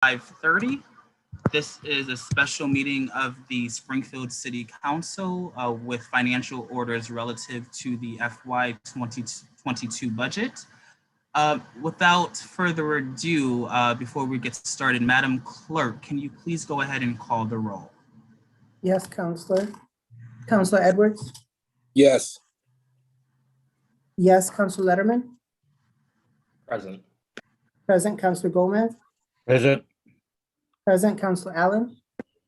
5:30. This is a special meeting of the Springfield City Council with financial orders relative to the FY 2022 budget. Without further ado, before we get started, Madam Clerk, can you please go ahead and call the roll? Yes, Counselor. Counselor Edwards? Yes. Yes, Counselor Letterman? Present. Present, Counselor Gomez? Present. Present, Counselor Allen?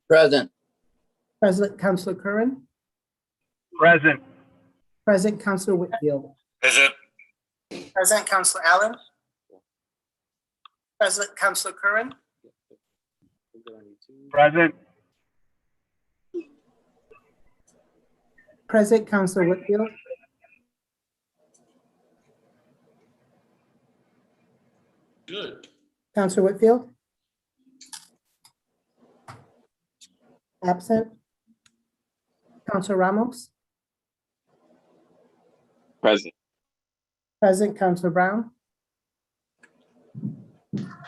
Present. Present, Counselor Curran? Present. Present, Counselor Whitfield? Present. Present, Counselor Allen? Present, Counselor Curran? Present. Present, Counselor Whitfield? Good. Counselor Whitfield? Absent. Counselor Ramos? Present. Present, Counselor Brown?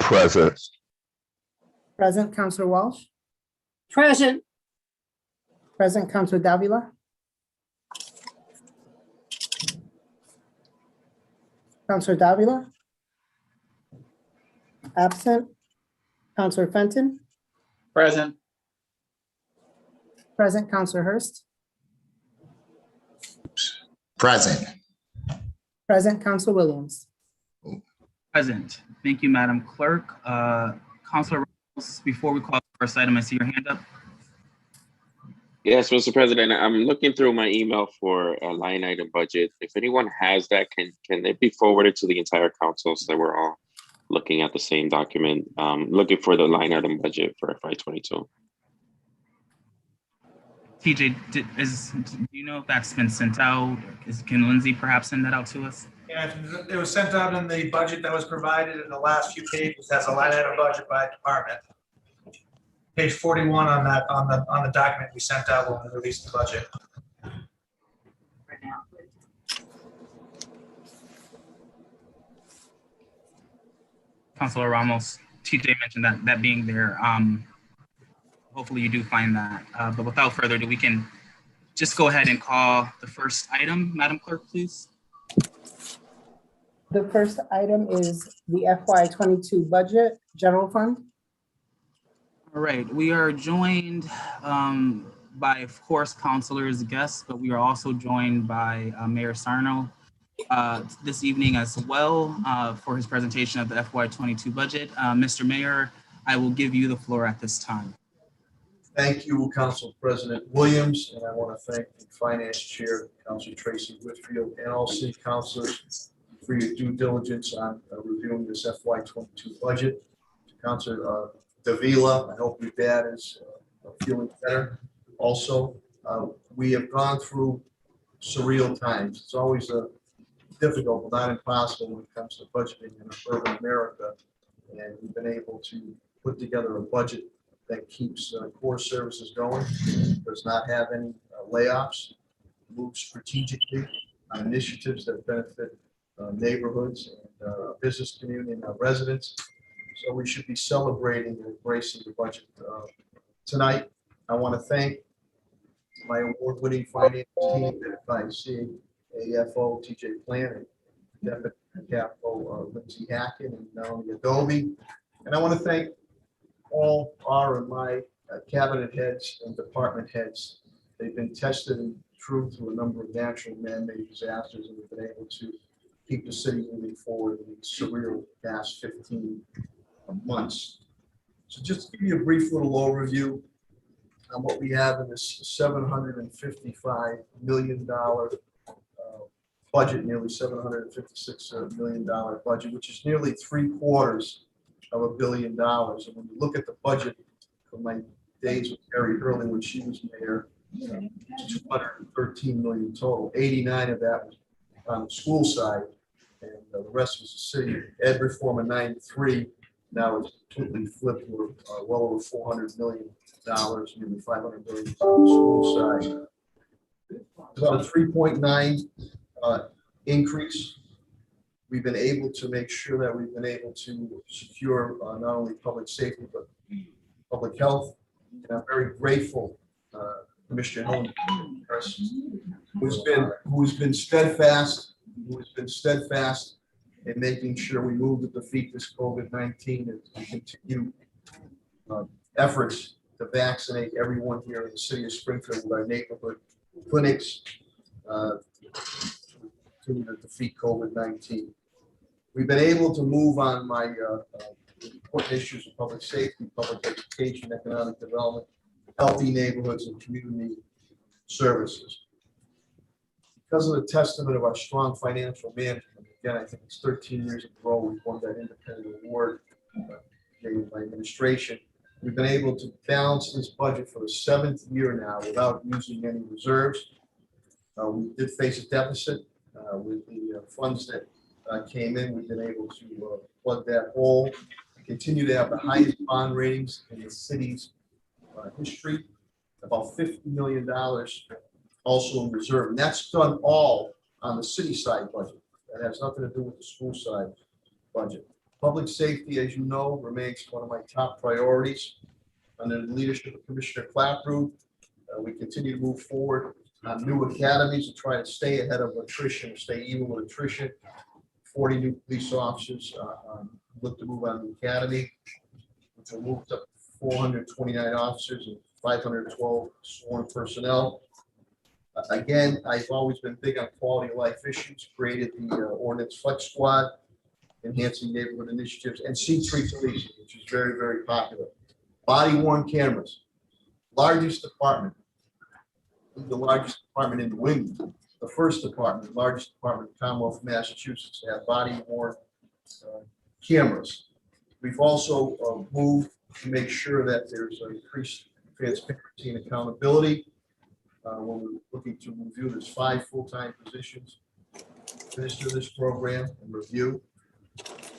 Present. Present, Counselor Walsh? Present. Present, Counselor Davila? Counselor Davila? Absent. Counselor Fenton? Present. Present, Counselor Hurst? Present. Present, Counselor Williams? Present. Thank you, Madam Clerk. Councilor Ramos, before we call the first item, I see your hand up. Yes, Mr. President, I'm looking through my email for a line item budget. If anyone has that, can it be forwarded to the entire council so that we're all looking at the same document? Looking for the line item budget for FY22. TJ, do you know if that's been sent out? Can Lindsay perhaps send that out to us? Yeah, it was sent out in the budget that was provided in the last few pages. That's a line item budget by department. Page 41 on that on the document we sent out when we released the budget. Councilor Ramos, TJ mentioned that being there. Hopefully you do find that. But without further ado, we can just go ahead and call the first item. Madam Clerk, please. The first item is the FY22 budget, general fund. All right, we are joined by, of course, councilors, guests, but we are also joined by Mayor Sarno this evening as well for his presentation of the FY22 budget. Mr. Mayor, I will give you the floor at this time. Thank you, Council President Williams, and I want to thank the Finance Chair, Councilor Tracy Whitfield, and all city councilors for your due diligence on reviewing this FY22 budget. Councilor Davila, I hope your dad is feeling better. Also, we have gone through surreal times. It's always difficult, but not impossible when it comes to budgeting in urban America, and we've been able to put together a budget that keeps core services going, does not have any layoffs, moves strategically on initiatives that benefit neighborhoods and business community and our residents. So we should be celebrating and embracing the budget. Tonight, I want to thank my award-winning finance team by CAFO, TJ Planning, Deputy CAFO, Lindsay Hacken, and Melanie Adobe. And I want to thank all our and my cabinet heads and department heads. They've been tested and true through a number of natural man-made disasters, and we've been able to keep the city moving forward in these surreal past 15 months. So just to give you a brief little overview on what we have in this $755 million budget, nearly $756 million budget, which is nearly 3/4 of $1 billion. And when you look at the budget from my days with Carrie Hurley when she was mayor, 213 million total. 89 of that was on the school side, and the rest was the city. Ed reform of 93. Now it's completely flipped. We're well over $400 million, nearly $500 million on the school side. About a 3.9 increase. we've been able to make sure that we've been able to secure not only public safety, but public health. And I'm very grateful, Commissioner Holmes, who's been steadfast in making sure we move to defeat this COVID-19 and we continue efforts to vaccinate everyone here in the city of Springfield with our neighborhood clinics to defeat COVID-19. We've been able to move on my important issues of public safety, public education, economic development, healthy neighborhoods, and community services. Because of the testament of our strong financial management, again, I think it's 13 years in a row we've won that independent award given by administration. We've been able to balance this budget for the 7th year now without using any reserves. We did face a deficit with the funds that came in. We've been able to plug that hole. We continue to have the highest bond ratings in the city's history, about $50 million also in reserve. And that's done all on the city side budget. That has nothing to do with the school side budget. Public safety, as you know, remains one of my top priorities. Under the leadership of Commissioner Clapprood, we continue to move forward on new academies to try to stay ahead of attrition, stay even with attrition. 40 new police officers look to move on the academy, which will move up to 429 officers and 512 sworn personnel. Again, I've always been big on quality of life issues, created the Ordinance Flex Squad, enhancing neighborhood initiatives, and C3 policing, which is very, very popular. Body worn cameras, largest department, the largest department in New England, the first department, the largest department in the Commonwealth of Massachusetts to have body worn cameras. We've also moved to make sure that there's increased transparency and accountability. When we're looking to review, there's 5 full-time positions administer this program and review.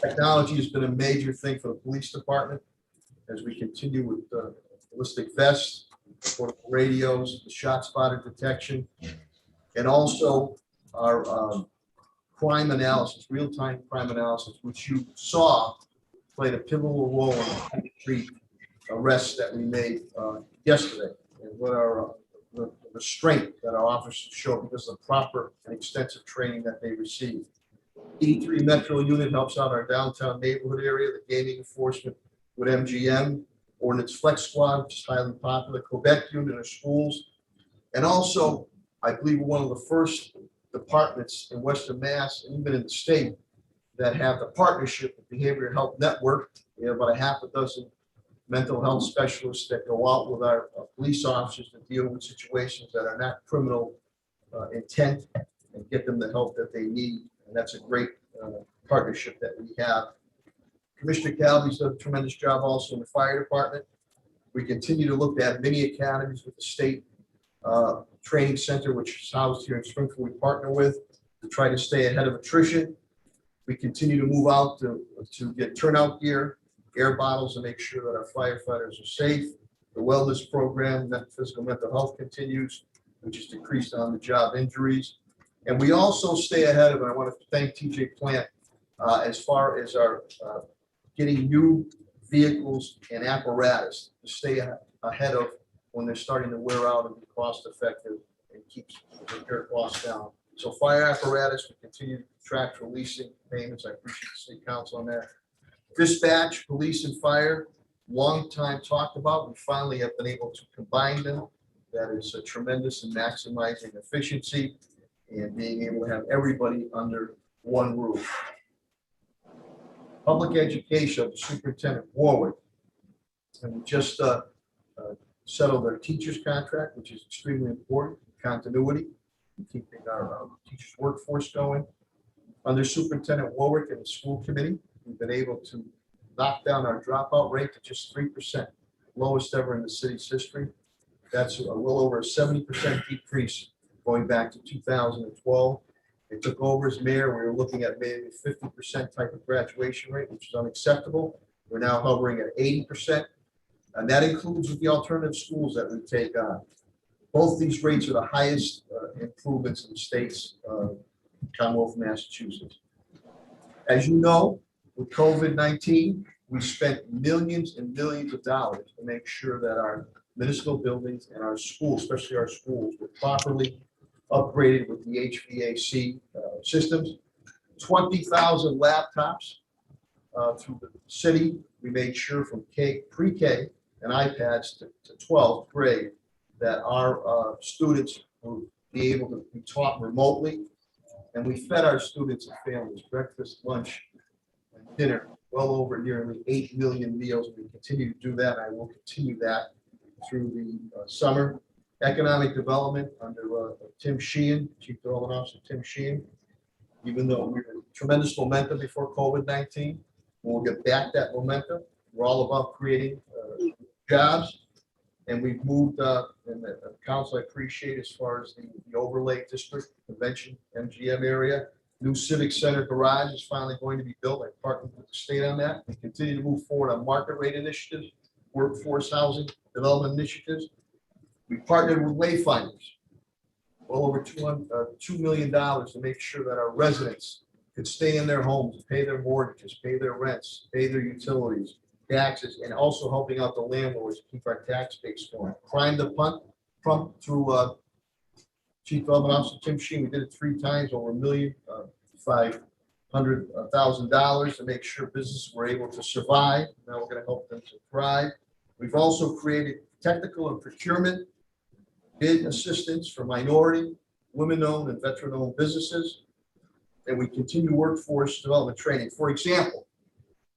Technology has been a major thing for the police department as we continue with ballistic vests, portable radios, the shot spotter detection, and also our crime analysis, real-time crime analysis, which you saw played a pivotal role in the street arrests that we made yesterday, and what our the strength that our officers show because of the proper and extensive training that they received. E3 Metro Unit helps out our downtown neighborhood area, the gaming enforcement with MGM, Ordinance Flex Squad, which is highly popular, Quebec Unit of schools, and also I believe we're one of the first departments in Western Mass and even in the state that have the partnership with Behavioral Health Network. We have about a half a dozen mental health specialists that go out with our police officers to deal with situations that are not criminal intent and get them the help that they need. And that's a great partnership that we have. Commissioner Calvi's done a tremendous job also in the fire department. We continue to look at many academies with the state training center, which is housed here in Springfield. We partner with to try to stay ahead of attrition. We continue to move out to get turnout gear, air bottles, to make sure that our firefighters are safe. The wellness program, physical mental health continues, which is decreased on the job injuries. And we also stay ahead of it. I want to thank TJ Plant as far as our getting new vehicles and apparatus to stay ahead of when they're starting to wear out and be cost effective and keeps the repair costs down. So fire apparatus, we continue to track for leasing payments. I appreciate the city council on that. Dispatch, police and fire, long time talked about. We finally have been able to combine them. That is tremendous in maximizing efficiency and being able to have everybody under one roof. Public education, the Superintendent Warwick. And we just settled our teachers contract, which is extremely important, continuity, and keeping our teachers workforce going. Under Superintendent Warwick and the school committee, we've been able to knock down our dropout rate to just 3%, lowest ever in the city's history. That's a little over a 70% decrease going back to 2012. They took over as mayor. We were looking at maybe 50% type of graduation rate, which is unacceptable. We're now hovering at 80%, and that includes with the alternative schools that we take on. Both these rates are the highest improvements in the state's Commonwealth of Massachusetts. As you know, with COVID-19, we spent millions and millions of dollars to make sure that our municipal buildings and our schools, especially our schools, were properly upgraded with the HVAC systems. 20,000 laptops through the city. We made sure from pre-K and iPads to 12th grade that our students would be able to be taught remotely. And we fed our students and families breakfast, lunch, and dinner, well over nearly 8 million meals. We continue to do that. I will continue that through the summer. Economic development under Tim Sheehan, Chief Development Officer Tim Sheehan. Even though we were tremendous momentum before COVID-19, we'll get back that momentum. We're all about creating jobs. And we've moved, and the council I appreciate as far as the overlay district, convention, MGM area. New civic center garage is finally going to be built. I partnered with the state on that. We continue to move forward on market rate initiatives, workforce housing development initiatives. We partnered with Wayfinders, well over $2 million to make sure that our residents could stay in their homes, pay their mortgages, pay their rents, pay their utilities, taxes, and also helping out the landlords to keep our tax base going. Crime to pump through Chief Development Officer Tim Sheen. We did it 3 times, over $1,500,000 to make sure businesses were able to survive. Now we're going to help them to thrive. We've also created technical and procurement bid assistance for minority, women-owned, and veteran-owned businesses. And we continue workforce development training. For example,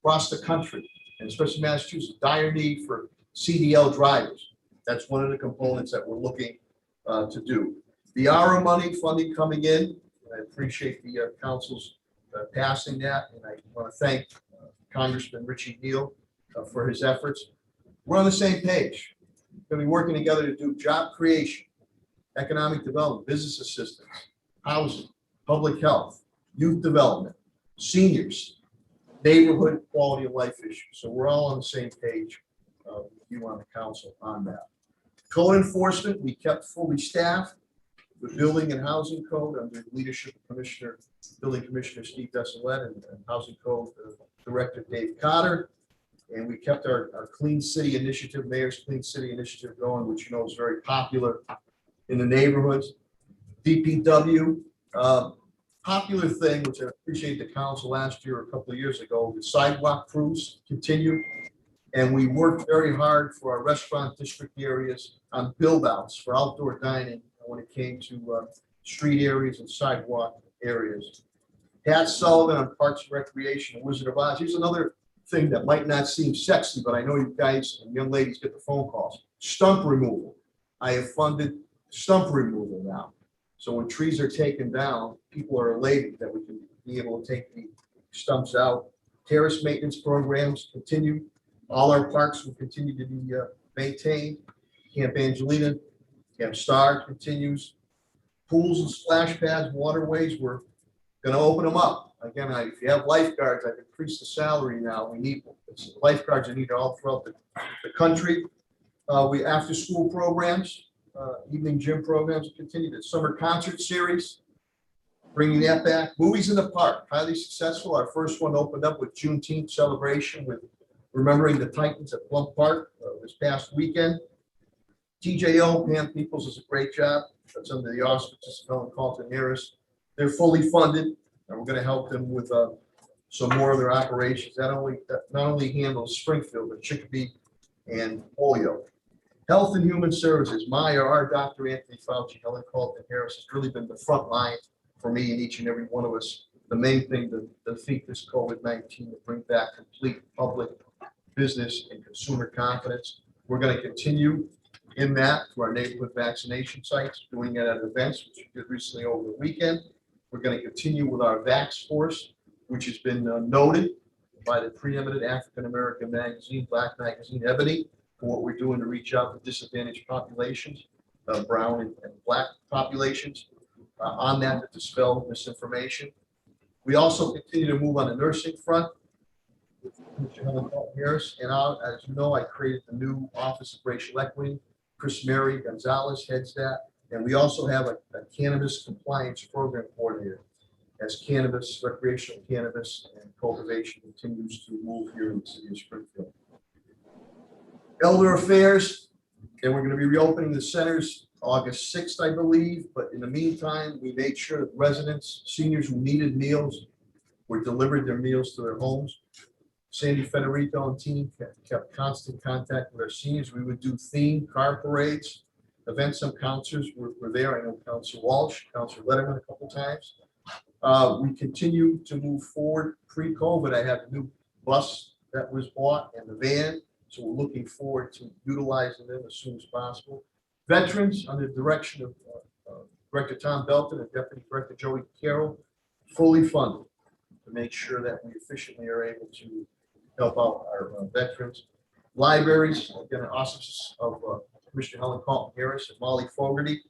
across the country, and especially Massachusetts, dire need for CDL drivers. That's one of the components that we're looking to do. The ARA money funding coming in, I appreciate the council's passing that, and I want to thank Congressman Richie Neal for his efforts. We're on the same page. We're going to be working together to do job creation, economic development, business assistance, housing, public health, youth development, seniors, neighborhood quality of life issues. So we're all on the same page with you on the council on that. Code enforcement, we kept fully staffed. The building and housing code under the leadership of Building Commissioner Steve Desolette and Housing Code Director Dave Cotter. And we kept our Clean City Initiative, Mayor's Clean City Initiative going, which you know is very popular in the neighborhoods. DPW, popular thing, which I appreciate the council last year or a couple of years ago, the sidewalk crews continue. And we worked very hard for our restaurant district areas on build outs for outdoor dining when it came to street areas and sidewalk areas. Pat Sullivan on Parks and Recreation and Wizard of Oz. Here's another thing that might not seem sexy, but I know you guys and young ladies get the phone calls. Stump removal. I have funded stump removal now. So when trees are taken down, people are elated that we can be able to take the stumps out. Terrace maintenance programs continue. All our parks will continue to be maintained. Camp Angelina, Camp Star continues. Pools and splash pads, waterways, we're going to open them up. Again, if you have lifeguards, I've increased the salary now. We need lifeguards are needed all throughout the country. We after school programs, evening gym programs continue. The summer concert series, bringing that back. Movies in the park, highly successful. Our first one opened up with Juneteenth celebration with Remembering the Titans at Plum Park this past weekend. TJO, Pam Peoples does a great job. That's under the auspices of Helen Carlton Harris. They're fully funded, and we're going to help them with some more of their operations. That not only handles Springfield, but Chicopee and Holyoke. Health and Human Services, our Dr. Anthony Fauci, Helen Carlton Harris has really been the front line for me and each and every one of us. The main thing to defeat this COVID-19, to bring back complete public business and consumer confidence. We're going to continue in that through our neighborhood vaccination sites, doing it at events, which we did recently over the weekend. We're going to continue with our Vax Force, which has been noted by the preeminent African-American magazine, Black Magazine, Ebony, for what we're doing to reach out to disadvantaged populations, brown and black populations, on that to dispel misinformation. We also continue to move on the nursing front with Mr. Helen Carlton Harris. And as you know, I created the new Office of Racial Equity. Chris Mary Gonzalez heads that. And we also have a cannabis compliance program coordinator. as cannabis, recreational cannabis and cultivation continues to move here in the city of Springfield. Elder Affairs, and we're going to be reopening the centers August 6th, I believe, but in the meantime, we made sure that residents, seniors who needed meals were delivered their meals to their homes. Sandy Federico and team kept constant contact with our seniors. We would do themed car parades, events. Some counselors were there. I know Counselor Walsh, Counselor Letterman a couple times. We continue to move forward. Pre-COVID, I had a new bus that was bought and the van, so we're looking forward to utilizing them as soon as possible. Veterans, under the direction of Director Tom Belton and Deputy Director Joey Carroll, fully funded to make sure that we efficiently are able to help out our veterans. Libraries, again, an auspices of Commissioner Helen Carlton Harris and Molly Fogarty.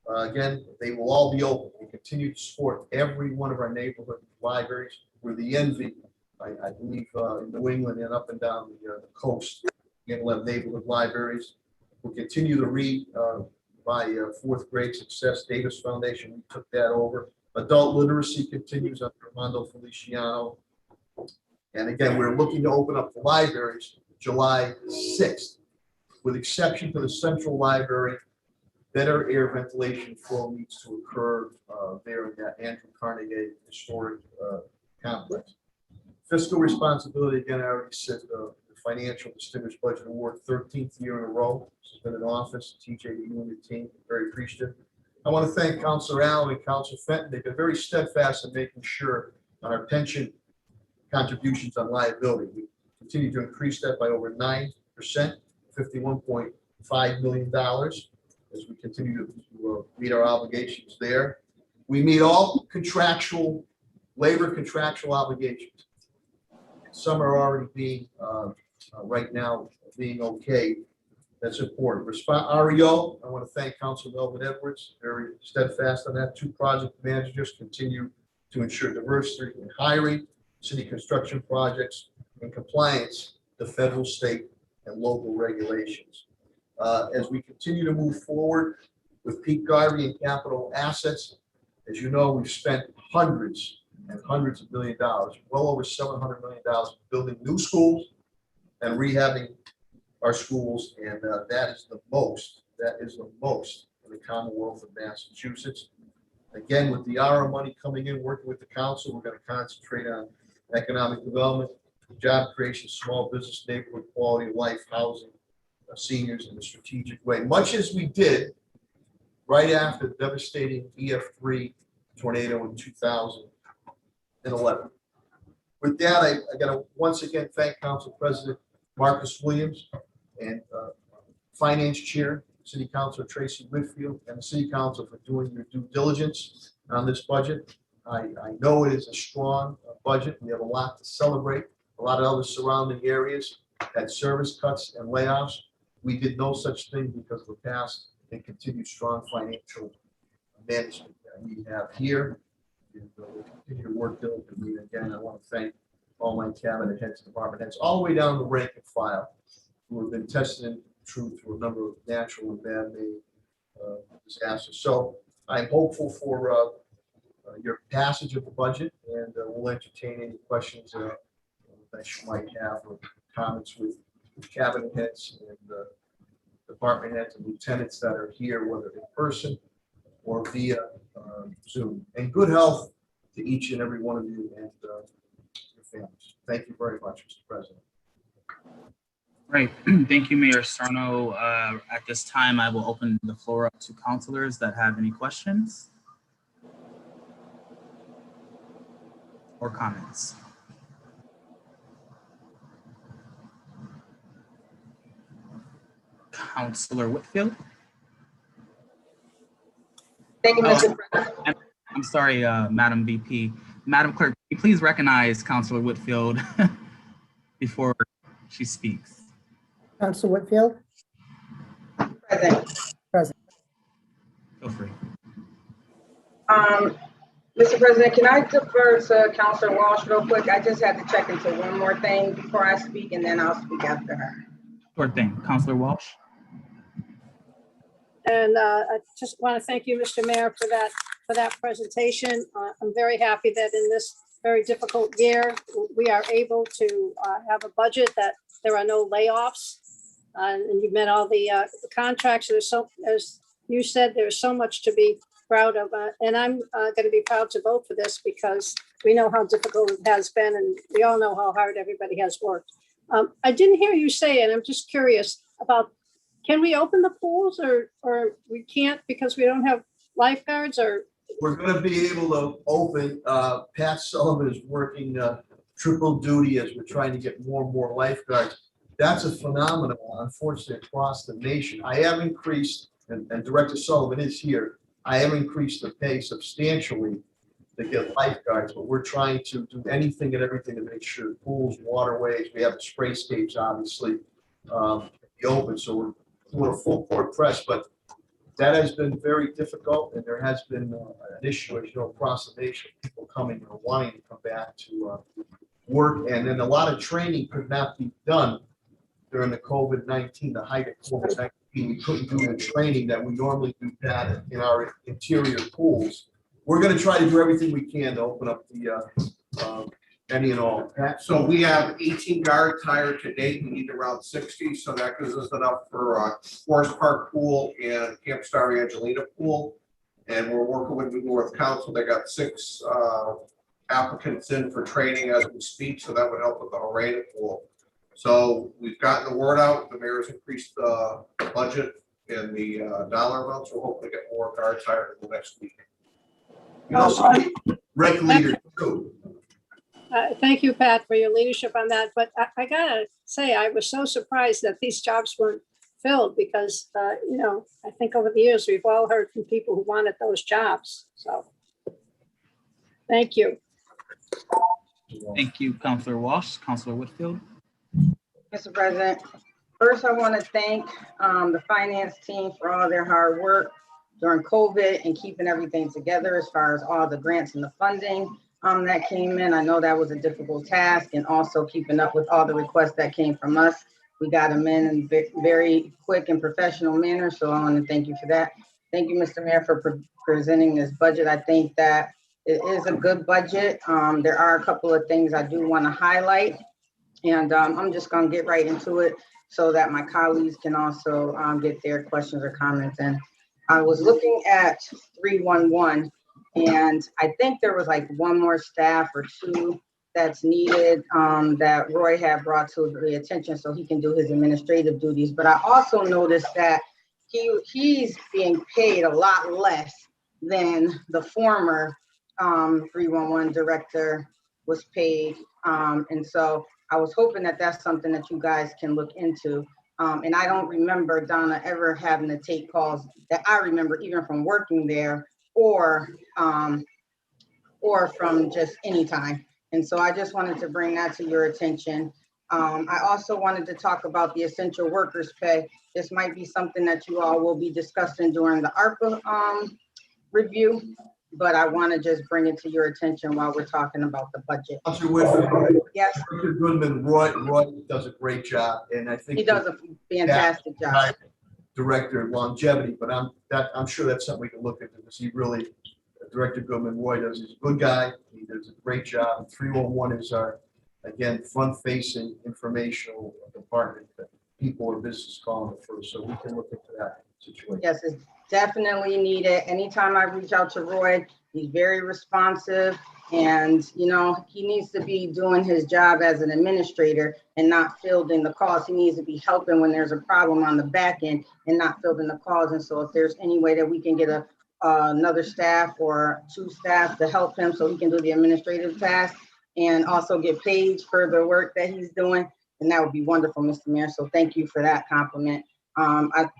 Again, they will all be open. We continue to support every one of our neighborhood libraries. We're the envy, I believe, in New England and up and down the coast. Again, we'll have neighborhood libraries. We'll continue to read by fourth grade success. Davis Foundation, we took that over. Adult literacy continues under Armando Feliciano. And again, we're looking to open up the libraries July 6th, with exception to the central library. Better air ventilation flow needs to occur there in that Andrew Carnegie Historic Complex. Fiscal responsibility, again, I already said the Financial Distinguished Budget Award, 13th year in a row. This has been in office. TJ, you and your team, very appreciative. I want to thank Councilor Allen and Councilor Fenton. They've been very steadfast in making sure on our pension contributions on liability. We continue to increase that by over 9%, $51.5 million, as we continue to meet our obligations there. We meet all labor contractual obligations. Some are already being, right now, being okay. That's important. REO, I want to thank Councilor Melvin Edwards, very steadfast on that. 2 project managers continue to ensure diversity in hiring, city construction projects, and compliance to federal, state, and local regulations. As we continue to move forward with Pete Garvey and capital assets, as you know, we've spent hundreds and hundreds of $1 million, well over $700 million, building new schools and rehabbing our schools, and that is the most in the Commonwealth of Massachusetts. Again, with the ARA money coming in, working with the council, we're going to concentrate on economic development, job creation, small business, neighborhood quality of life, housing, seniors in a strategic way, much as we did right after the devastating EF3 tornado in 2011. With that, I got to once again thank Council President Marcus Williams and Finance Chair, City Councilor Tracy Whitfield, and the City Council for doing your due diligence on this budget. I know it is a strong budget. We have a lot to celebrate. A lot of other surrounding areas had service cuts and layoffs. We did no such thing because of the past and continued strong financial management that we have here. And we'll continue to work diligently. Again, I want to thank all my cabinet heads, department heads, all the way down the rank and file, who have been tested and true through a number of natural and man-made disasters. So I'm hopeful for your passage of the budget, and we'll entertain any questions that you might have, or comments with cabinet heads and department heads and lieutenants that are here, whether in person or via Zoom. And good health to each and every one of you and your families. Thank you very much, Mr. President. Great. Thank you, Mayor Sarno. At this time, I will open the floor up to councilors that have any questions or comments. Councilor Whitfield. Thank you, Mr. President. I'm sorry, Madam VP. Madam Clerk, can you please recognize Councilor Whitfield before she speaks? Councilor Whitfield? Present. Feel free. Mr. President, can I defer to Councilor Walsh real quick? I just had to check into one more thing before I speak, and then I'll speak after her. Sure thing. Councilor Walsh. And I just want to thank you, Mr. Mayor, for that for that presentation. I'm very happy that in this very difficult year, we are able to have a budget that there are no layoffs. And you've met all the contracts. There's so, as you said, there's so much to be proud of. And I'm going to be proud to vote for this because we know how difficult it has been, and we all know how hard everybody has worked. I didn't hear you say, and I'm just curious about, can we open the pools or we can't because we don't have lifeguards, or? We're gonna be able to open, Pat Sullivan is working triple duty as we're trying to get more and more lifeguards. That's a phenomenon, unfortunately, across the nation. I have increased, and Director Sullivan is here, I have increased the pay substantially to get lifeguards, but we're trying to do anything and everything to make sure pools, waterways, we have the sprayscapes, obviously, be open, so we're doing a full court press, but that has been very difficult, and there has been an issue, as you know, across the nation, people coming or wanting to come back to work, and then a lot of training could not be done during the COVID-19, the height of COVID-19. We couldn't do the training that we normally do that in our interior pools. We're going to try to do everything we can to open up the any and all. Pat? So we have 18 guards hired to date. We need around 60, so that gives us enough for Forest Park Pool and Camp Star Angelina Pool. And we're working with the North Council. They got 6 applicants in for training as we speak, so that would help with the Arena Pool. So we've gotten the word out. The mayor's increased the budget and the dollar amounts. We're hoping to get more guards hired in the next week. You also need rec leaders too. Thank you, Pat, for your leadership on that. But I gotta say, I was so surprised that these jobs weren't filled because, you know, I think over the years, we've all heard from people who wanted those jobs. So thank you. Thank you, Councilor Walsh. Councilor Whitfield. Mr. President, first I want to thank the finance team for all their hard work during COVID and keeping everything together as far as all the grants and the funding that came in. I know that was a difficult task, and also keeping up with all the requests that came from us. We got them in very quick and professional manner, so I want to thank you for that. Thank you, Mr. Mayor, for presenting this budget. I think that it is a good budget. There are a couple of things I do want to highlight, and I'm just going to get right into it so that my colleagues can also get their questions or comments in. I was looking at 311, and I think there was like one more staff or 2 that's needed that Roy had brought to the attention so he can do his administrative duties. But I also noticed that he's being paid a lot less than the former 311 director was paid. And so I was hoping that that's something that you guys can look into. And I don't remember Donna ever having to take calls that I remember, even from working there or from just any time. And so I just wanted to bring that to your attention. I also wanted to talk about the essential workers pay. This might be something that you all will be discussing during the ARPA review, but I want to just bring it to your attention while we're talking about the budget. Councilor Whitfield. Yes. Director Goodman, Roy does a great job, and I think He does a fantastic job. Director of longevity, but I'm sure that's something we can look into because he really, Director Goodman, Roy he's a good guy. He does a great job. 311 is our, again, front-facing informational department that people or business call them first, so we can look into that situation. Yes, it's definitely needed. Anytime I reach out to Roy, he's very responsive, and you know, he needs to be doing his job as an administrator and not fielding the calls. He needs to be helping when there's a problem on the back end and not fielding the calls. And so if there's any way that we can get another staff or 2 staff to help him so he can do the administrative tasks and also get paid for the work that he's doing, and that would be wonderful, Mr. Mayor. So thank you for that compliment.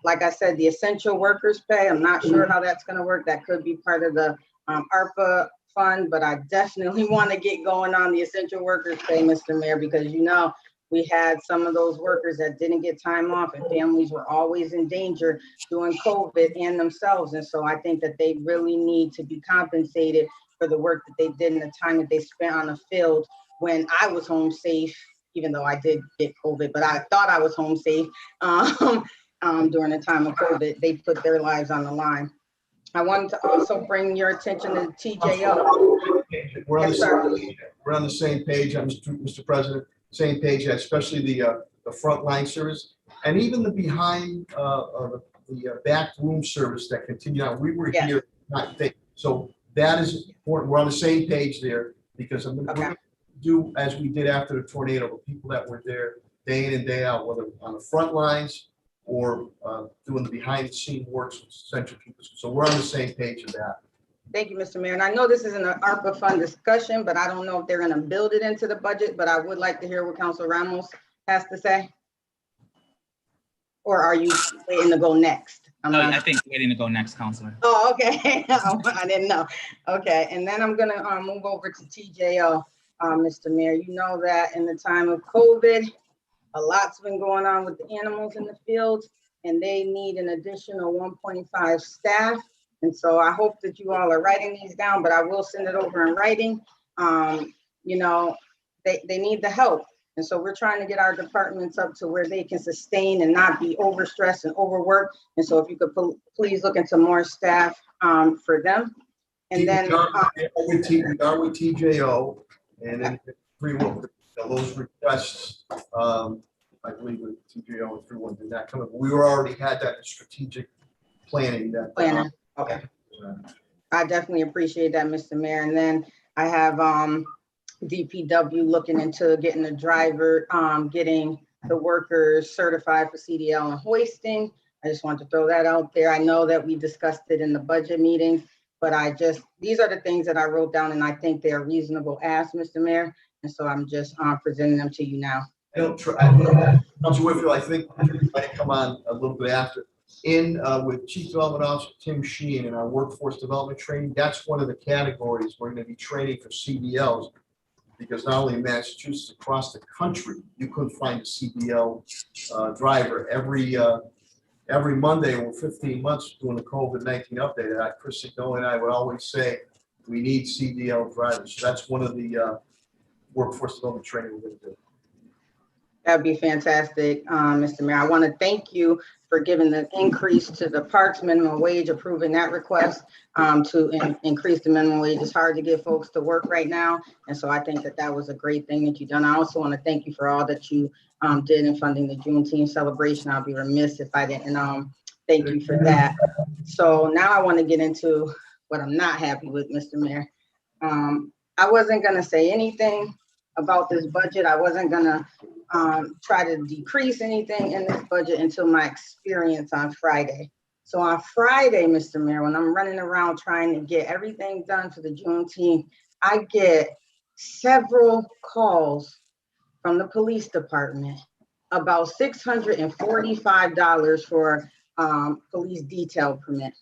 Like I said, the essential workers pay, I'm not sure how that's going to work. That could be part of the ARPA fund, but I definitely want to get going on the essential workers pay, Mr. Mayor, because you know, we had some of those workers that didn't get time off, and families were always in danger during COVID and themselves. And so I think that they really need to be compensated for the work that they did and the time that they spent on the field when I was home safe, even though I did get COVID, but I thought I was home safe during the time of COVID. They put their lives on the line. I wanted to also bring your attention to TJO. We're on the Yes, sir. same page. We're on the same page, Mr. President, same page, especially the frontline service and even the behind, the back room service that continued on. We were Yes. here, so that is important. We're on the same page there because we're Okay. gonna do as we did after the tornado, the people that were there day in and day out, whether on the front lines or doing the behind the scene works with Central People. So we're on the same page of that. Thank you, Mr. Mayor. And I know this isn't an ARPA fund discussion, but I don't know if they're gonna build it into the budget, but I would like to hear what Council Ramos has to say. Or are you waiting to go next? I think waiting to go next, Councilor. Oh, okay. I didn't know. Okay, and then I'm gonna move over to TJO, Mr. Mayor. You know that in the time of COVID, a lot's been going on with the animals in the field, and they need an additional 1.5 staff. And so I hope that you all are writing these down, but I will send it over in writing. You know, they need the help. And so we're trying to get our departments up to where they can sustain and not be overstressed and overworked. And so if you could please look into more staff for them. And then we are with TJO, and then those requests, I believe with TJO and 3-1 did not come up. We already had that in strategic planning. Okay. I definitely appreciate that, Mr. Mayor. And then I have DPW looking into getting the driver, getting the workers certified for CDL and hoisting. I just want to throw that out there. I know that we discussed it in the budget meetings, but these are the things that I wrote down, and I think they're reasonable asks, Mr. Mayor. And so I'm just presenting them to you now. Councilor Whitfield, I think might come on a little bit after. With Chief Development Officer Tim Sheehan in our workforce development training, that's one of the categories we're going to be training for CDLs. Because not only in Massachusetts, across the country, you couldn't find a CDL driver. Every Monday over 15 months doing the COVID-19 update, Chris Signo and I would always say, we need CDL drivers. So that's one of the workforce development training we're going to do. That'd be fantastic, Mr. Mayor. I want to thank you for giving the increase to the parks minimum wage, approving that request to increase the minimum wage. It's hard to get folks to work right now. And so I think that was a great thing that you've done. I also want to thank you for all that you did in funding the Juneteenth celebration. I'll be remiss if I didn't thank you for that. So now I want to get into what I'm not happy with, Mr. Mayor. I wasn't going to say anything about this budget. I wasn't going to try to decrease anything in this budget until my experience on Friday. So on Friday, Mr. Mayor, when I'm running around trying to get everything done for the Juneteenth, I get several calls from the police department about $645 for police detail permit.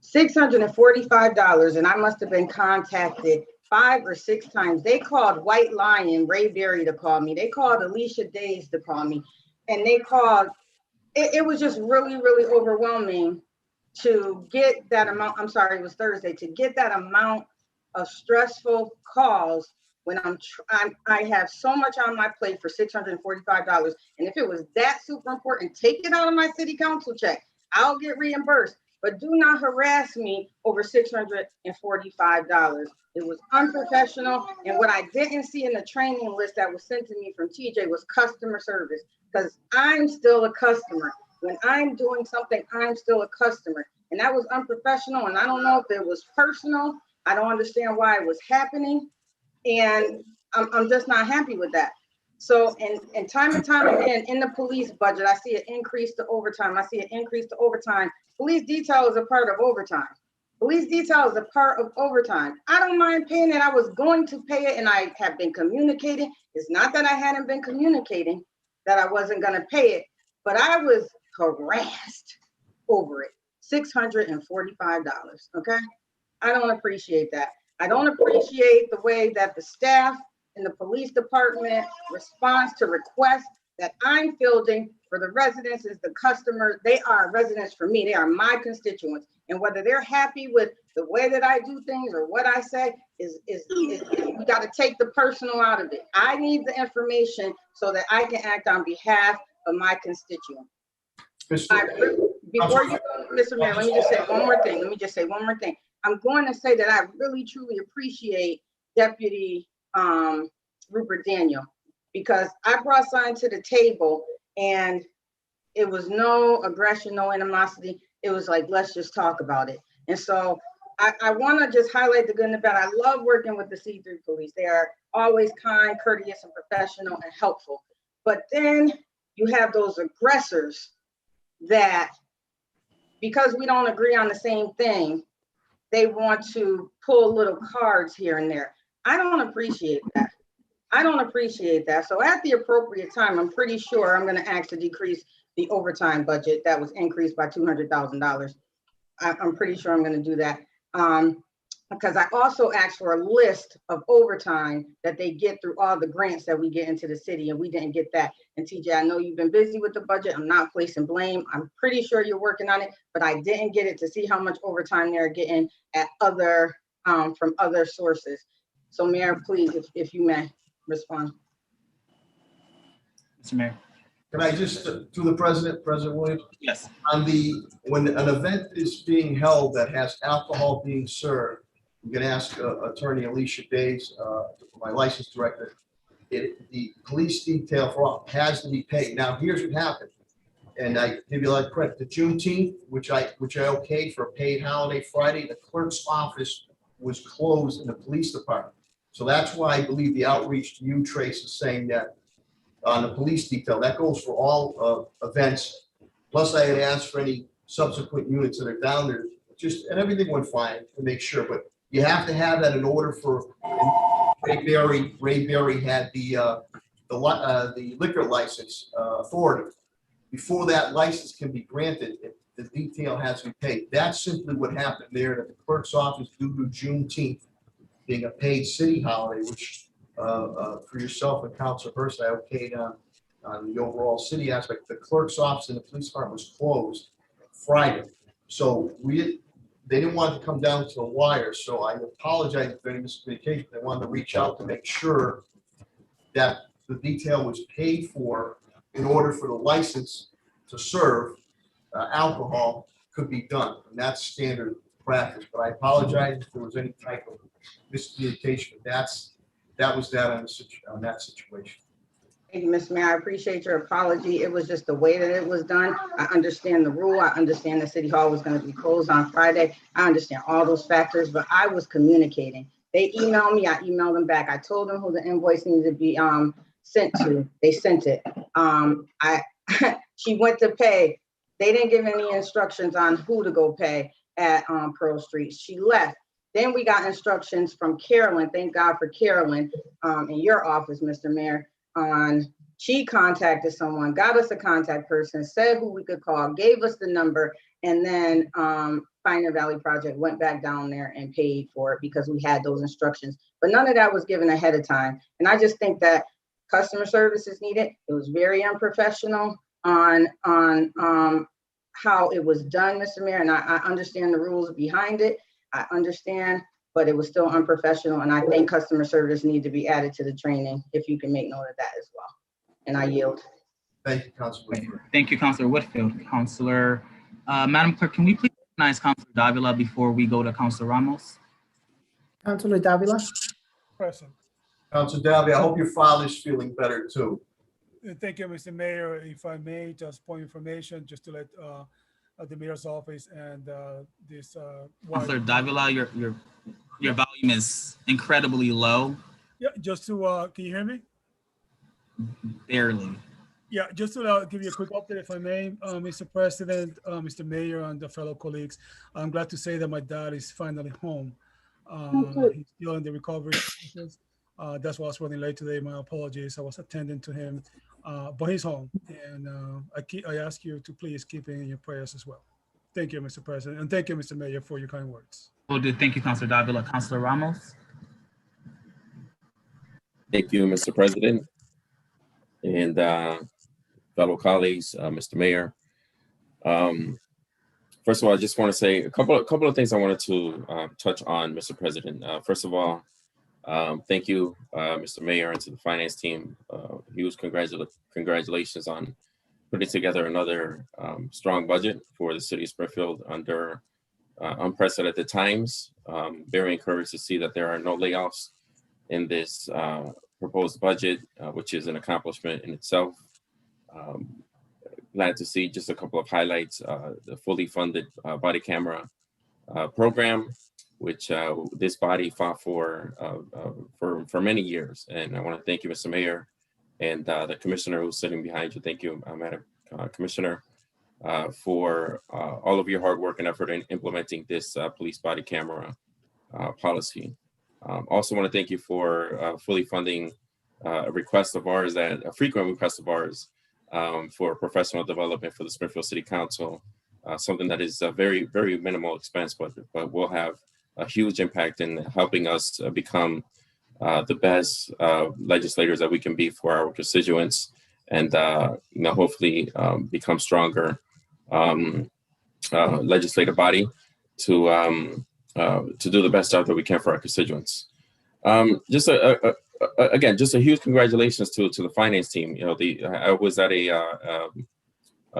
$645, and I must have been contacted 5 or 6 times. They called White Lion, Ray Berry to call me. They called Alicia Days to call me. And they called, it was just really, really overwhelming to get that amount. I'm sorry, it was Thursday, to get that amount of stressful calls when I have so much on my plate for $645. And if it was that super important, take it out of my city council check. I'll get reimbursed. But do not harass me over $645. It was unprofessional. And what I didn't see in the training list that was sent to me from TJ was customer service, because I'm still a customer. When I'm doing something, I'm still a customer. And that was unprofessional. And I don't know if it was personal. I don't understand why it was happening. And I'm just not happy with that. So, and time and time again, in the police budget, I see an increase to overtime. I see an increase to overtime. Police detail is a part of overtime. Police detail is a part of overtime. I don't mind paying it. I was going to pay it, and I have been communicating. It's not that I hadn't been communicating that I wasn't going to pay it, but I was harassed over it. $645, okay? I don't appreciate that. I don't appreciate the way that the staff in the police department responds to requests that I'm fielding for the residents as the customer. They are residents for me. They are my constituents. And whether they're happy with the way that I do things or what I say is we got to take the personal out of it. I need the information so that I can act on behalf of my constituents. before you go, Mr. Mayor, let me just say one more thing. I'm going to say that I really truly appreciate Deputy Rupert Daniel, because I brought something to the table and it was no aggression, no animosity. It was like, let's just talk about it. And so I want to just highlight the good and the bad. I love working with the C3 police. They are always kind, courteous, and professional and helpful. But then you have those aggressors that, because we don't agree on the same thing, they want to pull little cards here and there. I don't appreciate that. So at the appropriate time, I'm pretty sure I'm going to ask to decrease the overtime budget that was increased by $200,000. I'm pretty sure I'm going to do that. Because I also asked for a list of overtime that they get through all the grants that we get into the city, and we didn't get that. And TJ, I know you've been busy with the budget. I'm not placing blame. I'm pretty sure you're working on it, but I didn't get it to see how much overtime they're getting at other from other sources. So Mayor, please, if you may respond. Mr. Mayor. Can I just, to the President Williams? Yes. When an event is being held that has alcohol being served, you can ask Attorney Alicia Days, my license director, the police detail for all has to be paid. Now, here's what happened. And I give you a lot of credit. The Juneteenth, which I okayed for a paid holiday Friday, the clerk's office was closed in the police department. So that's why I believe the outreach to you, Trace, is saying that on the police detail, that goes for all events. Plus, I had asked for any subsequent units that are down there, and everything went fine to make sure. But you have to have that in order for. Ray Berry had the liquor license authority. Before that license can be granted, the detail has to be paid. That's simply what happened there at the clerk's office due to Juneteenth being a paid city holiday, which for yourself and Councilor Hurst, I okayed on the overall city aspect. The clerk's office in the police department was closed Friday. So they didn't want it to come down to the wire. So I apologize for any miscommunication. They wanted to reach out to make sure that the detail was paid for in order for the license to serve alcohol could be done. And that's standard practice. But I apologize if there was any type of miscommunication. That was that on that situation. Thank you, Mr. Mayor. I appreciate your apology. It was just the way that it was done. I understand the rule. I understand the city hall was going to be closed on Friday. I understand all those factors, but I was communicating. They emailed me. I emailed them back. I told them who the invoice needed to be sent to. They sent it. She went to pay. They didn't give any instructions on who to go pay at Pearl Street. She left. Then we got instructions from Carolyn. Thank God for Carolyn in your office, Mr. Mayor. She contacted someone, got us a contact person, said who we could call, gave us the number, and then Pioneer Valley Project went back down there and paid for it because we had those instructions. But none of that was given ahead of time. And I just think that customer service is needed. It was very unprofessional on how it was done, Mr. Mayor, and I understand the rules behind it. I understand, but it was still unprofessional, and I think customer service need to be added to the training, if you can make note of that as well. And I yield. Thank you, Councilor. Thank you, Councilor Whitfield. Councilor, Madam Clerk, can we please recognize Councilor Davila before we go to Councilor Ramos? Councilor Davila. Present. Councilor Davila, I hope your father's feeling better too. Thank you, Mr. Mayor. If I may, just point information, just to let the mayor's office and this. Councilor Davila, your volume is incredibly low. Yeah, just to, can you hear me? Barely. Yeah, just to give you a quick update, if I may, Mr. President, Mr. Mayor, and the fellow colleagues, I'm glad to say that my dad is finally home. He's still in the recovery process. That's why I was running late today. My apologies. I was attending to him, but he's home, and I ask you to please keep him in your prayers as well. Thank you, Mr. President, and thank you, Mr. Mayor, for your kind words. Will do. Thank you, Councilor Davila. Councilor Ramos. Thank you, Mr. President, and fellow colleagues, Mr. Mayor. First of all, I just want to say a couple of things I wanted to touch on, Mr. President. First of all, thank you, Mr. Mayor, and to the finance team. Huge congratulations on putting together another strong budget for the city of Springfield under unprecedented times. Very encouraged to see that there are no layoffs in this proposed budget, which is an accomplishment in itself. Glad to see just a couple of highlights, the fully funded body camera program, which this body fought for many years. And I want to thank you, Mr. Mayor, and the commissioner who's sitting behind you. Thank you, Madam Commissioner, for all of your hard work and effort in implementing this police body camera policy. Also want to thank you for fully funding a request of ours, a frequent request of ours, for professional development for the Springfield City Council, something that is a very, very minimal expense, but will have a huge impact in helping us become the best legislators that we can be for our constituents, and hopefully become stronger legislative body to do the best job that we can for our constituents. Again, just a huge congratulations to the finance team. I was at a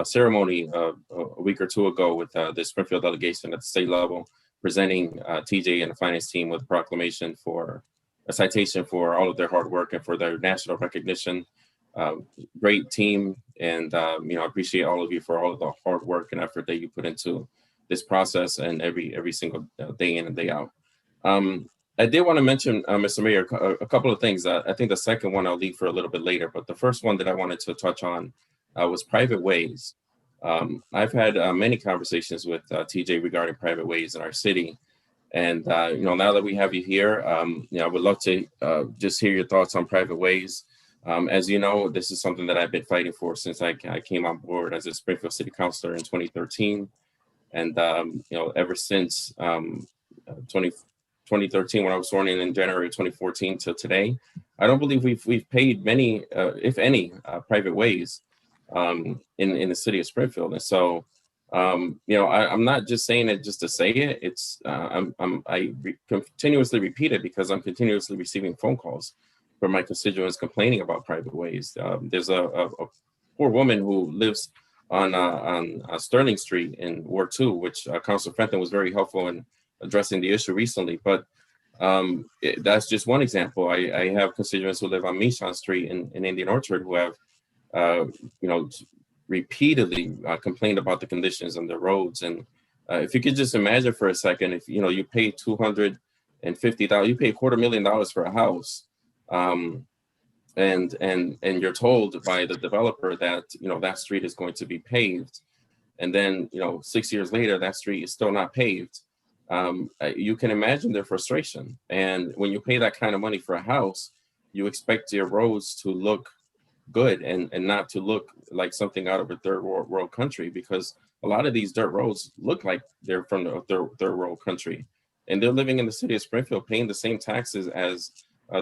ceremony a week or two ago with the Springfield delegation at the state level, presenting TJ and the finance team with a proclamation for a citation for all of their hard work and for their national recognition. Great team, and I appreciate all of you for all of the hard work and effort that you put into this process and every single day in and day out. I did want to mention, Mr. Mayor, a couple of things. I think the second one I'll leave for a little bit later, but the first one that I wanted to touch on was private ways. I've had many conversations with TJ regarding private ways in our city. And, now that we have you here, I would love to just hear your thoughts on private ways. As you know, this is something that I've been fighting for since I came on board as a Springfield City Councilor in 2013. And, ever since 2013, when I was sworn in January 2014 till today, I don't believe we've paid many, if any, private ways in the city of Springfield. And so, I'm not just saying it just to say it. It's I continuously repeat it because I'm continuously receiving phone calls from my constituents complaining about private ways. There's a poor woman who lives on Sterling Street in Ward 2, which Councilor Fenton was very helpful in addressing the issue recently. But that's just one example. I have constituents who live on Michon Street in Indian Orchard who have, repeatedly complained about the conditions on the roads. And if you could just imagine for a second, if you pay $250,000, you pay $250,000 for a house, and you're told by the developer that that street is going to be paved, and then 6 years later that street is still not paved. You can imagine their frustration. And when you pay that kind of money for a house, you expect your roads to look good and not to look like something out of a third world country, because a lot of these dirt roads look like they're from the third world country, and they're living in the city of Springfield paying the same taxes as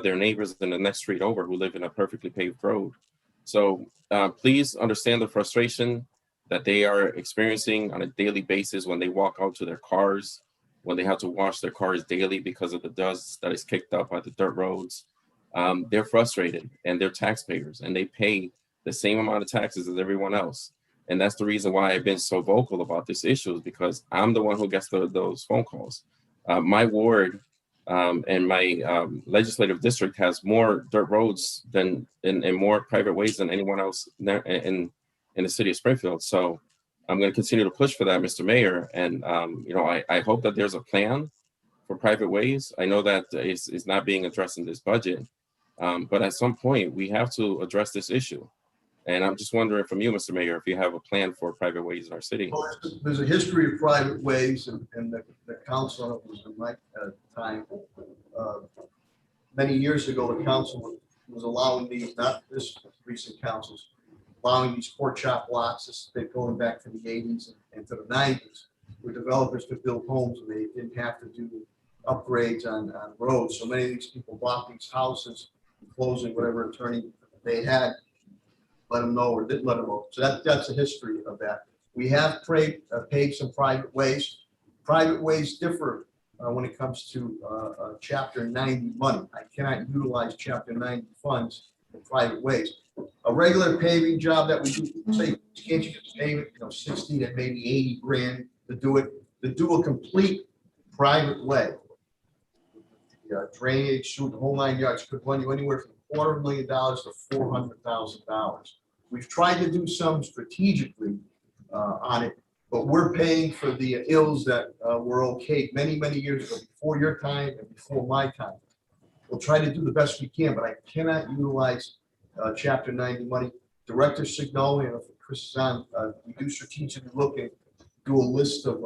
their neighbors in the next street over who live in a perfectly paved road. So please understand the frustration that they are experiencing on a daily basis when they walk out to their cars, when they have to wash their cars daily because of the dust that is kicked up by the dirt roads. They're frustrated, and they're taxpayers, and they pay the same amount of taxes as everyone else. And that's the reason why I've been so vocal about this issue, is because I'm the one who gets those phone calls. My ward and my legislative district has more dirt roads and more private ways than anyone else in the city of Springfield. So I'm going to continue to push for that, Mr. Mayor. And I hope that there's a plan for private ways. I know that it's not being addressed in this budget. But at some point, we have to address this issue. And I'm just wondering from you, Mr. Mayor, if you have a plan for private ways in our city. Well, there's a history of private ways, and the council was in my time. Many years ago, the council was allowing these, not this recent councils, allowing these pork chop lots, this going back to the 80s and to the 90s, where developers could build homes and they didn't have to do upgrades on roads. So many of these people bought these houses, closing whatever attorney they had, let them know or didn't let them know. So that's a history of that. We have paid some private ways. Private ways differ when it comes to Chapter 90 money. I cannot utilize Chapter 90 funds for private ways. a regular paving job that we do, say, can't you just pave it, 60 to maybe 80 grand to do it, to do a complete private way. Drainage, the whole 9 yards could run you anywhere from $250,000 to $400,000. We've tried to do some strategically on it, but we're paying for the ills that were okay many years ago, before your time and before my time. We'll try to do the best we can, but I cannot utilize Chapter 90 money. Director Signoli, and if Chris is on, we do strategically look and do a list of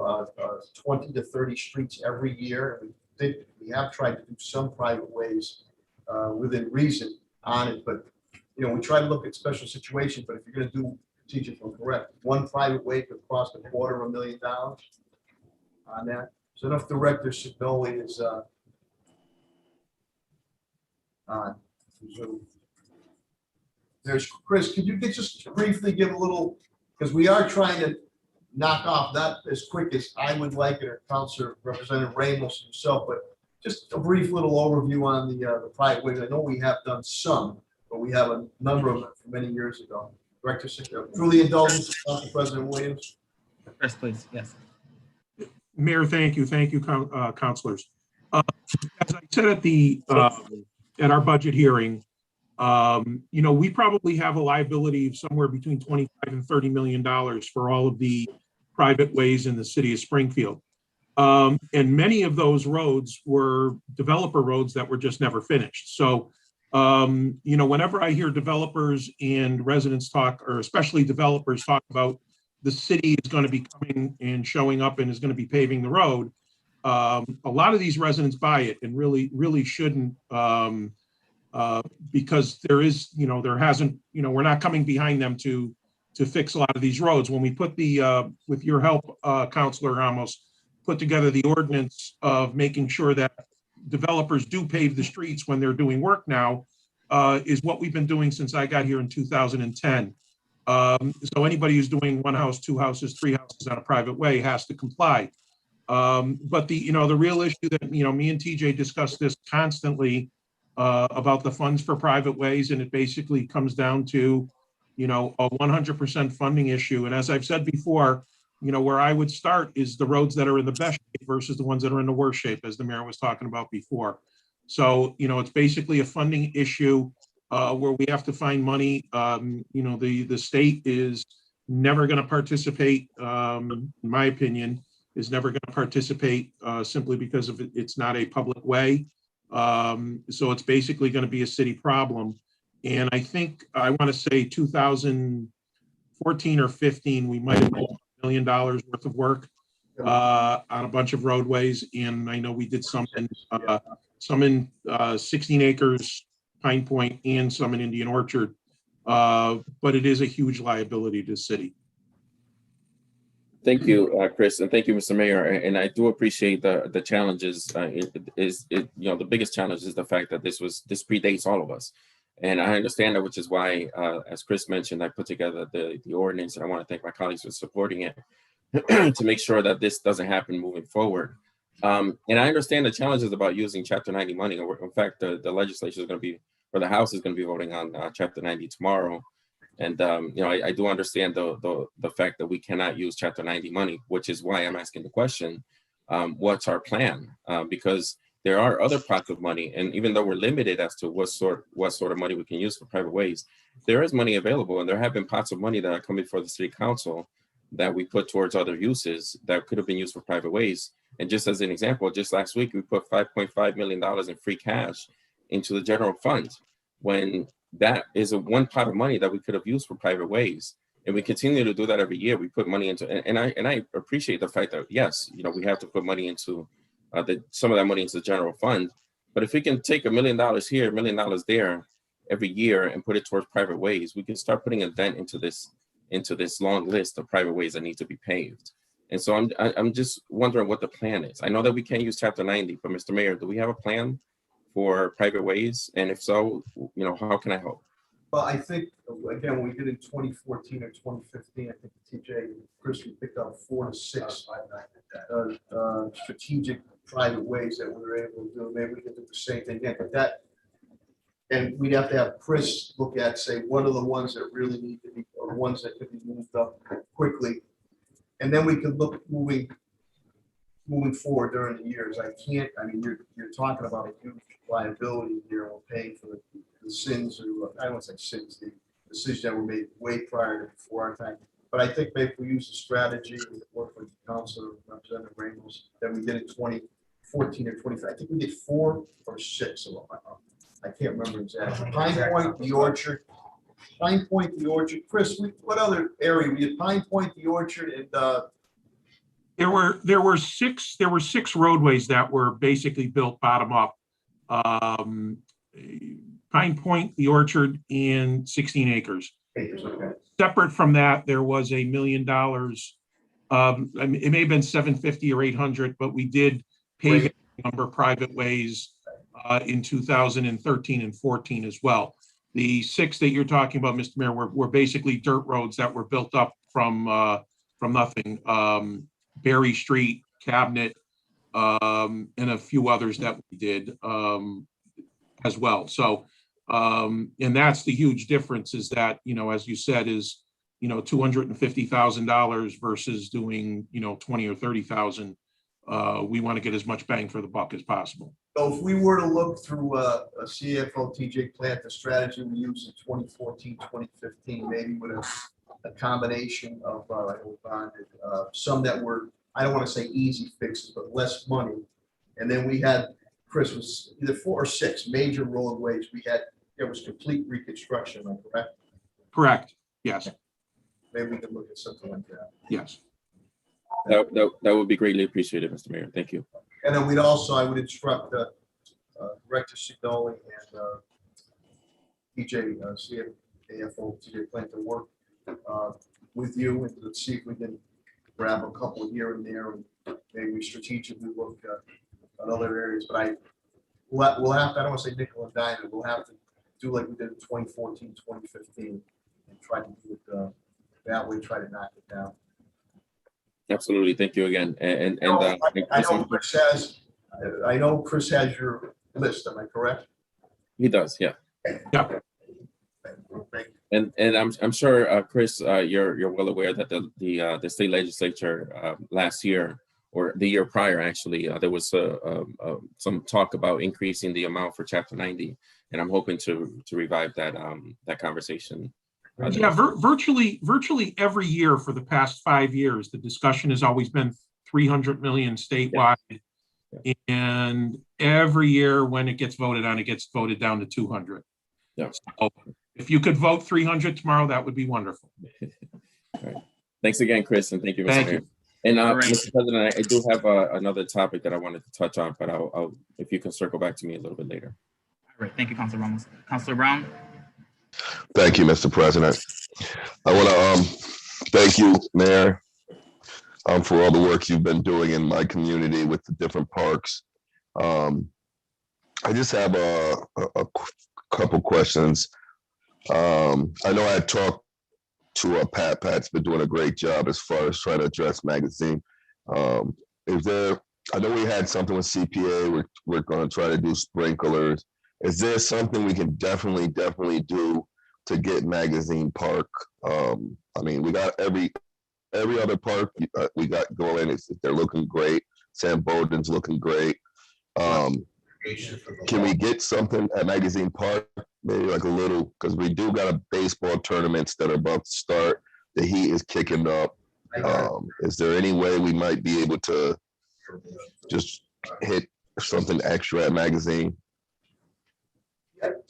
20 to 30 streets every year. We have tried to do some private ways within reason on it, but we try to look at special situations. But if you're going to do strategic and correct, one private way could cost $250,000 on that. So enough Director Signoli is on Zoom. There's Chris. Could you just briefly give a little, because we are trying to knock off, not as quick as I would like it, or Councilor Representative Ramos himself, but just a brief little overview on the private ways. I know we have done some, but we have a number of them from many years ago. Director, through the indulgence of Council President Williams. Chris, please. Yes. Mayor, thank you, councilors. As I said at our budget hearing, we probably have a liability of somewhere between $25 and $30 million for all of the private ways in the city of Springfield. And many of those roads were developer roads that were just never finished. So, whenever I hear developers and residents talk, or especially developers talk about the city is going to be coming and showing up and is going to be paving the road, a lot of these residents buy it and really shouldn't, because there hasn't, we're not coming behind them to fix a lot of these roads. When we put with your help, Councilor Ramos, put together the ordinance of making sure that developers do pave the streets when they're doing work now, is what we've been doing since I got here in 2010. So anybody who's doing one house, two houses, three houses on a private way has to comply. But the real issue that, me and TJ discuss this constantly, about the funds for private ways, and it basically comes down to, a 100% funding issue. And as I've said before, where I would start is the roads that are in the best shape versus the ones that are in the worst shape, as the mayor was talking about before. So, it's basically a funding issue where we have to find money. The state is never going to participate, in my opinion, is never going to participate simply because of it's not a public way. So it's basically going to be a city problem. And I think I want to say 2014 or 15, we might have done $1 million worth of work on a bunch of roadways. And I know we did some in 16 acres, Pine Point, and some in Indian Orchard. But it is a huge liability to the city. Thank you, Chris, and thank you, Mr. Mayor. And I do appreciate the challenges. The biggest challenge is the fact that this predates all of us, and I understand that, which is why, as Chris mentioned, I put together the ordinance, and I want to thank my colleagues for supporting it to make sure that this doesn't happen moving forward. And I understand the challenges about using Chapter 90 money. In fact, the legislature is going to be, or the House is going to be voting on Chapter 90 tomorrow. And, I do understand the fact that we cannot use Chapter 90 money, which is why I'm asking the question, what's our plan? Because there are other pots of money. And even though we're limited as to what sort of money we can use for private ways, there is money available. And there have been pots of money that are coming before the city council that we put towards other uses that could have been used for private ways. And just as an example, just last week, we put $5.5 million in free cash into the general fund, when that is one pot of money that we could have used for private ways. And we continue to do that every year. We put money into, and I appreciate the fact that, yes, we have to put money into some of that money into the general fund. But if we can take $1 million here, $1 million there every year and put it towards private ways, we can start putting a dent into this long list of private ways that need to be paved. And so I'm just wondering what the plan is. I know that we can't use Chapter 90, but Mr. Mayor, do we have a plan for private ways? And if so, how can I help? Well, I think, again, when we did in 2014 or 2015, I think TJ, Chris, we picked up 4 to 6 strategic private ways that we were able to do. Maybe we can do the same thing again. But that, And we'd have to have Chris look at, say, what are the ones that really need to be, or ones that could be moved up quickly. And then we could look moving forward during the years. I mean, you're talking about a huge liability here. We're paying for the sins, or I don't want to say sins, the decisions that were made way prior to before our time. But I think maybe if we use the strategy, we work with the council, Representative Ramos, that we did in 2014 or 25. I think we did 4 or 6 of them. I can't remember exactly. Pine Point, the Orchard. Chris, what other area? We had Pine Point, the Orchard, and There were six roadways that were basically built bottom up. Pine Point, the Orchard, and 16 acres. Okay. Separate from that, there was $1 million. I mean, it may have been 750 or 800, but we did pave a number of private ways in 2013 and 14 as well. The 6 that you're talking about, Mr. Mayor, were basically dirt roads that were built up from nothing. Berry Street, Cabinet, and a few others that we did as well. So, and that's the huge difference is that, you know, as you said, is, you know, $250,000 versus doing, you know, 20 or 30,000. We want to get as much bang for the buck as possible. So if we were to look through a CFO TJ plant, the strategy we used in 2014, 2015, maybe with a combination of some that were, I don't want to say easy fixes, but less money. And then we had, Chris, was either 4 or 6 major roadways. There was complete reconstruction, am I correct? Correct. Yes. Maybe we could look at something like that. Yes. That would be greatly appreciated, Mr. Mayor. Thank you. And then I would instruct Director Sidoli and TJ, CFO TJ plant to work with you and to see if we can grab a couple here and there, and maybe we strategically look at other areas. But we'll have to, I don't want to say nickel and dime it, we'll have to do like we did in 2014, 2015, and try to do it that way, try to knock it down. Absolutely. Thank you again. I know Chris has your list. Am I correct? He does. Yeah. Yeah. And I'm sure, Chris, you're well aware that the state legislature last year, or the year prior, actually, there was some talk about increasing the amount for Chapter 90, and I'm hoping to revive that conversation. Yeah, virtually every year for the past 5 years, the discussion has always been 300 million statewide. Yeah. And every year when it gets voted on, it gets voted down to 200. Yeah. So if you could vote 300 tomorrow, that would be wonderful. All right. Thanks again, Chris, and thank you, Mr. Thank Mayor. you. And Mr. President, I do have another topic that I wanted to touch on, but I'll if you can circle back to me a little bit later. All right. Thank you, Councilor Ramos. Councilor Brown. Thank you, Mr. President. I want to thank you, Mayor, for all the work you've been doing in my community with the different parks. I just have a couple questions. I know I talked to Pat. Pat's been doing a great job as far as trying to address magazine. I know we had something with CPA. We're going to try to do sprinklers. Is there something we can definitely do to get Magazine Park? I mean, we got every other park we got going. They're looking great. Sam Bowden's looking great. Can we get something at Magazine Park? Maybe like a little, because we do got a baseball tournaments that are about to start. The heat is kicking up. Is there any way we might be able to just hit something extra at Magazine?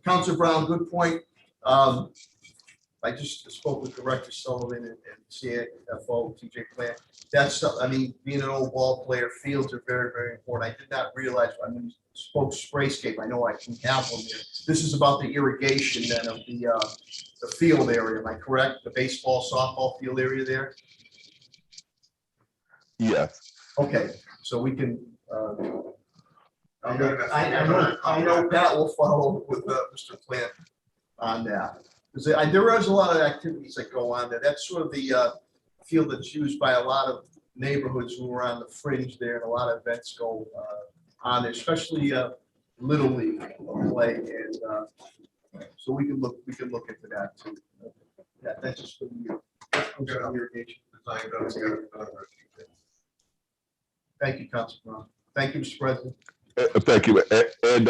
Councilor Brown, good point. I just spoke with Director Sullivan and CFO TJ Plant. I mean, being an old ball player, fields are very, very important. I did not realize, I mean, spoke sprayscape. I know I can have one there. This is about the irrigation then of the field area. Am I correct? The baseball, softball field area there? Yes. Okay, so we can, I know Pat will follow with Mr. Plant on that. Because there is a lot of activities that go on there. That's sort of the field that's used by a lot of neighborhoods who are on the fringe there, and a lot of events go on there, especially Little League play. And So we can look into that too. Yeah, that's just for the irrigation. Thank you, Council Brown. Thank you, Mr. President. Thank you. And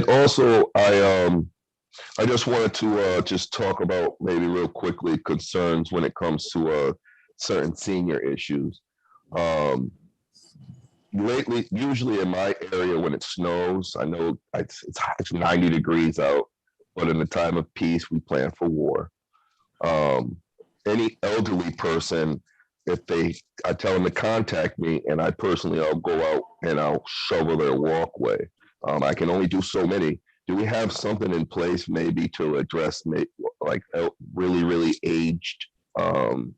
also, I just wanted to just talk about maybe real quickly concerns when it comes to certain senior issues. Lately, usually in my area when it snows, I know it's 90 degrees out, but in the time of peace, we plan for war. Any elderly person, I tell them to contact me, and I'll go out and I'll shovel their walkway. I can only do so many. Do we have something in place maybe to address like really, really aged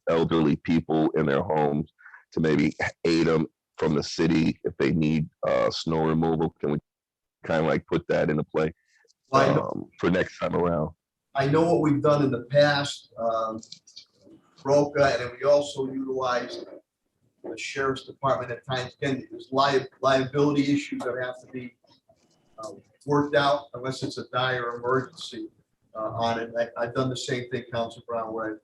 elderly people in their homes to maybe aid them from the city if they need snow removal? Can we kind of like put that into play for next time around? I know what we've done in the past, Broca, and we also utilize the sheriff's department at times. Again, there's liability issues that have to be worked out unless it's a dire emergency on it. I've done the same thing, Council Brown, where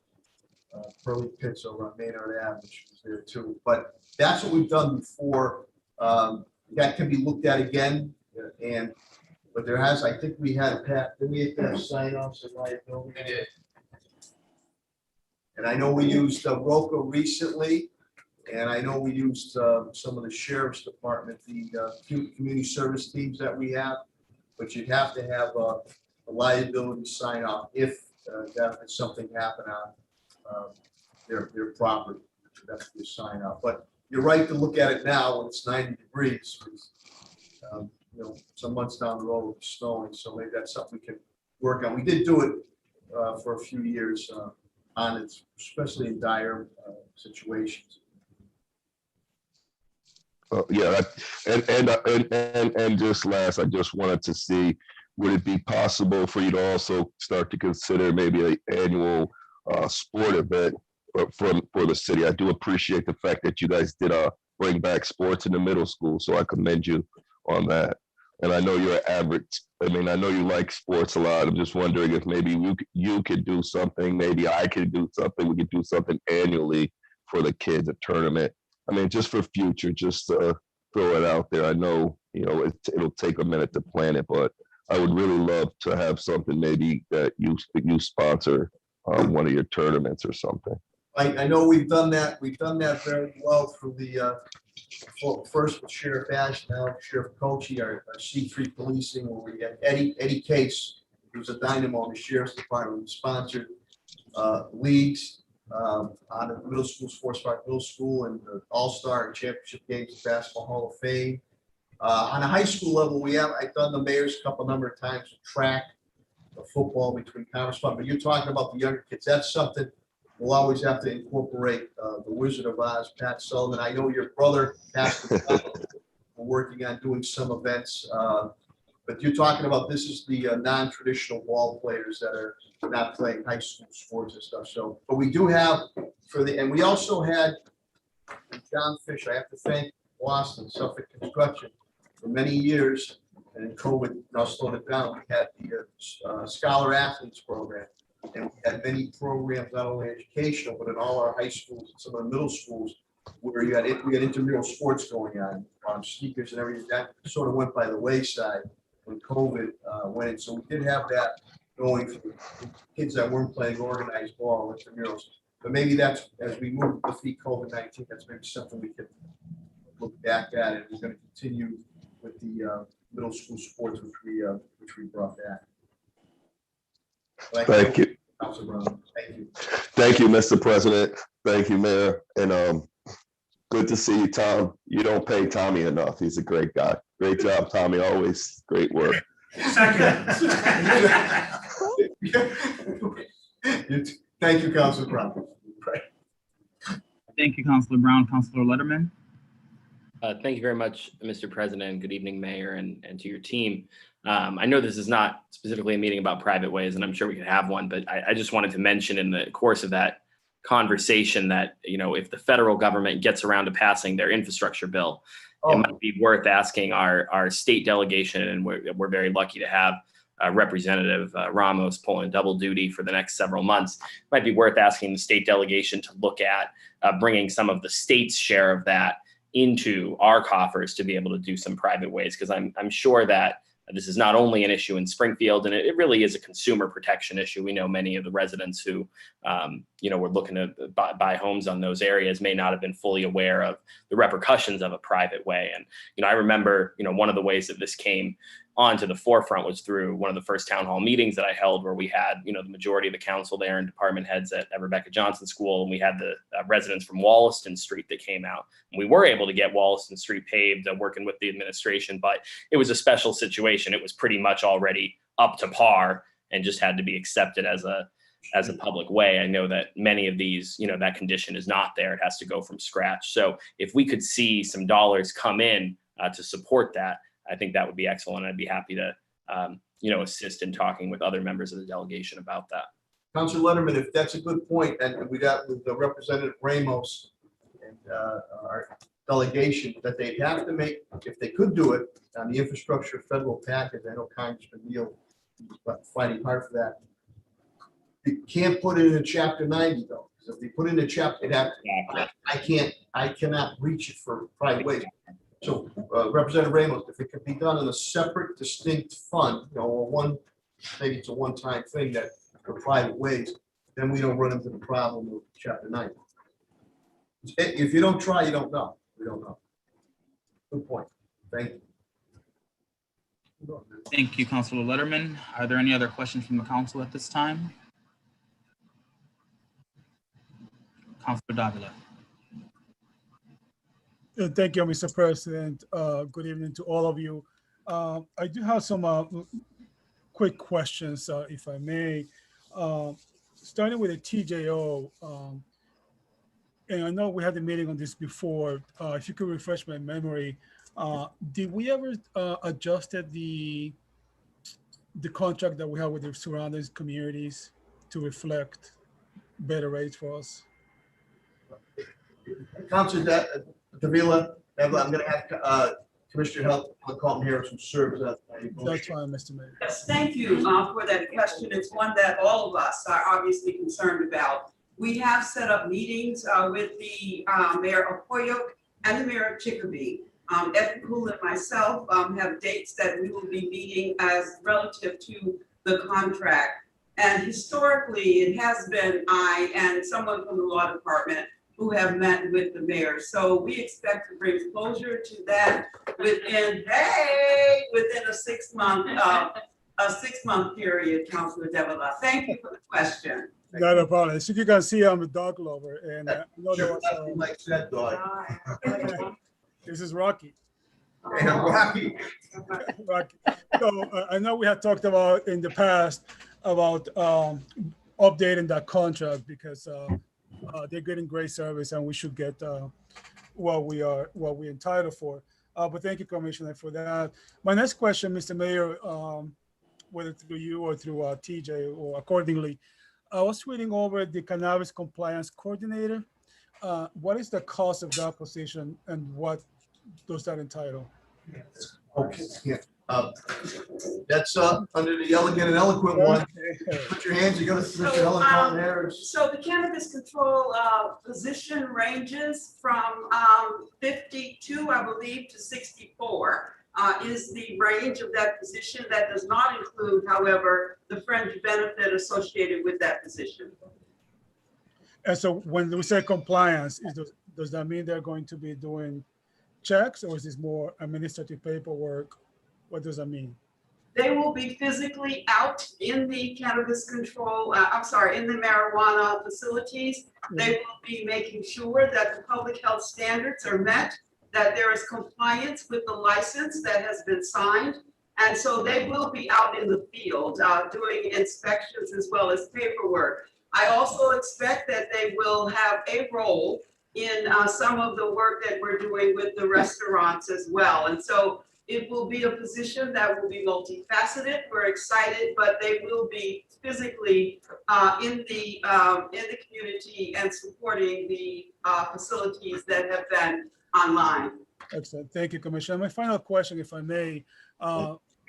Pearly Pits over on Maynard Ave, which was there too. But that's what we've done before. That can be looked at again, but there has, I think we had, Pat, did we have sign-offs of liability? We did. And I know we used Roca recently, and I know we used some of the sheriff's department, the community service teams that we have, but you'd have to have a liability sign-off if something happened on their property. That's the sign-off. But you're right to look at it now when it's 90 degrees. You know, some months down the road will be snowing, so maybe that's something we can work on. We did do it for a few years on it, especially in dire situations. Yeah, and just last, I just wanted to see, would it be possible for you to also start to consider maybe an annual sport event for the city? I do appreciate the fact that you guys did bring back sports in the middle school, so I commend you on that. And I know you're an average. I mean, I know you like sports a lot. I'm just wondering if maybe you could do something. Maybe I could do something. We could do something annually for the kids, a tournament. I mean, just for future, just to throw it out there. I know, you know, it'll take a minute to plan it, but I would really love to have something maybe that you sponsor one of your tournaments or something. I know we've done that. We've done that very well through the first with Sheriff Ash, now Sheriff Kochi, our C3 policing, where we had Eddie Case, who's a dynamo in the Sheriff's Department. We sponsored leagues on the middle school, Sports Park Middle School, and the All-Star and Championship games, Basketball Hall of Fame. On a high school level, I've done the Mayor's Cup a number of times with track, football between conference fund. But you're talking about the younger kids. That's something we'll always have to incorporate. The Wizard of Oz, Pat Sullivan. I know your brother, Pastor, we're working on doing some events. But you're talking about, this is the non-traditional ball players that are not playing high school sports and stuff. So, but we do have and we also had John Fish. I have to thank Boston, Suffolk Construction, for many years, and COVID now slowed it down. We had the Scholar Athletes program, and we had many programs, not only educational, but in all our high schools and some of the middle schools, where we had intramural sports going on sneakers and everything. That sort of went by the wayside when COVID went in. So we did have that going for kids that weren't playing organized ball, intramurals. But maybe that's, as we move to defeat COVID-19, that's maybe something we could look back at, and we're going to continue with the middle school sports, which we brought back. Thank you. Councilor Brown. Thank you. Thank you, Mr. President. Thank you, Mayor. And good to see you, Tom. You don't pay Tommy enough. He's a great guy. Great job, Tommy. Always great work. Second. Thank you, Councilor Brown. Thank you, Councilor Brown. Councilor Letterman. Thank you very much, Mr. President. Good evening, Mayor, and to your team. I know this is not specifically a meeting about private ways, and I'm sure we could have one, but I just wanted to mention in the course of that conversation that, you know, if the federal government gets around to passing their infrastructure bill, it might be worth asking our state delegation, and we're very lucky to have Representative Ramos pulling double duty for the next several months, might be worth asking the state delegation to look at bringing some of the state's share of that into our coffers to be able to do some private ways, because I'm sure that this is not only an issue in Springfield, and it really is a consumer protection issue. We know many of the residents who, were looking to buy homes on those areas may not have been fully aware of the repercussions of a private way. And, I remember, one of the ways that this came onto the forefront was through one of the first town hall meetings that I held, where we had, the majority of the council there and department heads at Rebecca Johnson School. And we had the residents from Wollaston Street that came out. And we were able to get Wollaston Street paved, working with the administration, but it was a special situation. It was pretty much already up to par and just had to be accepted as a public way. I know that many of these, that condition is not there. It has to go from scratch. So if we could see some dollars come in to support that, I think that would be excellent. I'd be happy to, assist in talking with other members of the delegation about that. Councilor Letterman, if that's a good point, and we got with the Representative Ramos and our delegation, that they'd have to make, if they could do it on the infrastructure federal package. I know Congressman Neal is fighting hard for that. You can't put it in chapter 90 though. So if they put it in a chapter, I cannot reach it for private ways. So Representative Ramos, if it could be done in a separate, distinct fund, or maybe it's a one-time thing that for private ways, then we don't run into the problem of chapter 90. If you don't try, you don't know. We don't know. Good point. Thank you. Thank you, Councilor Letterman. Are there any other questions from the council at this time? Councilor Davila. Thank you, Mr. President. Good evening to all of you. I do have some quick questions, if I may. Starting with the TJO, and I know we had a meeting on this before. If you could refresh my memory, did we ever adjusted the contract that we have with the surrounding communities to reflect better rates for us? Councilor Davila, I'm going to have Commissioner Carlton Harris, who serves as. That's fine, Mr. Mayor. Yes, thank you for that question. It's one that all of us are obviously concerned about. We have set up meetings with the Mayor of Holyoke and the Mayor of Chicopee. Ed Poole and myself have dates that we will be meeting as relative to the contract. And historically, it has been I and someone from the law department who have met with the mayor. So we expect to bring closure to that within a 6 month period, Councilor Davila. Thank you for the question. Not a problem. As you can see, I'm a dog lover, and I know there was like that dog. This is Rocky. Rocky. Rocky. So I know we had talked about in the past about updating that contract because they're getting great service, and we should get what we're entitled for. But thank you, Commissioner, for that. My next question, Mr. Mayor, whether through you or through TJ or accordingly, I was reading over the cannabis compliance coordinator. What is the cost of that position, and what does that entitle? Okay, yeah. That's under the elegant and eloquent one. Put your hands together, Mr. Helen Carlton Harris. So the cannabis control position ranges from 52, I believe, to 64 is the range of that position. That does not include, however, the fringe benefit associated with that position. And so when we say compliance, does that mean they're going to be doing checks, or is this more administrative paperwork? What does that mean? They will be physically out in the cannabis control, in the marijuana facilities. They will be making sure that the public health standards are met, that there is compliance with the license that has been signed. And so they will be out in the field doing inspections as well as paperwork. I also expect that they will have a role in some of the work that we're doing with the restaurants as well. And so it will be a position that will be multifaceted. We're excited, but they will be physically in the community and supporting the facilities that have been online. Excellent. Thank you, Commissioner. My final question, if I may,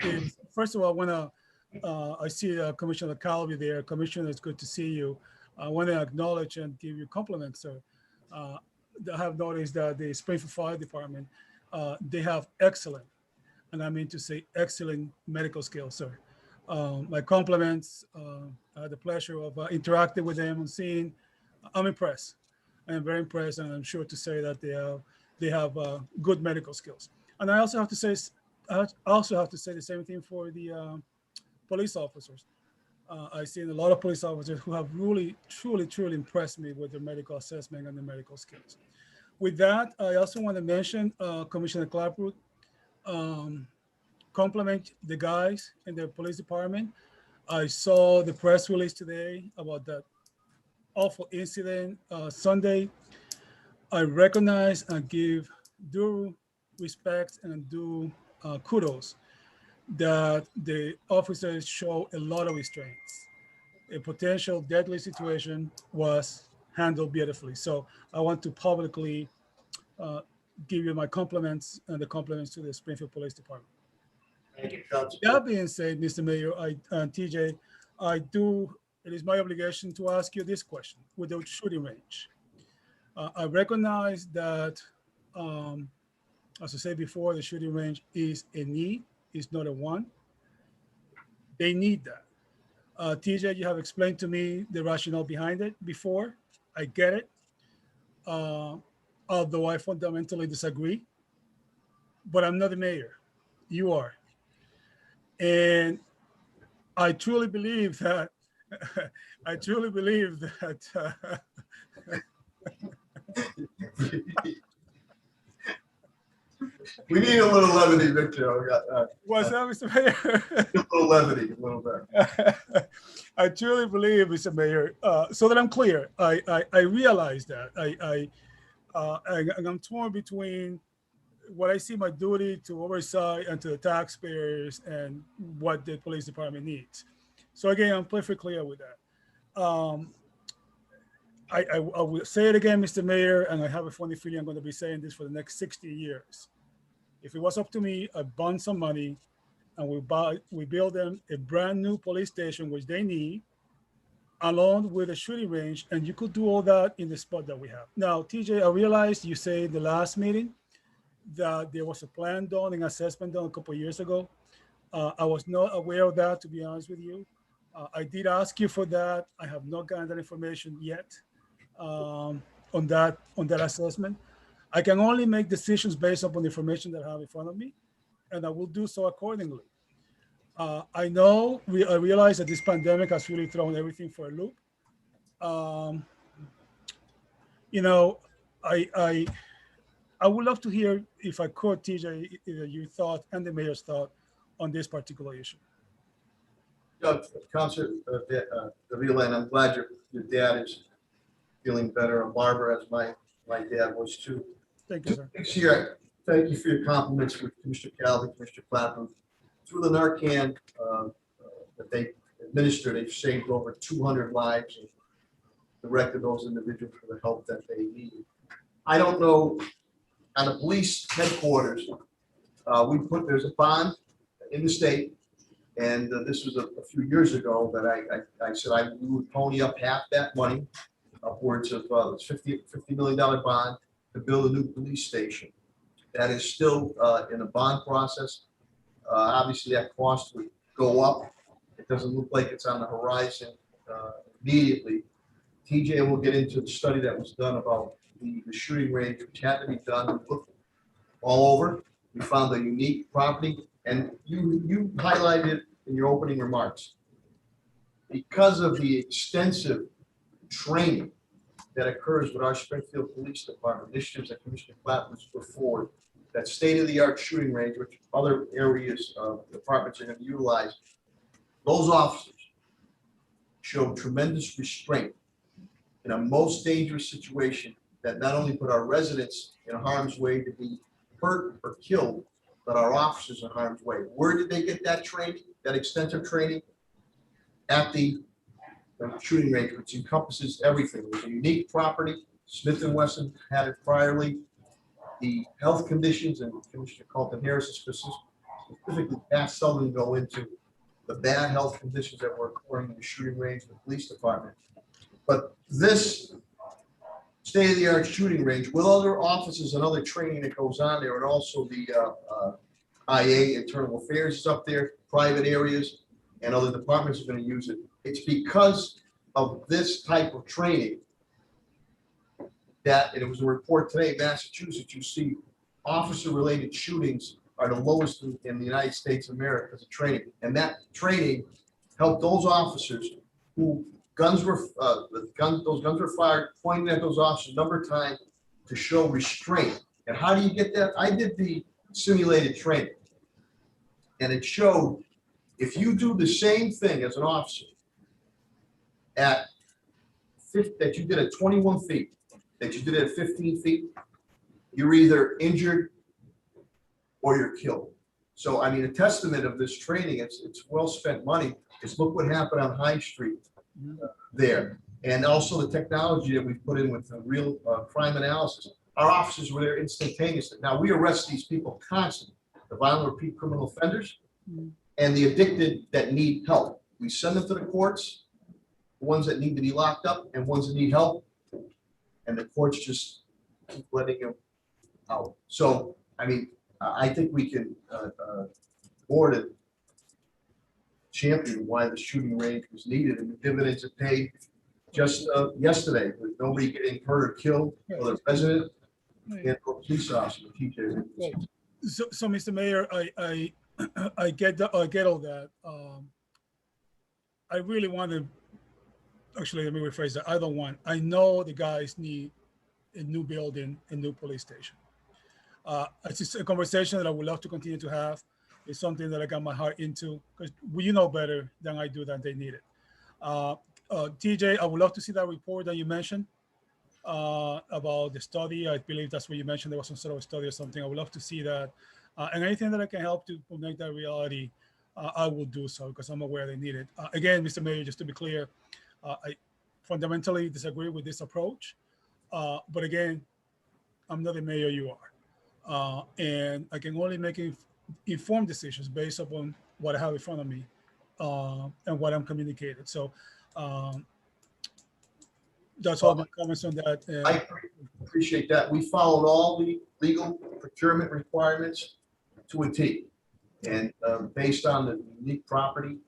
is first of all, I want to I see Commissioner Calvi there. Commissioner, it's good to see you. I want to acknowledge and give you compliments, sir. I have noticed that the Springfield Fire Department, they have excellent, and I mean to say excellent medical skills, sir. My compliments. I had the pleasure of interacting with them and seeing. I'm impressed. I am very impressed, and I'm sure to say that they have good medical skills. And I also have to say the same thing for the police officers. I've seen a lot of police officers who have really, truly impressed me with their medical assessment and their medical skills. With that, I also want to mention Commissioner Clapwood, compliment the guys in the police department. I saw the press release today about that awful incident Sunday. I recognize and give due respect and due kudos that the officers show a lot of restraints. A potential deadly situation was handled beautifully. So I want to publicly give you my compliments and the compliments to the Springfield Police Department. Thank you, Council. That being said, Mr. Mayor, TJ, it is my obligation to ask you this question with the shooting range. I recognize that, as I said before, the shooting range is a need, it's not a want. They need that. TJ, you have explained to me the rationale behind it before. I get it. Although I fundamentally disagree, but I'm not the mayor. You are. And I truly believe that, We need a little levity, Victor. What's that, Mr. Mayor? A little levity, a little bit. I truly believe, Mr. Mayor, so that I'm clear, I realize that I'm torn between what I see my duty to oversight and to the taxpayers and what the police department needs. So again, I'm perfectly clear with that. I will say it again, Mr. Mayor, and I have a funny feeling I'm going to be saying this for the next 60 years. If it was up to me, I'd bond some money and we build them a brand new police station, which they need, along with a shooting range, and you could do all that in the spot that we have. Now, TJ, I realized you said in the last meeting that there was a plan done, an assessment done a couple of years ago. I was not aware of that, to be honest with you. I did ask you for that. I have not gotten that information yet on that assessment. I can only make decisions based upon the information that I have in front of me, and I will do so accordingly. I realize that this pandemic has really thrown everything for a loop. I would love to hear, if I could, TJ, your thought and the mayor's thought on this particular issue. Councilor Davila, and I'm glad your dad is feeling better, and Barbara, as my dad was too. Thank you, sir. Next year, thank you for your compliments with Commissioner Calvi, Commissioner Clapham. Through the Narcan that they administered, they've saved over 200 lives and directed those individuals for the help that they need. I don't know, at the police headquarters, there's a bond in the state, and this was a few years ago that I said we would pony up half that money, upwards of $50 million bond to build a new police station. That is still in a bond process. Obviously, that cost would go up. It doesn't look like it's on the horizon immediately. TJ will get into the study that was done about the shooting range, which had to be done. We looked all over. We found a unique property, and you highlighted in your opening remarks. Because of the extensive training that occurs with our Springfield Police Department, initiatives that Commissioner Clapham's put forward, that state-of-the-art shooting range, which other areas departments are going to utilize, those officers show tremendous restraint in a most dangerous situation that not only put our residents in harm's way to be hurt or killed, but our officers in harm's way. Where did they get that training, that extensive training? At the shooting range, which encompasses everything. It was a unique property. Smith & Wesson had it priorly. The health conditions, and Commissioner Carlton Harris specifically asked someone to go into the bad health conditions that were occurring in the shooting range, the police department. But this state-of-the-art shooting range with other offices and other training that goes on there, and also the IA, Internal Affairs is up there, private areas, and other departments are going to use it. It's because of this type of training that, and it was a report today in Massachusetts, you see officer-related shootings are the lowest in the United States of America as a training. And that training helped those officers who those guns were fired, pointing at those officers a number of times to show restraint. And how do you get that? I did the simulated training, and it showed if you do the same thing as an officer at 50, that you did at 21 feet, that you did at 15 feet, you're either injured or you're killed. So, I mean, a testament of this training, it's well spent money, is look what happened on High Street there. And also the technology that we put in with the real crime analysis. Our officers were there instantaneously. Now, we arrest these people constantly, the violent repeat criminal offenders and the addicted that need help. We send them to the courts, the ones that need to be locked up and ones that need help, and the courts just keep letting them out. So, I mean, I think we can board it, champion why the shooting range was needed, and the dividends it paid just yesterday with nobody getting hurt or killed, or the president and or police officer. So, Mr. Mayor, I get all that. I really want to, actually, let me rephrase that. I know the guys need a new building, a new police station. It's just a conversation that I would love to continue to have. It's something that I got my heart into, because you know better than I do that they need it. TJ, I would love to see that report that you mentioned about the study. I believe that's what you mentioned. There was some sort of a study or something. I would love to see that. And anything that I can help to make that reality, I will do so, because I'm aware they need it. Again, Mr. Mayor, just to be clear, I fundamentally disagree with this approach. But again, I'm not the mayor you are. And I can only make informed decisions based upon what I have in front of me and what I'm communicated. So that's all my comments on that. I appreciate that. We followed all the legal procurement requirements to a T. And based on the unique property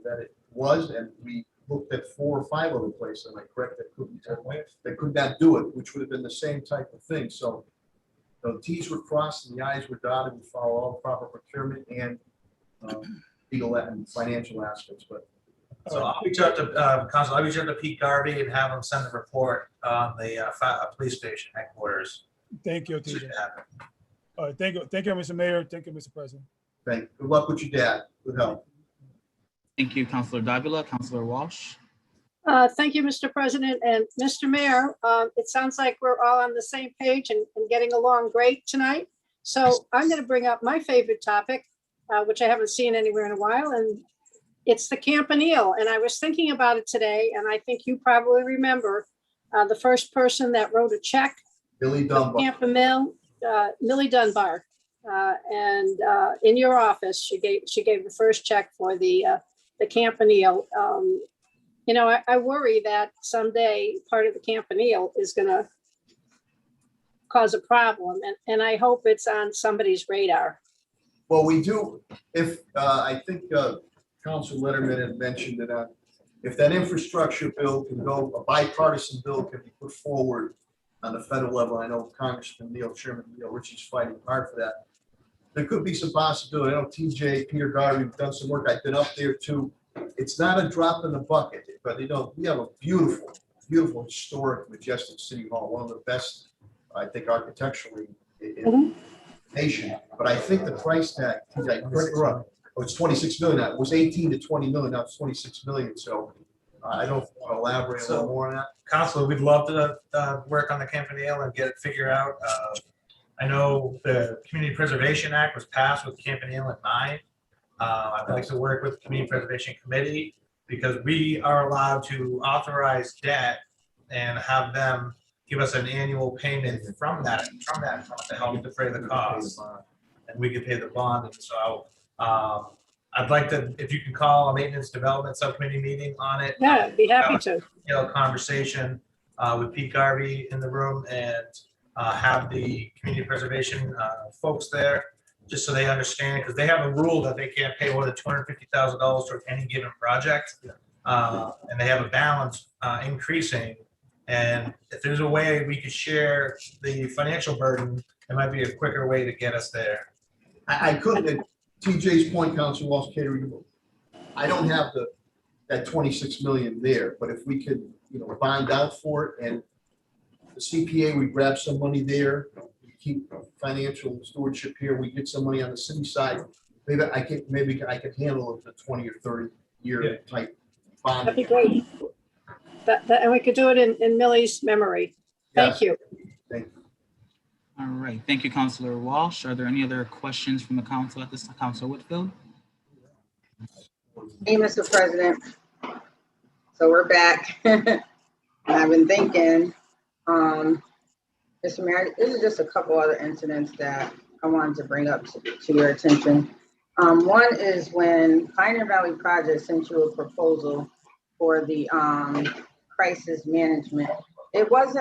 that it was, and we looked at 4 or 5 other places, am I correct, that could not do it, which would have been the same type of thing. So the T's were crossed and the I's were dotted. We follow all the proper procurement and legal and financial aspects. But so I'll reach out to Council. I'll reach out to Pete Garvey and have him send a report on the police station headquarters. Thank you, TJ. All right, thank you, Mr. Mayor. Thank you, Mr. President. Thank you. Good luck with your dad. Good help. Thank you, Councilor Davila. Councilor Walsh. Thank you, Mr. President and Mr. Mayor. It sounds like we're all on the same page and getting along great tonight. So I'm going to bring up my favorite topic, which I haven't seen anywhere in a while, and it's the Campanile. And I was thinking about it today, and I think you probably remember the first person that wrote a check. Millie Dunbar. Campanile, Millie Dunbar. And in your office, she gave the first check for the Campanile. You know, I worry that someday part of the Campanile is going to cause a problem, and I hope it's on somebody's radar. Well, we do. If I think Council Letterman had mentioned that if that infrastructure bill can go, a bipartisan bill can be put forward on the federal level. I know Congressman Chairman Neil Ritchie's fighting hard for that. There could be some possibility. I know TJ, Peter Garvey, we've done some work. I've been up there too. It's not a drop in the bucket, but you know, we have a beautiful, beautiful, historic, majestic city hall, one of the best, I think, architecturally in the nation. But I think the price tag, it's 26 million now. It was 18 to 20 million. Now it's 26 million. So I don't want to elaborate a little more on that. Council, we'd love to work on the Campanile and get it figured out. I know the Community Preservation Act was passed with Campanile in mind. I'd like to work with the Community Preservation Committee, because we are allowed to authorize debt and have them give us an annual payment from that fund to help defray the costs, and we can pay the bond. And so I I'd like to, if you can call a maintenance development subcommittee meeting on it. Yeah, I'd be happy to. Conversation with Pete Garvey in the room and have the community preservation folks there, just so they understand, because they have a rule that they can't pay more than $250,000 toward any given project. And they have a balance increasing. And if there's a way we could share the financial burden, it might be a quicker way to get us there. I couldn't, at TJ's point, Council Walsh Catering, I don't have that 26 million there, but if we could, bond out for it and the CPA, we grab some money there, we keep financial stewardship here, we get some money on the city side, maybe I could handle it, the 20 or 30 year type bond. That'd be great. And we could do it in Millie's memory. Thank you. Thank you. All right, thank you, Councilor Walsh. Are there any other questions from the council at this time? Councilor Whitfield? Hey, Mr. President. So we're back. I've been thinking, Mr. Mayor, this is just a couple other incidents that I wanted to bring up to your attention. One is when Pioneer Valley Project sent you a proposal for the crisis management. It was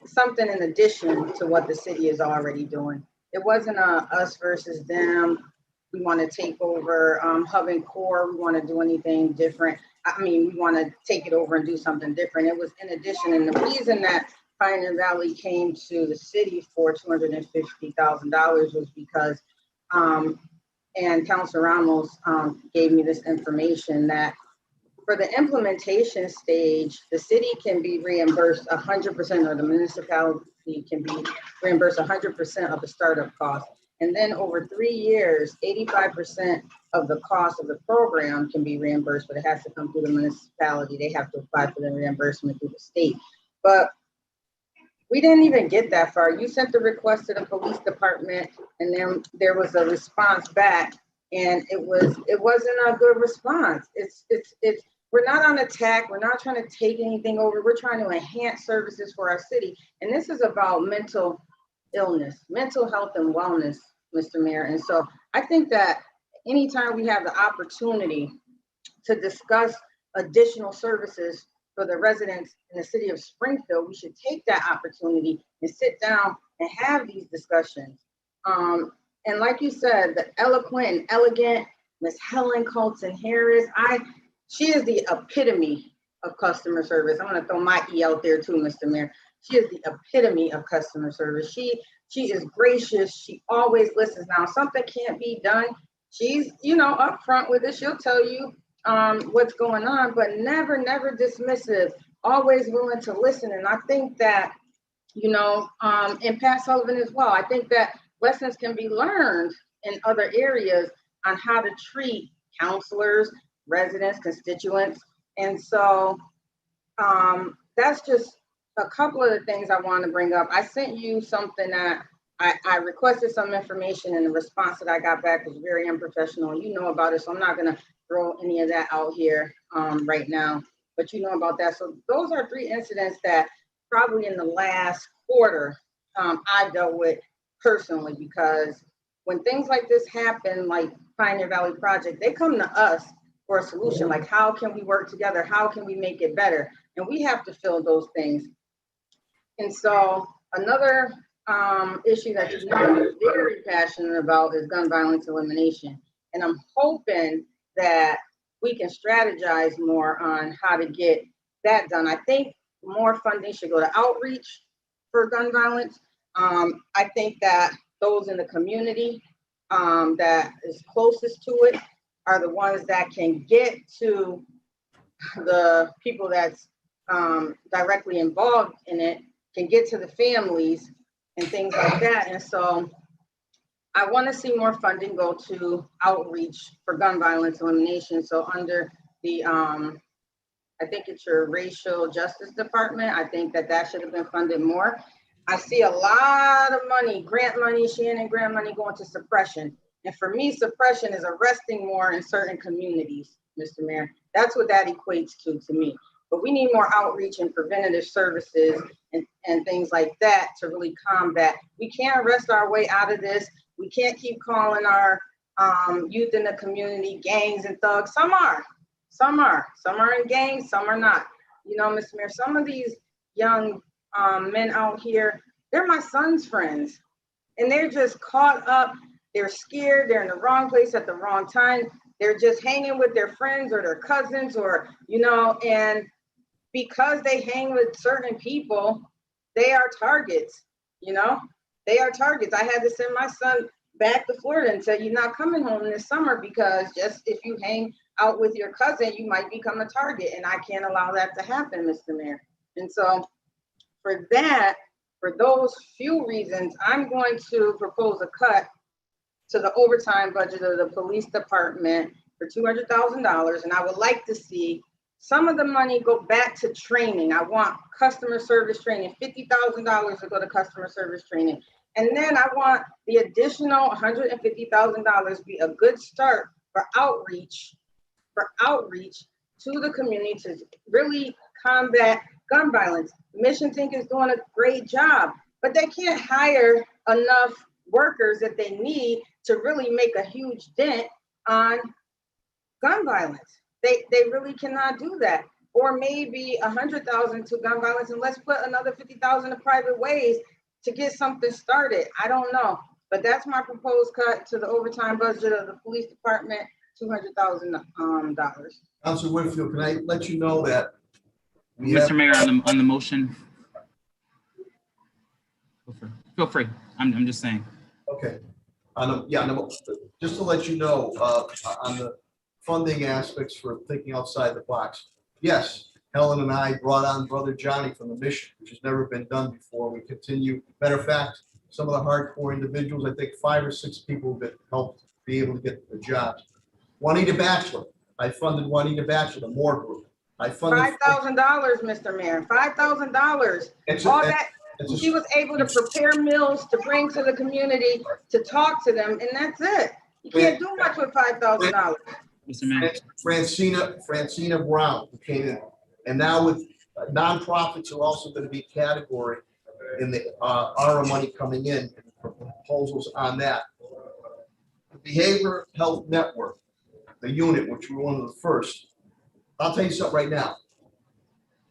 something in addition to what the city is already doing. It wasn't a us versus them. We want to take over Hub and Core. We want to do anything different. I mean, we want to take it over and do something different. It was in addition. And the reason that Pioneer Valley came to the city for $250,000 was because, and Councilor Ramos gave me this information that for the implementation stage, the city can be reimbursed 100%, or the municipality can be reimbursed 100% of the startup cost. And then over 3 years, 85% of the cost of the program can be reimbursed, but it has to come through the municipality. They have to apply for the reimbursement through the state. But we didn't even get that far. You sent the request to the police department, and then there was a response back, and it wasn't a good response. We're not on attack. We're not trying to take anything over. We're trying to enhance services for our city. And this is about mental illness, mental health and wellness, Mr. Mayor. And so I think that anytime we have the opportunity to discuss additional services for the residents in the city of Springfield, we should take that opportunity and sit down and have these discussions. And like you said, the eloquent and elegant Miss Helen Colton Harris, she is the epitome of customer service. I'm gonna throw my E out there too, Mr. Mayor. She is the epitome of customer service. She is gracious. She always listens. Now, if something can't be done, she's, upfront with it. She'll tell you what's going on, but never dismissive, always willing to listen. And I think that, and Pat Sullivan as well, I think that lessons can be learned in other areas on how to treat counselors, residents, constituents. And so that's just a couple of the things I want to bring up. I sent you something that I requested some information, and the response that I got back was very unprofessional. You know about it, so I'm not going to throw any of that out here right now, but you know about that. So those are 3 incidents that probably in the last quarter I've dealt with personally, because when things like this happen, like Pioneer Valley Project, they come to us for a solution. Like, how can we work together? How can we make it better? And we have to fill those things. And so another issue that I'm very passionate about is gun violence elimination. And I'm hoping that we can strategize more on how to get that done. I think more funding should go to outreach for gun violence. I think that those in the community that is closest to it are the ones that can get to the people that's directly involved in it, can get to the families and things like that. And so I want to see more funding go to outreach for gun violence elimination. So under the, I think it's your racial justice department, I think that should have been funded more. I see a lot of money, grant money, Shannon grant money going to suppression. And for me, suppression is arresting more in certain communities, Mr. Mayor. That's what that equates to me. But we need more outreach and preventative services and things like that to really combat. We can't arrest our way out of this. We can't keep calling our youth in the community, gangs and thugs. Some are in gangs, some are not. You know, Mr. Mayor, some of these young men out here, they're my son's friends, and they're just caught up. They're scared. They're in the wrong place at the wrong time. They're just hanging with their friends or their cousins, or, you know, and because they hang with certain people, they are targets, you know, they are targets. I had to send my son back to Florida and say, you're not coming home this summer because just if you hang out with your cousin, you might become a target. And I can't allow that to happen, Mr. Mayor. And so for that, for those few reasons, I'm going to propose a cut to the overtime budget of the police department for $200,000. And I would like to see some of the money go back to training. I want customer service training, $50,000 to go to customer service training. And then I want the additional $150,000 be a good start for outreach to the community to really combat gun violence. Mission Think is doing a great job, but they can't hire enough workers that they need to really make a huge dent on gun violence. They really cannot do that. Or maybe 100,000 to gun violence, and let's put another 50,000 to private ways to get something started. I don't know, but that's my proposed cut to the overtime budget of the police department, $200,000. Councilor Winfield, can I let you know that Mr. Mayor, on the motion. Feel free. I'm just saying. Okay. Just to let you know, on the funding aspects for thinking outside the box. Yes, Helen and I brought on Brother Johnny from the mission, which has never been done before. We continue. Matter of fact, some of the hardcore individuals, I think 5 or 6 people that helped be able to get the jobs. Juanita Batchelor, I funded Juanita Batchelor, the Moore Group. I funded $5,000, Mr. Mayor, $5,000. All that. She was able to prepare meals to bring to the community, to talk to them, and that's it. You can't do much with $5,000. Francina Brown, who came in, and now with nonprofits are also going to be category in the ARA money coming in, proposals on that. The Behavioral Health Network, the unit, which we were one of the first. I'll tell you something right now.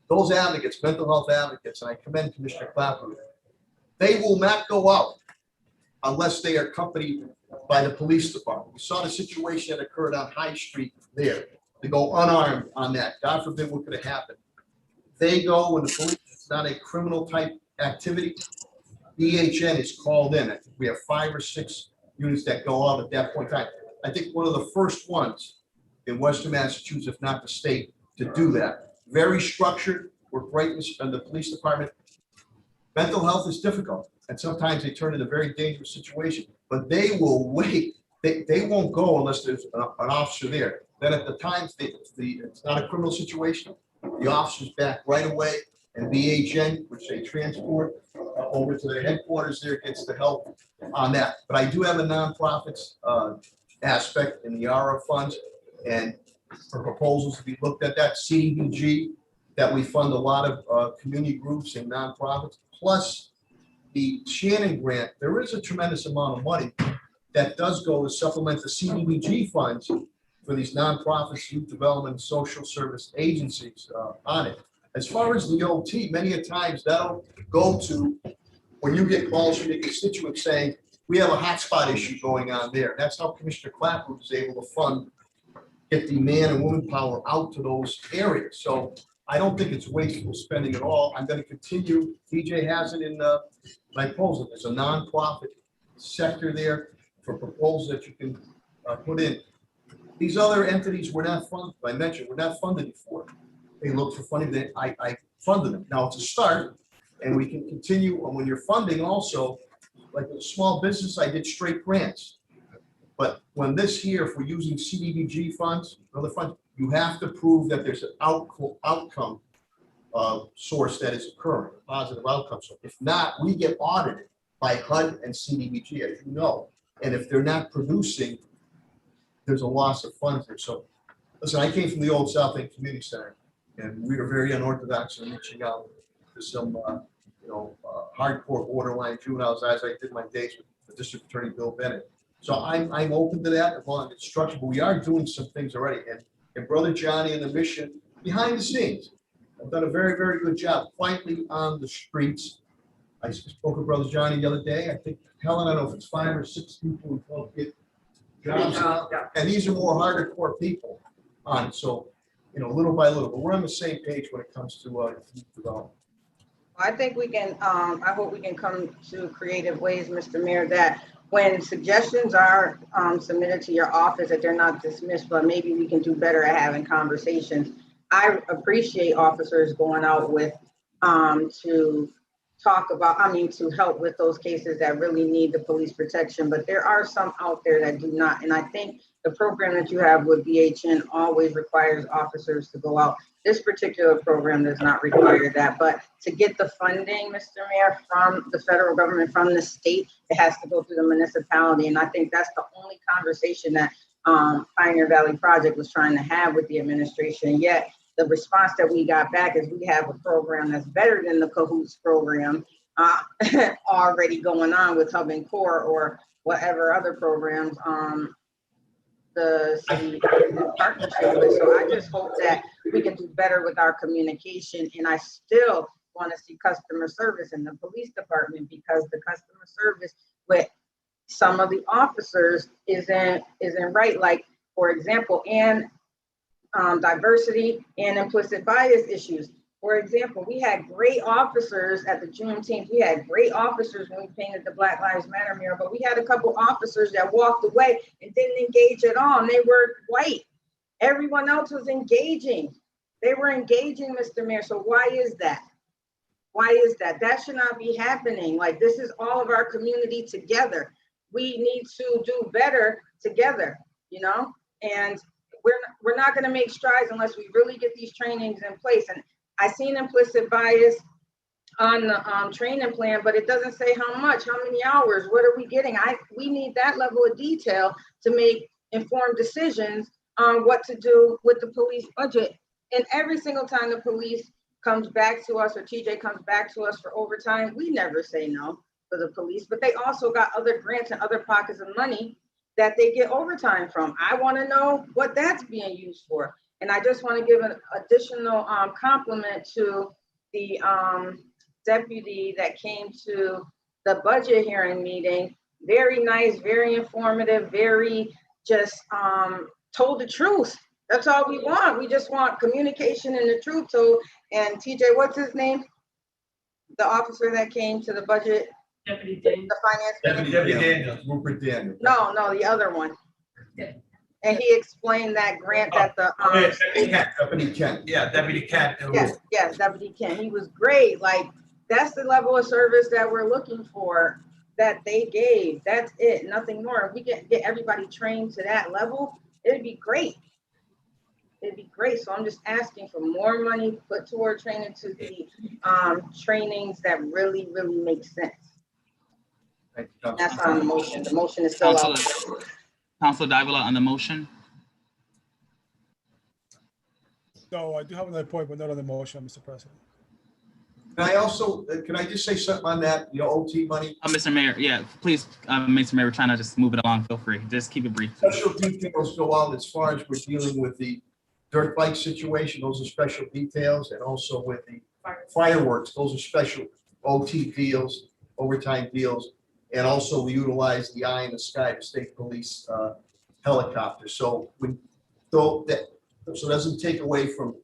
Those advocates, mental health advocates, and I commend Commissioner Clapper, they will not go out unless they are accompanied by the police department. We saw the situation that occurred on High Street there. They go unarmed on that. God forbid what could have happened. They go when the police, it's not a criminal type activity. BHN is called in. I think we have 5 or 6 units that go out at that point in time. I think one of the first ones in Western Massachusetts, if not the state, to do that. Very structured, work right in the police department. Mental health is difficult, and sometimes they turn into a very dangerous situation, but they will wait. They won't go unless there's an officer there. Then at the times, it's not a criminal situation, the officer's back right away, and BHN, which they transport over to their headquarters there, gets the help on that. But I do have a nonprofits aspect in the ARA funds, and for proposals to be looked at that. CDBG, that we fund a lot of community groups and nonprofits, plus the Shannon grant. There is a tremendous amount of money that does go to supplement the CDBG funds for these nonprofits, youth development, social service agencies on it. As far as the OT, many a times that'll go to when you get calls from the constituents saying, we have a hotspot issue going on there. That's how Commissioner Clapper was able to fund, get the man and woman power out to those areas. So I don't think it's wasteful spending at all. I'm going to continue. DJ has it in my proposal. There's a nonprofit sector there for proposals that you can put in. These other entities were not funded. I mentioned we're not funded before. They look for funding. I funded them. Now it's a start, and we can continue. And when you're funding, also like a small business, I did straight grants. But when this here, if we're using CDBG funds, other funds, you have to prove that there's an outcome source that is occurring, a positive outcome. So if not, we get audited by HUD and CDBG, as you know. And if they're not producing, there's a loss of funds there. So listen, I came from the old South End Community Center, and we were very unorthodox in reaching out to some, hardcore borderline juveniles as I did my days with the District Attorney Bill Bennett. So I'm open to that as long as it's structured, but we are doing some things already. And Brother Johnny and the mission behind the scenes have done a very, very good job quietly on the streets. I spoke with Brother Johnny the other day. I think, Helen, I don't know if it's 5 or 6 people who helped get jobs. And these are more hardcore people on it. So, you know, little by little, but we're on the same page when it comes to youth development. I think we can, I hope we can come to creative ways, Mr. Mayor, that when suggestions are submitted to your office, that they're not dismissed, but maybe we can do better at having conversations. I appreciate officers going out with to talk about, to help with those cases that really need the police protection, but there are some out there that do not. And I think the program that you have with BHN always requires officers to go out. This particular program does not require that, but to get the funding, Mr. Mayor, from the federal government, from the state, it has to go through the municipality. And I think that's the only conversation that Pioneer Valley Project was trying to have with the administration. Yet the response that we got back is we have a program that's better than the Cahoots program already going on with Hub and Core or whatever other programs the city is in partnership with. So I just hope that we can do better with our communication. And I still want to see customer service in the police department, because the customer service with some of the officers isn't right. Like, for example, and diversity and implicit bias issues. For example, we had great officers at the Juneteenth. We had great officers when we painted the Black Lives Matter mural, but we had a couple officers that walked away and didn't engage at all, and they were white. Everyone else was engaging. They were engaging, Mr. Mayor. So why is that? Why is that? That should not be happening. Like, this is all of our community together. We need to do better together, you know? And we're not going to make strides unless we really get these trainings in place. And I seen implicit bias on the training plan, but it doesn't say how much, how many hours, what are we getting? We need that level of detail to make informed decisions on what to do with the police budget. And every single time the police comes back to us, or TJ comes back to us for overtime, we never say no for the police, but they also got other grants and other pockets of money that they get overtime from. I want to know what that's being used for. And I just want to give an additional compliment to the deputy that came to the budget hearing meeting. Very nice, very informative, very just told the truth. That's all we want. We just want communication and the truth. So, and TJ, what's his name? The officer that came to the budget. Deputy Daniels. The finance. Deputy Daniels, Rupert Daniels. No, the other one. Yeah. And he explained that grant that the Deputy Kent. Yeah, Deputy Kent. yes, Deputy Ken. He was great. Like, that's the level of service that we're looking for, that they gave. That's it, nothing more. If we get everybody trained to that level, it'd be great. It'd be great. So I'm just asking for more money put toward training to the trainings that really, really make sense. Thank you, That's on the motion. The motion is still out. Councilor Davila on the motion. So I do have another point, but not on the motion, Mr. President. Can I just say something on that, OT money? Mr. Mayor, yeah, please, Mr. Mayor, we're trying to just move it along. Feel free. Just keep it brief. Special details go out as far as we're dealing with the dirt bike situation. Those are special details, and also with the fireworks. Those are special OT deals, overtime deals. And also we utilize the Eye in the Sky, the state police helicopter. So that doesn't take away from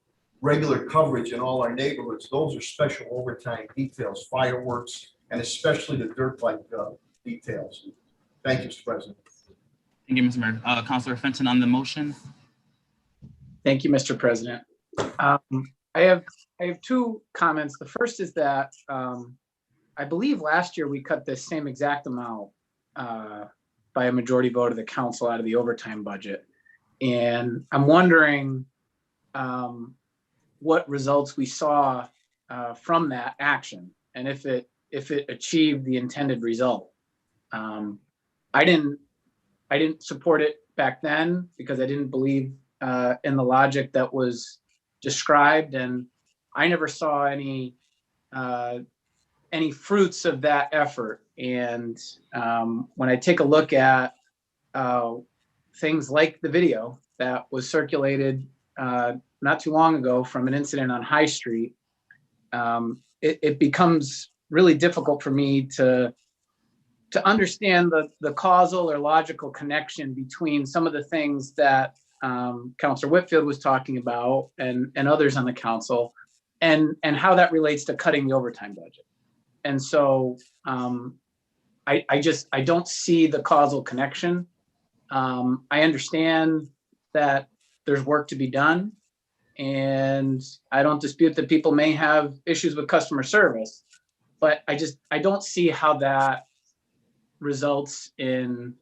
regular coverage in all our neighborhoods. Those are special overtime details, fireworks, and especially the dirt bike details. Thank you, Mr. President. Thank you, Mr. Mayor. Councilor Fenton on the motion. Thank you, Mr. President. I have two comments. The first is that I believe last year we cut this same exact amount by a majority vote of the council out of the overtime budget. And I'm wondering what results we saw from that action, and if it achieved the intended result. I didn't support it back then because I didn't believe in the logic that was described, and I never saw any fruits of that effort. And when I take a look at things like the video that was circulated not too long ago from an incident on High Street, it becomes really difficult for me to understand the causal or logical connection between some of the things that Councilor Whitfield was talking about and others on the council, and how that relates to cutting the overtime budget. And so I don't see the causal connection. I understand that there's work to be done, and I don't dispute that people may have issues with customer service, but I don't see how that results in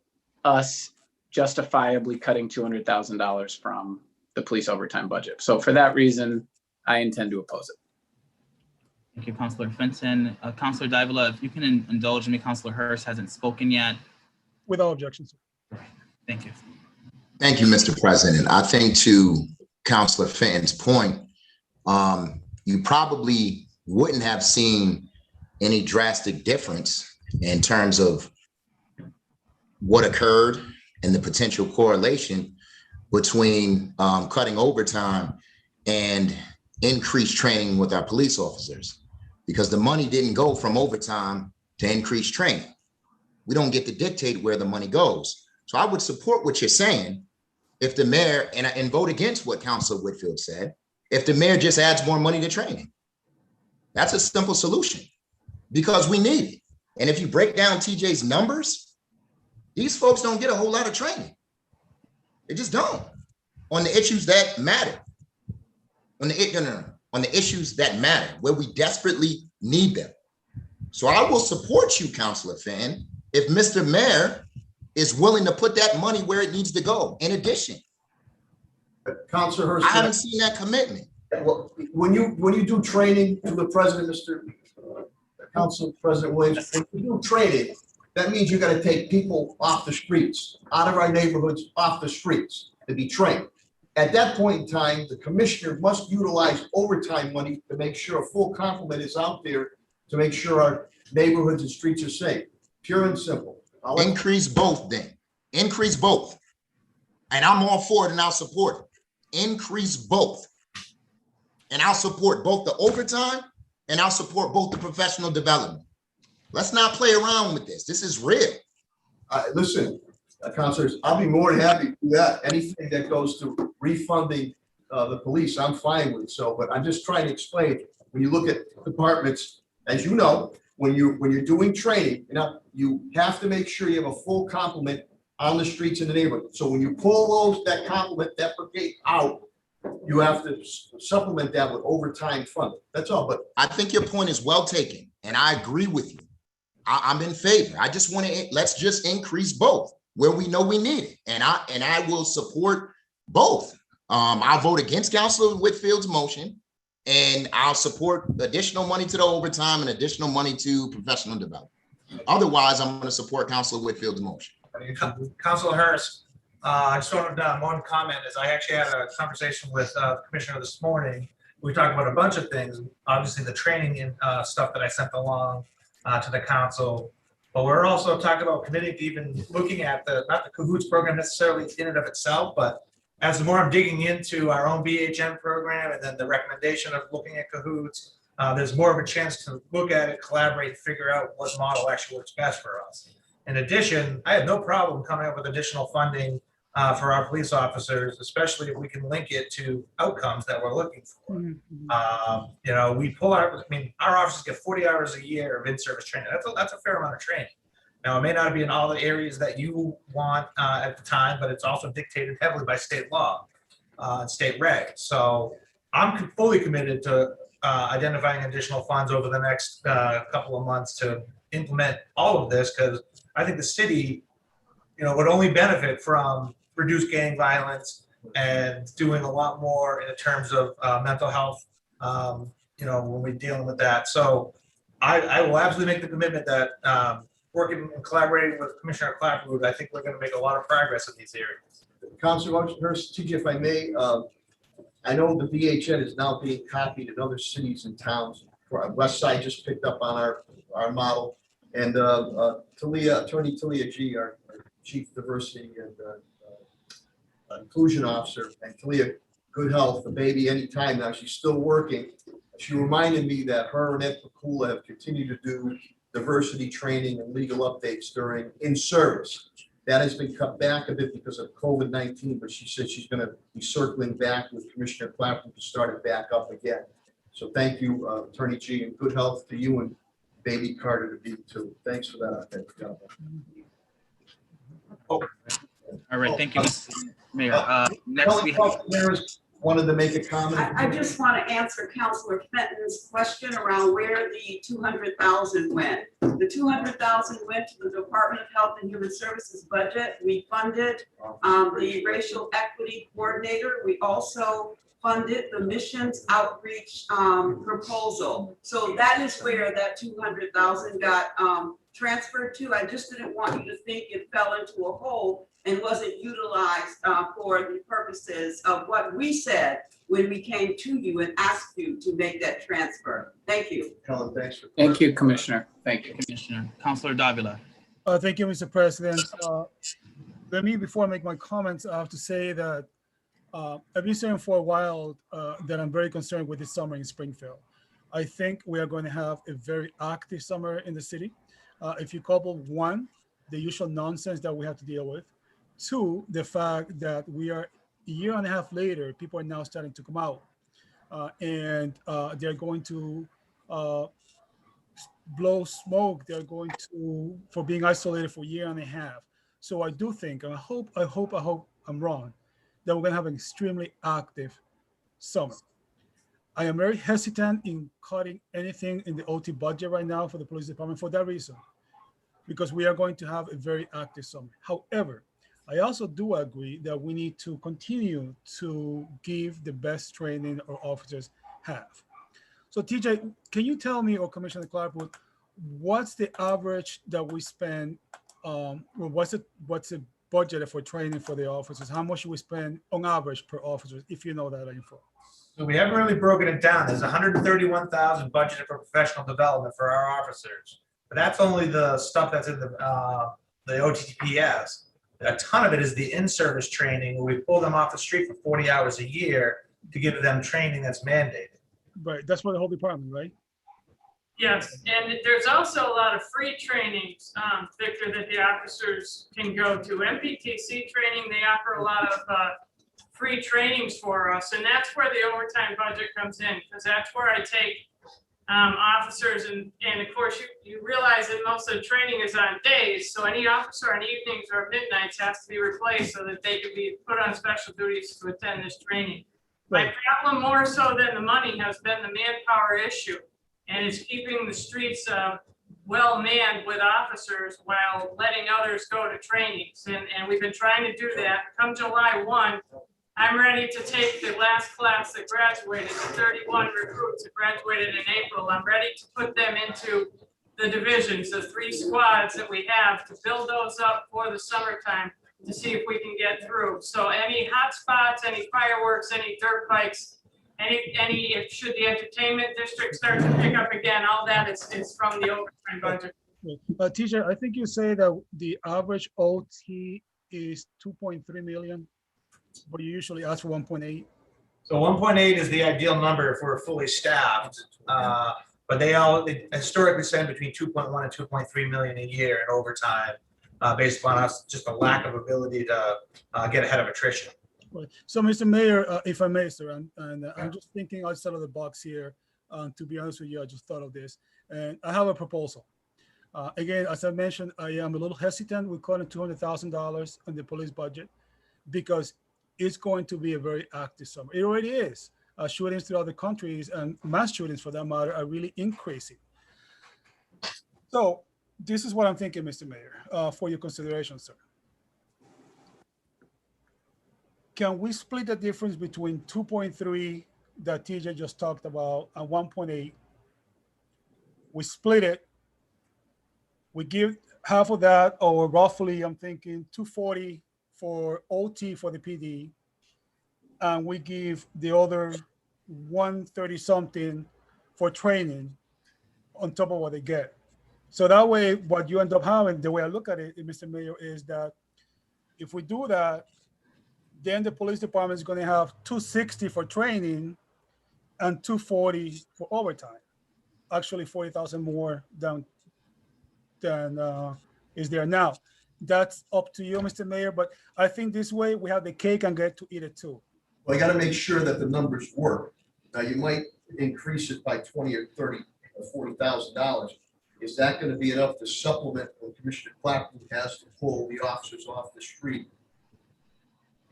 us justifiably cutting $200,000 from the police overtime budget. So for that reason, I intend to oppose it. Thank you, Councilor Fenton. Councilor Davila, if you can indulge me, Councilor Hurst hasn't spoken yet. Without objections. Thank you. Thank you, Mr. President. I think to Councilor Fenton's point, you probably wouldn't have seen any drastic difference in terms of what occurred and the potential correlation between cutting overtime and increased training with our police officers, because the money didn't go from overtime to increased training. We don't get to dictate where the money goes. So I would support what you're saying if the mayor, and vote against what Councilor Whitfield said, if the mayor just adds more money to training. That's a simple solution because we need it. And if you break down TJ's numbers, these folks don't get a whole lot of training. They just don't on the issues that matter. On the issues that matter, where we desperately need them. So I will support you, Councilor Fenton, if Mr. Mayor is willing to put that money where it needs to go. In addition, Councilor Hurst, I haven't seen that commitment. well, when you do training to the president, Mr. Council President Williams, when you do training, that means you got to take people off the streets, out of our neighborhoods, off the streets to be trained. At that point in time, the commissioner must utilize overtime money to make sure a full complement is out there to make sure our neighborhoods and streets are safe. Pure and simple. Increase both then. Increase both. And I'm all for it and I'll support it. Increase both. And I'll support both the overtime and I'll support both the professional development. Let's not play around with this. This is real. Listen, councilors, I'll be more than happy to do that. Anything that goes to refunding the police, I'm fine with. So, but I'm just trying to explain, when you look at departments, as you know, when you're doing training, you have to make sure you have a full complement on the streets in the neighborhood. So when you pull that complement, that brigade out, you have to supplement that with overtime funding. That's all. But I think your point is well taken, and I agree with you. I'm in favor. I just want to, let's just increase both where we know we need it. And I will support both. I'll vote against Councilor Whitfield's motion, and I'll support additional money to the overtime and additional money to professional development. Otherwise, I'm going to support Councilor Whitfield's motion. Councilor Hurst, I just wanted one comment is I actually had a conversation with the commissioner this morning. We talked about a bunch of things, obviously the training and stuff that I sent along to the council, but we're also talking about committing to even looking at not the Cahoots program necessarily in and of itself, but as the more I'm digging into our own BHM program and then the recommendation of looking at Cahoots, there's more of a chance to look at it, collaborate, figure out what model actually works best for us. In addition, I have no problem coming up with additional funding for our police officers, especially if we can link it to outcomes that we're looking for. We pull out, our officers get 40 hours a year of in-service training. That's a fair amount of training. Now, it may not be in all the areas that you want at the time, but it's also dictated heavily by state law and state reg. So I'm fully committed to identifying additional funds over the next couple of months to implement all of this, because I think the city, would only benefit from reduced gang violence and doing a lot more in terms of mental health, when we're dealing with that. So I will absolutely make the commitment that working and collaborating with Commissioner Clapwood, I think we're going to make a lot of progress in these areas. Councilor Hurst, TJ, if I may, I know the VHN is now being copied in other cities and towns. West Side just picked up on our model, and Attorney Talia G, our Chief Diversity and Inclusion Officer, and Talia, good health, the baby anytime now. She's still working. She reminded me that her and Ed Pakula have continued to do diversity training and legal updates during in service. That has been cut back a bit because of COVID-19, but she said she's going to be circling back with Commissioner Clapton to start it back up again. So thank you, Attorney G, and good health to you and baby Carter to be too. Thanks for that. All right, thank you, Mr. Mayor. Next we have. Wanted to make a comment. I just want to answer Councilor Fenton's question around where the 200,000 went. The 200,000 went to the Department of Health and Human Services budget. We funded the racial equity coordinator. We also funded the missions outreach proposal. So that is where that 200,000 got transferred to. I just didn't want you to think it fell into a hole and wasn't utilized for the purposes of what we said when we came to you and asked you to make that transfer. Thank you. Helen, thanks for. Thank you, Commissioner. Thank you. Commissioner. Councilor Davila. Thank you, Mr. President. Let me, before I make my comments, I have to say that I've been saying for a while that I'm very concerned with this summer in Springfield. I think we are going to have a very active summer in the city. If you couple one, the usual nonsense that we have to deal with. Two, the fact that we are a year and a half later, people are now starting to come out and they're going to blow smoke. They're going to, for being isolated for a year and a half. So I do think, and I hope I'm wrong, that we're going to have an extremely active summer. I am very hesitant in cutting anything in the OT budget right now for the police department for that reason, because we are going to have a very active summer. However, I also do agree that we need to continue to give the best training our officers have. So TJ, can you tell me, or Commissioner Clarkwood, what's the average that we spend, what's the budget for training for the officers? How much do we spend on average per officer, if you know that info? So we haven't really broken it down. There's 131,000 budgeted for professional development for our officers, but that's only the stuff that's in the OTTPS. A ton of it is the in-service training where we pull them off the street for 40 hours a year to give them training that's mandated. Right, that's for the whole department, right? Yes, and there's also a lot of free trainings, Victor, that the officers can go to. MPTC training, they offer a lot of free trainings for us, and that's where the overtime budget comes in, because that's where I take officers, and of course you realize that most of the training is on days, so any officer on evenings or midnights has to be replaced so that they can be put on special duties to attend this training. My problem, more so than the money, has been the manpower issue, and it's keeping the streets well manned with officers while letting others go to trainings, and we've been trying to do that. Come July 1, I'm ready to take the last class that graduated, the 31 recruits that graduated in April. I'm ready to put them into the divisions, the 3 squads that we have, to build those up for the summertime to see if we can get through. So any hot spots, any fireworks, any dirt bikes, if should the entertainment district start to pick up again, all that is from the overtime budget. TJ, I think you say that the average OT is 2.3 million. But you usually ask for 1.8. So 1.8 is the ideal number if we're fully staffed. But they historically spend between 2.1 and 2.3 million a year in overtime, based upon us just a lack of ability to get ahead of attrition. Right. So, Mr. Mayor, if I may, sir, and I'm just thinking outside of the box here. To be honest with you, I just thought of this, and I have a proposal. Again, as I mentioned, I am a little hesitant with calling $200,000 on the police budget because it's going to be a very active summer. It already is. Shootings throughout the country, and mass shootings for that matter, are really increasing. So this is what I'm thinking, Mr. Mayor, for your consideration, sir. Can we split the difference between 2.3 that TJ just talked about and 1.8? We split it. We give half of that, or roughly, I'm thinking 240 for OT for the PD, and we give the other 130 something for training on top of what they get. So that way, what you end up having, the way I look at it, Mr. Mayor, is that If we do that, then the police department is going to have 260 for training and 240 for overtime. Actually, 40,000 more than is there now. That's up to you, Mr. Mayor. But I think this way we have the cake and get to eat it too. Well, I gotta make sure that the numbers work. Now, you might increase it by 20 or 30 or $40,000. Is that gonna be enough to supplement what Commissioner Clapton has to pull the officers off the street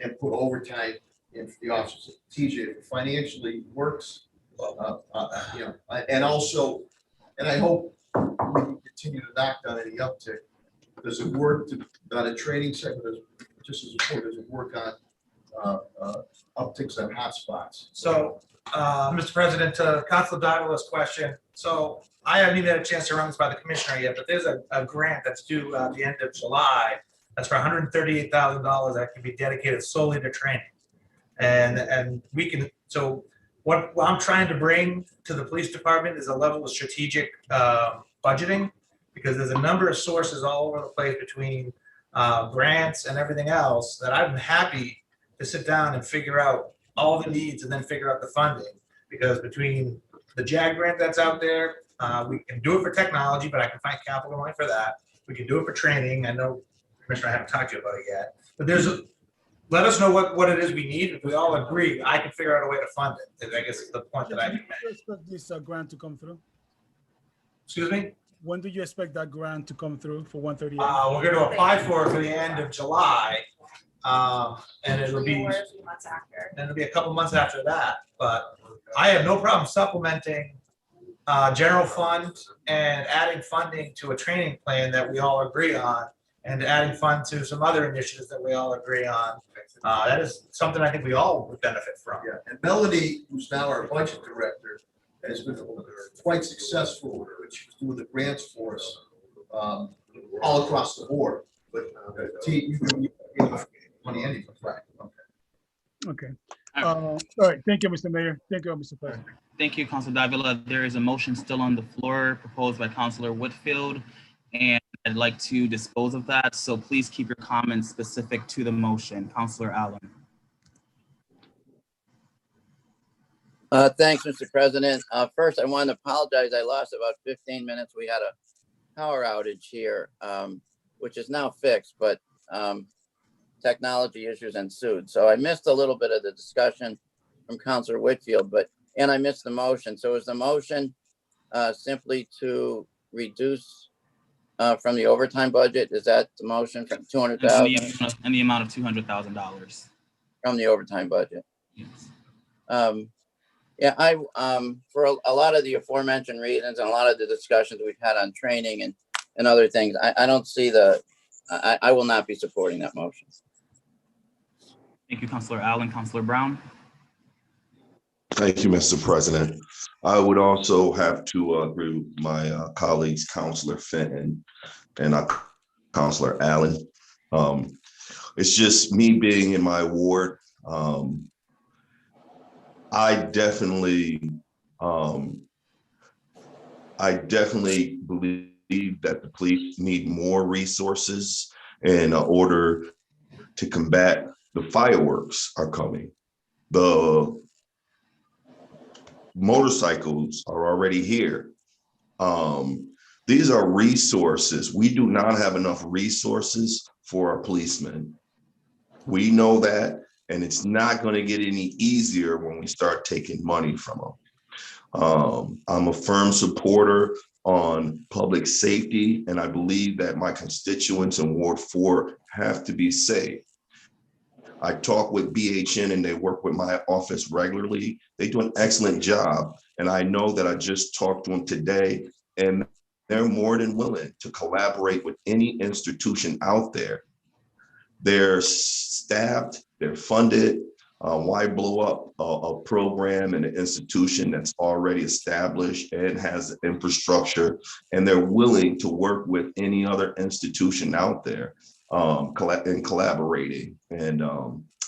and put overtime in for the officers? TJ, if it financially works, and also, and I hope we can continue to knock down any uptick. Does it work on a training segment, just as important, does it work on upticks on hotspots? So, Mr. President, to Councilor Davila's question, so I haven't even had a chance to run this by the commissioner yet, but there's a grant that's due at the end of July. That's for $138,000 that can be dedicated solely to training. And we can, so what I'm trying to bring to the police department is a level of strategic budgeting, because there's a number of sources all over the place between grants and everything else that I'm happy to sit down and figure out all the needs and then figure out the funding. Because between the JAG grant that's out there, we can do it for technology, but I can find capital money for that. We can do it for training. I know, Commissioner, I haven't talked to you about it yet, but let us know what it is we need. If we all agree, I can figure out a way to fund it. I guess is the point that I can make. When do you expect this grant to come through? Excuse me? When do you expect that grant to come through for 138? We're going to apply for it for the end of July. And it'll be a couple months after that, but I have no problem supplementing general fund and adding funding to a training plan that we all agree on, and adding fund to some other initiatives that we all agree on. That is something I think we all would benefit from. Yeah, and Melody, who's now our budget director, has been quite successful when she was doing the grants for us all across the board. But you can money anyway. Right. Okay. All right. Thank you, Mr. Mayor. Thank you, Mr. President. Thank you, Councilor Davila. There is a motion still on the floor proposed by Councilor Whitfield, and I'd like to dispose of that. So please keep your comments specific to the motion. Councilor Allen. Thanks, Mr. President. First, I want to apologize. I lost about 15 minutes. We had a power outage here, which is now fixed, but technology issues ensued. So I missed a little bit of the discussion from Councilor Whitfield, and I missed the motion. So is the motion simply to reduce from the overtime budget? Is that the motion from 200,000? And the amount of $200,000. From the overtime budget? Yes. Yeah, for a lot of the aforementioned reasons and a lot of the discussions we've had on training and other things, I don't see I will not be supporting that motion. Thank you, Councilor Allen. Councilor Brown. Thank you, Mr. President. I would also have to agree with my colleagues, Councilor Fenton and Councilor Allen. It's just me being in my ward. I definitely believe that the police need more resources in order to combat the fireworks are coming. The motorcycles are already here. These are resources. We do not have enough resources for our policemen. We know that. And it's not going to get any easier when we start taking money from them. I'm a firm supporter on public safety, and I believe that my constituents in Ward 4 have to be safe. I talk with BHN and they work with my office regularly. They do an excellent job. And I know that I just talked to them today, and they're more than willing to collaborate with any institution out there. They're staffed, they're funded. Why blow up a program and an institution that's already established and has the infrastructure, and they're willing to work with any other institution out there in collaborating. And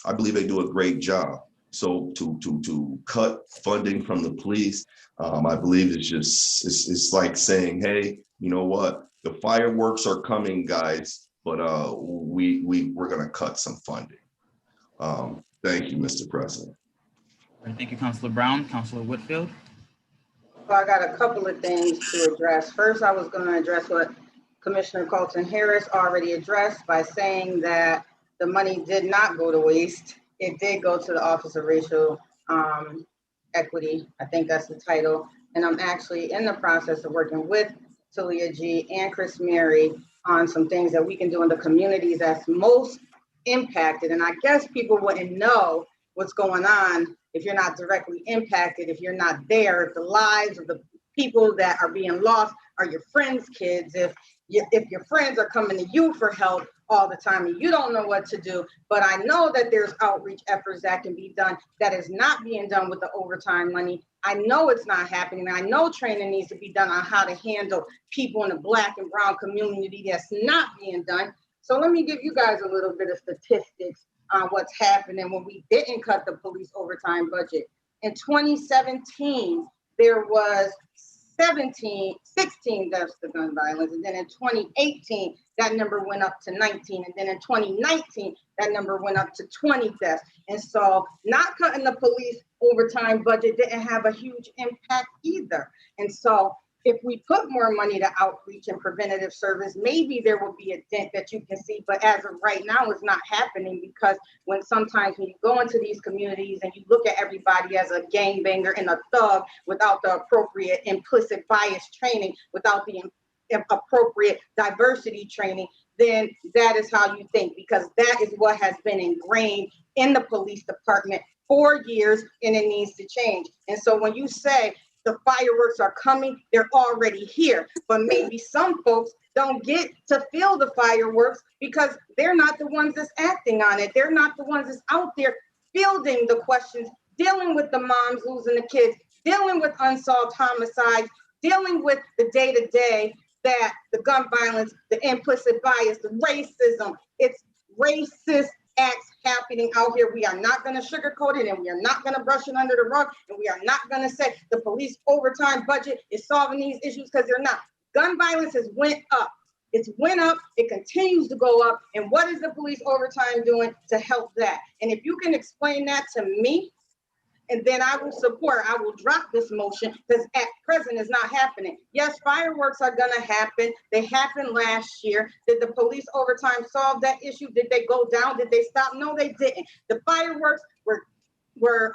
I believe they do a great job. So to cut funding from the police, I believe it's like saying, hey, you know what? The fireworks are coming, guys, but we're going to cut some funding. Thank you, Mr. President. All right, thank you, Councilor Brown. Councilor Whitfield. So I got a couple of things to address. First, I was going to address what Commissioner Colton Harris already addressed by saying that the money did not go to waste. It did go to the Office of Racial Equity. I think that's the title. And I'm actually in the process of working with Talia G and Chris Mary on some things that we can do in the communities that's most impacted. And I guess people wouldn't know what's going on if you're not directly impacted, if you're not there, if the lives of the people that are being lost are your friends' kids, if your friends are coming to you for help all the time and you don't know what to do. But I know that there's outreach efforts that can be done that is not being done with the overtime money. I know it's not happening. I know training needs to be done on how to handle people in the Black and brown community that's not being done. So let me give you guys a little bit of statistics on what's happening when we didn't cut the police overtime budget. In 2017, there was 16 deaths to gun violence. And then in 2018, that number went up to 19. And then in 2019, that number went up to 20 deaths. And so not cutting the police overtime budget didn't have a huge impact either. And so if we put more money to outreach and preventative service, maybe there will be a dent that you can see. But as of right now, it's not happening, because sometimes when you go into these communities and you look at everybody as a gangbanger and a thug without the appropriate implicit bias training, without the appropriate diversity training, then that is how you think, because that is what has been ingrained in the police department for years, and it needs to change. And so when you say the fireworks are coming, they're already here. But maybe some folks don't get to feel the fireworks because they're not the ones that's acting on it. They're not the ones that's out there fielding the questions, dealing with the moms losing the kids, dealing with unsolved homicides, dealing with the day-to-day that the gun violence, the implicit bias, the racism, it's racist acts happening out here. We are not going to sugarcoat it, and we are not going to brush it under the rug, and we are not going to say the police overtime budget is solving these issues, because they're not. Gun violence has went up. It's went up. It continues to go up. And what is the police overtime doing to help that? And if you can explain that to me, and then I will drop this motion, because at present it's not happening. Yes, fireworks are gonna happen. They happened last year. Did the police overtime solve that issue? Did they go down? Did they stop? No, they didn't. The fireworks were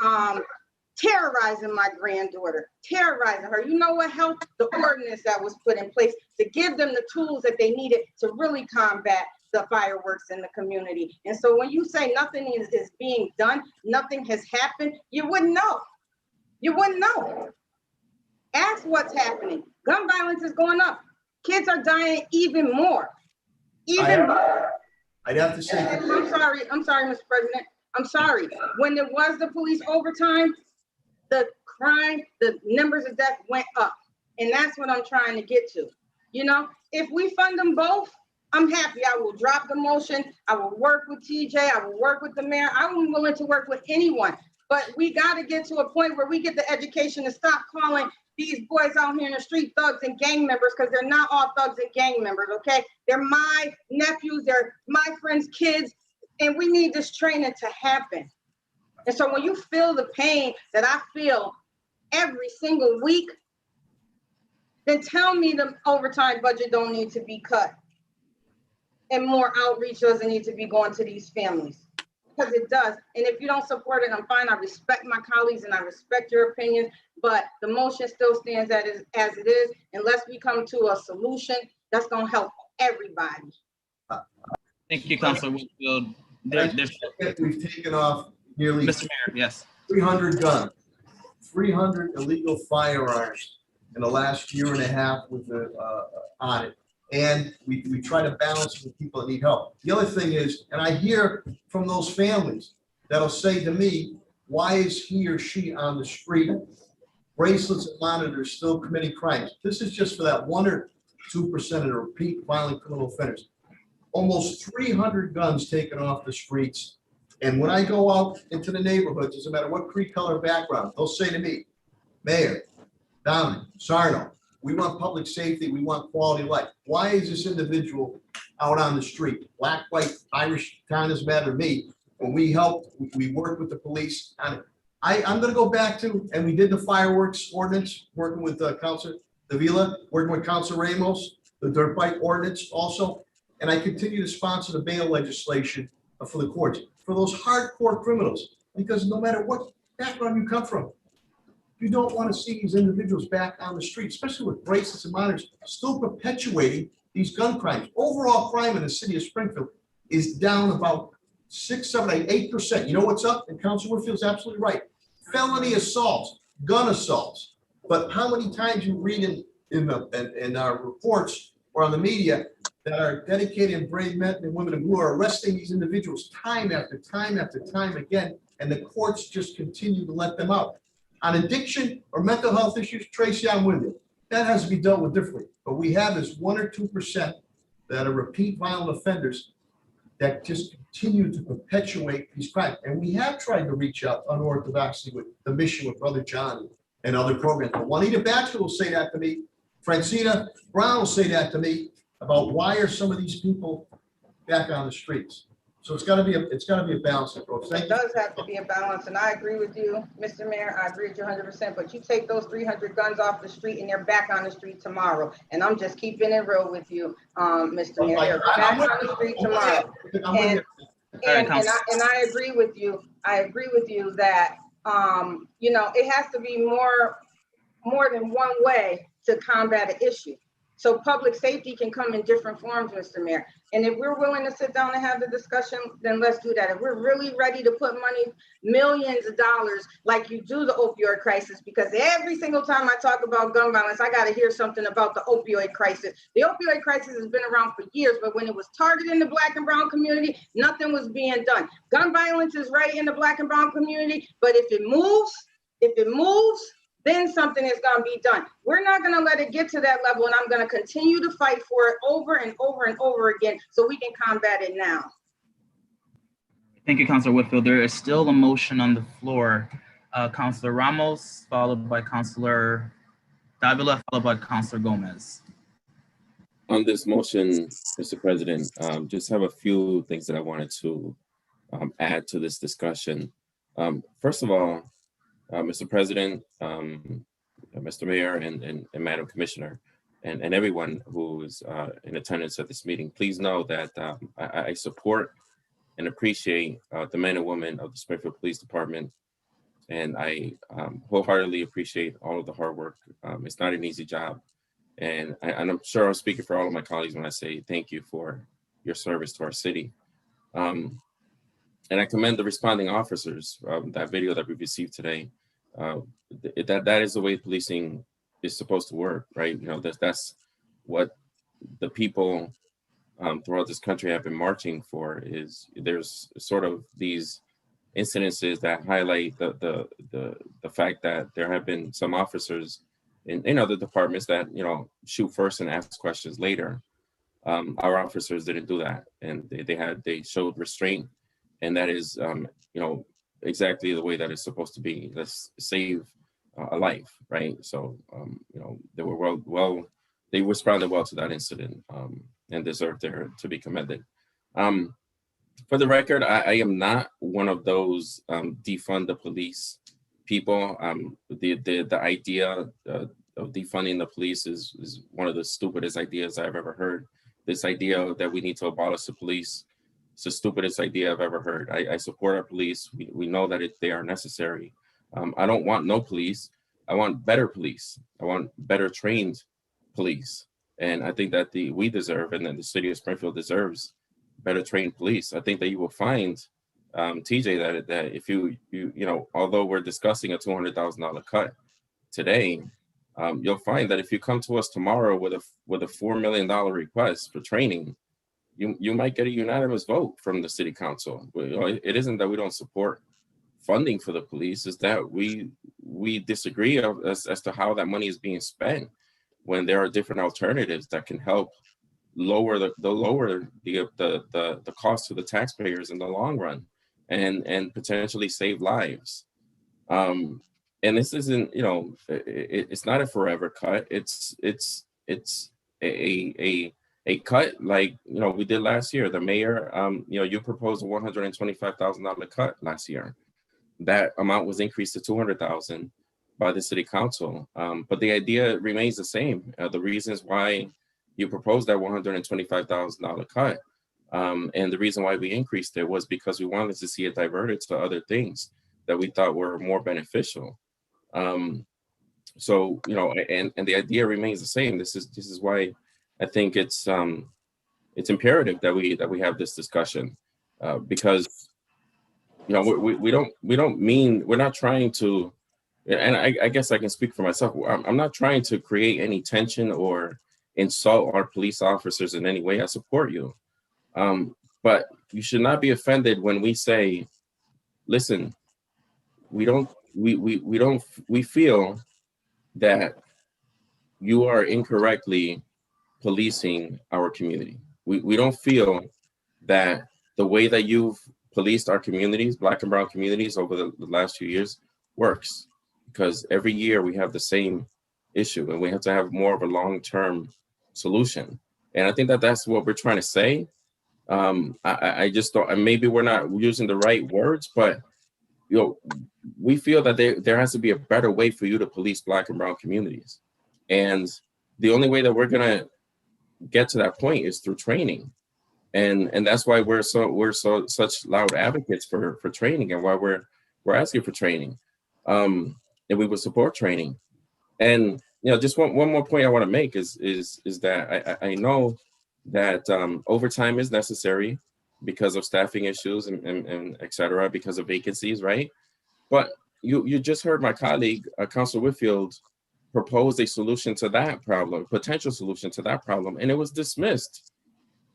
terrorizing my granddaughter, terrorizing her. You know what helped? The ordinance that was put in place to give them the tools that they needed to really combat the fireworks in the community. And so when you say nothing is being done, nothing has happened, you wouldn't know. You wouldn't know. Ask what's happening. Gun violence is going up. Kids are dying even more. More. I'd have to say. I'm sorry, Mr. President. I'm sorry. When there was the police overtime, the crime, the numbers of death went up. And that's what I'm trying to get to. You know, if we fund them both, I'm happy. I will drop the motion. I will work with TJ. I will work with the mayor. I'm willing to work with anyone. But we got to get to a point where we get the education to stop calling these boys out here in the street thugs and gang members, because they're not all thugs and gang members, okay? They're my nephews. They're my friends' kids. And we need this training to happen. And so when you feel the pain that I feel every single week, then tell me the overtime budget don't need to be cut. And more outreach doesn't need to be going to these families, because it does. And if you don't support it, I'm fine. I respect my colleagues and I respect your opinion, but the motion still stands as it is, unless we come to a solution that's going to help everybody. Thank you, Councilor Whitfield. We've taken off nearly Mr. Mayor, yes. 300 guns, 300 illegal firearms in the last year and a half with the audit. And we try to balance with people that need help. The other thing is, and I hear from those families that'll say to me, why is he or she on the street, bracelets and monitors, still committing crimes? This is just for that 1 or 2% of the repeat violent criminal offenders. Almost 300 guns taken off the streets. And when I go out into the neighborhoods, doesn't matter what creed, color, background, they'll say to me, Mayor, Dominic, Sarno, we want public safety, we want quality of life. Why is this individual out on the street. Black, white, Irish, town doesn't matter to me. When we helped, we worked with the police on it. I'm gonna go back to, and we did the fireworks ordinance, working with Councilor Davila, working with Councilor Ramos, the dirt bike ordinance also. And I continue to sponsor the bail legislation for the courts, for those hardcore criminals, because no matter what background you come from, you don't want to see these individuals back on the street, especially with bracelets and monitors, still perpetuating these gun crimes. Overall crime in the city of Springfield is down about 6, 7, 8%. You know what's up? And Councilor Whitfield's absolutely right. Felony assaults, gun assaults. But how many times you read in our reports or on the media that are dedicated and brave men and women in blue are arresting these individuals time after time after time again, and the courts just continue to let them out. On addiction or mental health issues, Tracy, I'm with you. That has to be dealt with differently. But we have this 1 or 2% that are repeat violent offenders that just continue to perpetuate these crimes. And we have tried to reach out unorthodoxly with the mission with Brother John and other programs. But Juanita Baxter will say that to me. Francina Brown will say that to me about why are some of these people back on the streets. So it's got to be a balanced approach. It does have to be a balance, and I agree with you, Mr. Mayor. I agree with you 100%. But you take those 300 guns off the street, and they're back on the street tomorrow. And I'm just keeping it real with you, Mr. Mayor. They're back on the street tomorrow. And I agree with you. I agree with you that you know, it has to be more than one way to combat an issue. So public safety can come in different forms, Mr. Mayor. And if we're willing to sit down and have the discussion, then let's do that. If we're really ready to put money, millions of dollars, like you do the opioid crisis, because every single time I talk about gun violence, I got to hear something about the opioid crisis. The opioid crisis has been around for years, but when it was targeting the Black and brown community, nothing was being done. Gun violence is right in the Black and brown community, but if it moves, then something is going to be done. We're not going to let it get to that level, and I'm going to continue to fight for it over and over and over again so we can combat it now. Thank you, Councilor Whitfield. There is still a motion on the floor. Councilor Ramos, followed by Councilor Davila, followed by Councilor Gomez. On this motion, Mr. President, just have a few things that I wanted to add to this discussion. First of all, Mr. President, Mr. Mayor, and Madam Commissioner, and everyone who is in attendance at this meeting, please know that I support and appreciate the men and women of the Springfield Police Department, and I wholeheartedly appreciate all of the hard work. It's not an easy job, and I'm sure I'm speaking for all of my colleagues when I say thank you for your service to our city. And I commend the responding officers. That video that we received today, that is the way policing is supposed to work, right? You know, that's what the people throughout this country have been marching for. Is there's sort of these incidences that highlight the fact that there have been some officers in other departments that, you know, shoot first and ask questions later. Our officers didn't do that, and they showed restraint. And that is, you know, exactly the way that it's supposed to be. Let's save a life, right? So, you know, they were they responded well to that incident and deserve to be commended. For the record, I am not one of those defund the police people. The idea of defunding the police is one of the stupidest ideas I've ever heard. This idea that we need to abolish the police. It's the stupidest idea I've ever heard. I support our police. We know that they are necessary. I don't want no police. I want better police. I want better trained police. And I think that we deserve, and that the city of Springfield deserves, better trained police. I think that you will find, TJ, that if you know, although we're discussing a $200,000 cut today, you'll find that if you come to us tomorrow with a $4 million request for training, you might get a unanimous vote from the city council. It isn't that we don't support funding for the police, it's that we disagree as to how that money is being spent, when there are different alternatives that can help lower the cost to the taxpayers in the long run, and potentially save lives. And this isn't, you know, it's not a forever cut. It's a cut like, we did last year. The mayor, you proposed a $125,000 cut last year. That amount was increased to 200,000 by the city council. But the idea remains the same. The reasons why you proposed that $125,000 cut and the reason why we increased it was because we wanted to see it diverted to other things that we thought were more beneficial. So, and the idea remains the same. This is why I think it's imperative that we have this discussion because we're not trying to, and I guess I can speak for myself. I'm not trying to create any tension or insult our police officers in any way. I support you. But you should not be offended when we say, listen, we feel that you are incorrectly policing our community. We don't feel that the way that you've policed our communities, Black and brown communities over the last few years works, because every year we have the same issue and we have to have more of a long-term solution. And I think that that's what we're trying to say. I just don't, and maybe we're not using the right words, but we feel that there has to be a better way for you to police Black and brown communities. And the only way that we're gonna get to that point is through training. And that's why we're such loud advocates for training and why we're asking for training. And we would support training. And just one more point I want to make is that I know that overtime is necessary because of staffing issues and et cetera, because of vacancies, right? But you just heard my colleague, Councilor Whitfield, propose a solution to that problem, potential solution to that problem, and it was dismissed.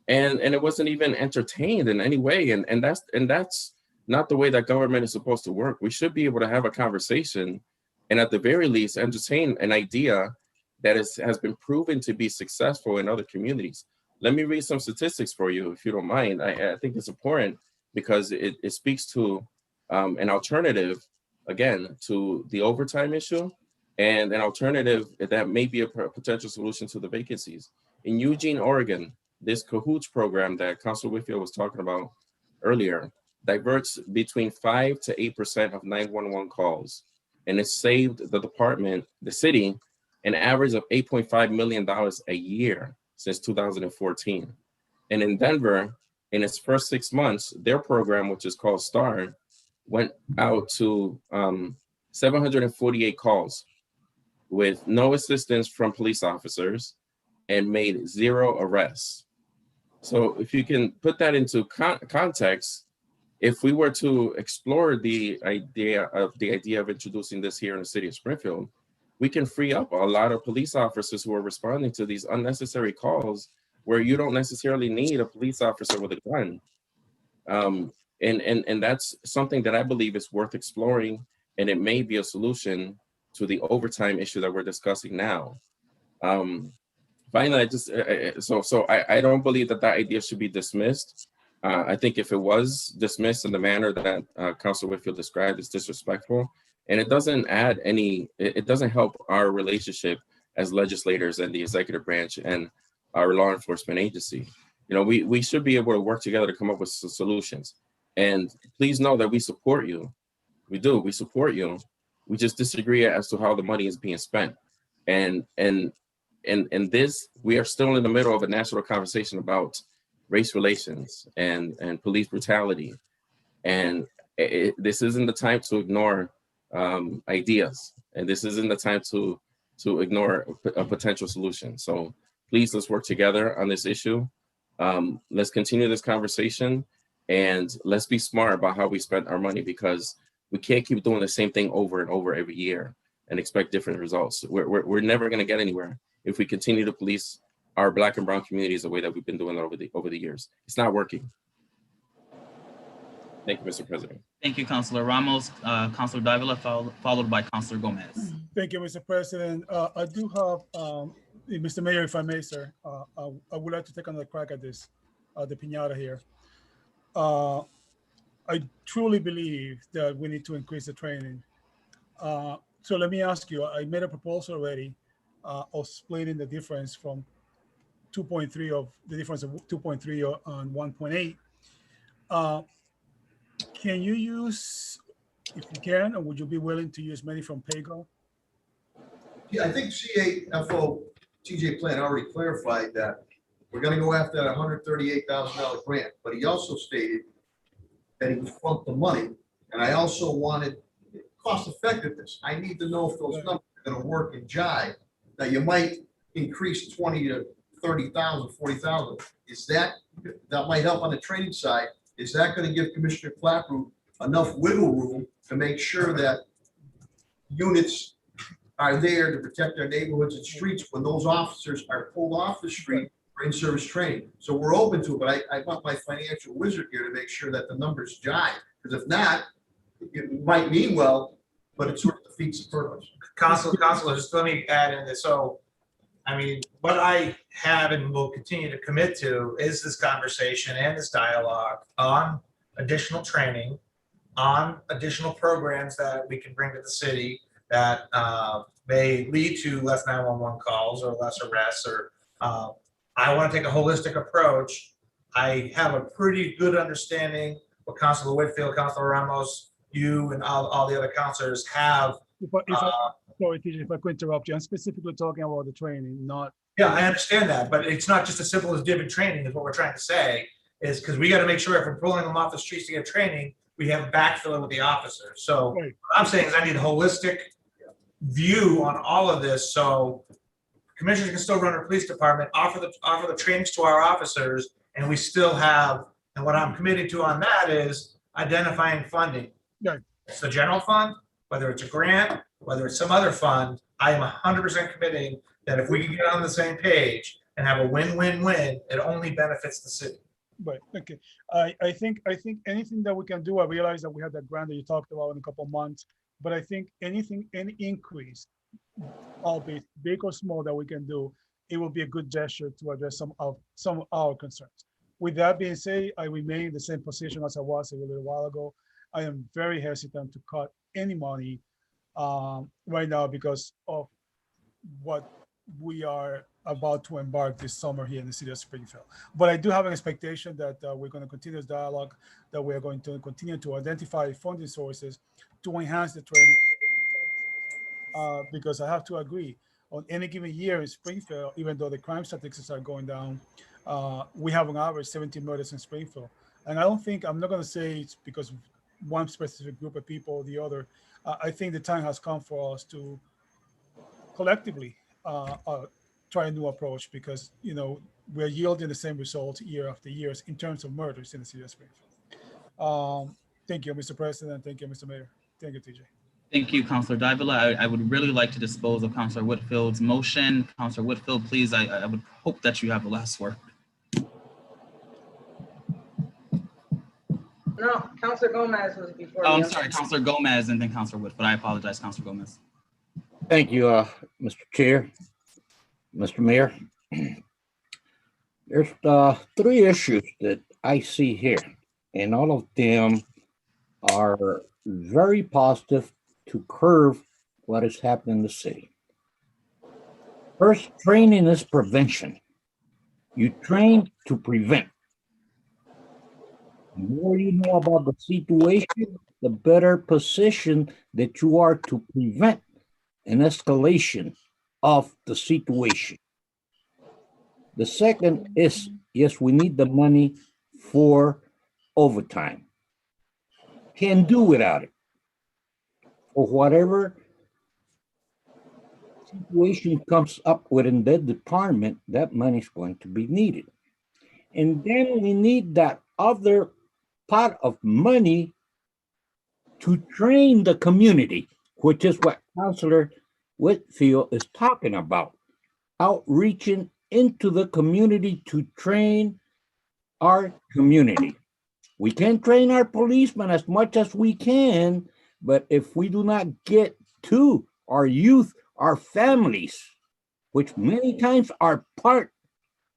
And it wasn't even entertained in any way. And that's not the way that government is supposed to work. We should be able to have a conversation and at the very least entertain an idea that has been proven to be successful in other communities. Let me read some statistics for you, if you don't mind. I think it's important because it speaks to an alternative, again, to the overtime issue and an alternative that may be a potential solution to the vacancies. In Eugene, Oregon, this Cahoots program that Councilor Whitfield was talking about earlier diverts between 5 to 8% of 911 calls, and it saved the department, the city, an average of $8.5 million a year since 2014. And in Denver, in its first 6 months, their program, which is called STAR, went out to 748 calls with no assistance from police officers and made 0 arrests. So if you can put that into context, if we were to explore the idea of introducing this here in the city of Springfield, we can free up a lot of police officers who are responding to these unnecessary calls where you don't necessarily need a police officer with a gun. And that's something that I believe is worth exploring, and it may be a solution to the overtime issue that we're discussing now. Finally, I don't believe that idea should be dismissed. I think if it was dismissed in the manner that Councilor Whitfield described, it's disrespectful, and it doesn't add it doesn't help our relationship as legislators and the executive branch and our law enforcement agency. We should be able to work together to come up with solutions. And please know that we support you. We do. We support you. We just disagree as to how the money is being spent. And this, we are still in the middle of a national conversation about race relations and police brutality. And this isn't the time to ignore ideas. And this isn't the time to ignore a potential solution. So please, let's work together on this issue. Let's continue this conversation and let's be smart about how we spend our money, because we can't keep doing the same thing over and over every year and expect different results. We're never going to get anywhere if we continue to police our Black and brown communities the way that we've been doing it over the years. It's not working. Thank you, Mr. President. Thank you, Councilor Ramos. Councilor Davila, followed by Councilor Gomez. Thank you, Mr. President. I do have, Mr. Mayor, if I may, sir, I would like to take another crack at this, the piñata here. I truly believe that we need to increase the training. So let me ask you, I made a proposal already of splitting the difference from 2.3 of the difference of 2.3 on 1.8. Can you use, if you can, or would you be willing to use money from PayGo? Yeah, I think CAFO TJ Plan already clarified that we're gonna go after that $138,000 grant, but he also stated that he would front the money, and I also wanted cost effectiveness. I need to know if those numbers are gonna work in jive. Now, you might increase 20 to 30,000, 40,000. Is that might help on the training side? Is that gonna give Commissioner Clapper enough wiggle room to make sure that units are there to protect our neighborhoods and streets when those officers are pulled off the street for in-service training? So we're open to it, but I want my financial wizard here to make sure that the numbers jive, because if not, it might mean well, but it sort of defeats the purpose. Counselor, just let me add in this. So, I mean, what I have and will continue to commit to is this conversation and this dialogue on additional training, on additional programs that we can bring to the city that may lead to less 911 calls or less arrests, or I want to take a holistic approach. I have a pretty good understanding what Councilor Whitfield, Councilor Ramos, you and all the other councilors have. Sorry, TJ, if I could interrupt you, I'm specifically talking about the training, not. Yeah, I understand that, but it's not just as simple as giving training is what we're trying to say, is because we got to make sure if we're pulling them off the streets to get training, we have backfilling with the officers. So Right. what I'm saying is I need a holistic view on all of this. So commissioners can still run our police department, offer the trainings to our officers, and we still have, and what I'm committing to on that is identifying funding. Right. It's the general fund, whether it's a grant, whether it's some other fund, I am 100% committing that if we can get on the same page and have a win-win-win, it only benefits the city. Right, okay. I think anything that we can do, I realize that we had that grant that you talked about in a couple of months, but I think any increase, albeit big or small, that we can do, it will be a good gesture to address some of our concerns. With that being said, I remain in the same position as I was a little while ago. I am very hesitant to cut any money right now because of what we are about to embark this summer here in the city of Springfield. But I do have an expectation that we're going to continue this dialogue, that we're going to continue to identify funding sources to enhance the training. Because I have to agree, on any given year in Springfield, even though the crime statistics are going down, we have on average 17 murders in Springfield. And I don't think, I'm not going to say it's because of one specific group of people or the other. I think the time has come for us to collectively try a new approach, because we're yielding the same results year after year in terms of murders in the city of Springfield. Thank you, Mr. President. Thank you, Mr. Mayor. Thank you, TJ. Thank you, Councilor Davila. I would really like to dispose of Councilor Whitfield's motion. Councilor Whitfield, please, I would hope that you have the last word. No, Councilor Gomez was before. Oh, I'm sorry, Councilor Gomez and then Councilor Whitfield. I apologize, Councilor Gomez. Thank you, Mr. Chair, Mr. Mayor. There's 3 issues that I see here, and all of them are very positive to curb what is happening in the city. First, training is prevention. You train to prevent. The more you know about the situation, the better position that you are to prevent an escalation of the situation. The second is, yes, we need the money for overtime. Can't do without it. For whatever situation comes up within that department, that money is going to be needed. And then we need that other pot of money to train the community, which is what Councilor Whitfield is talking about, outreaching into the community to train our community. We can train our policemen as much as we can, but if we do not get to our youth, our families, which many times are part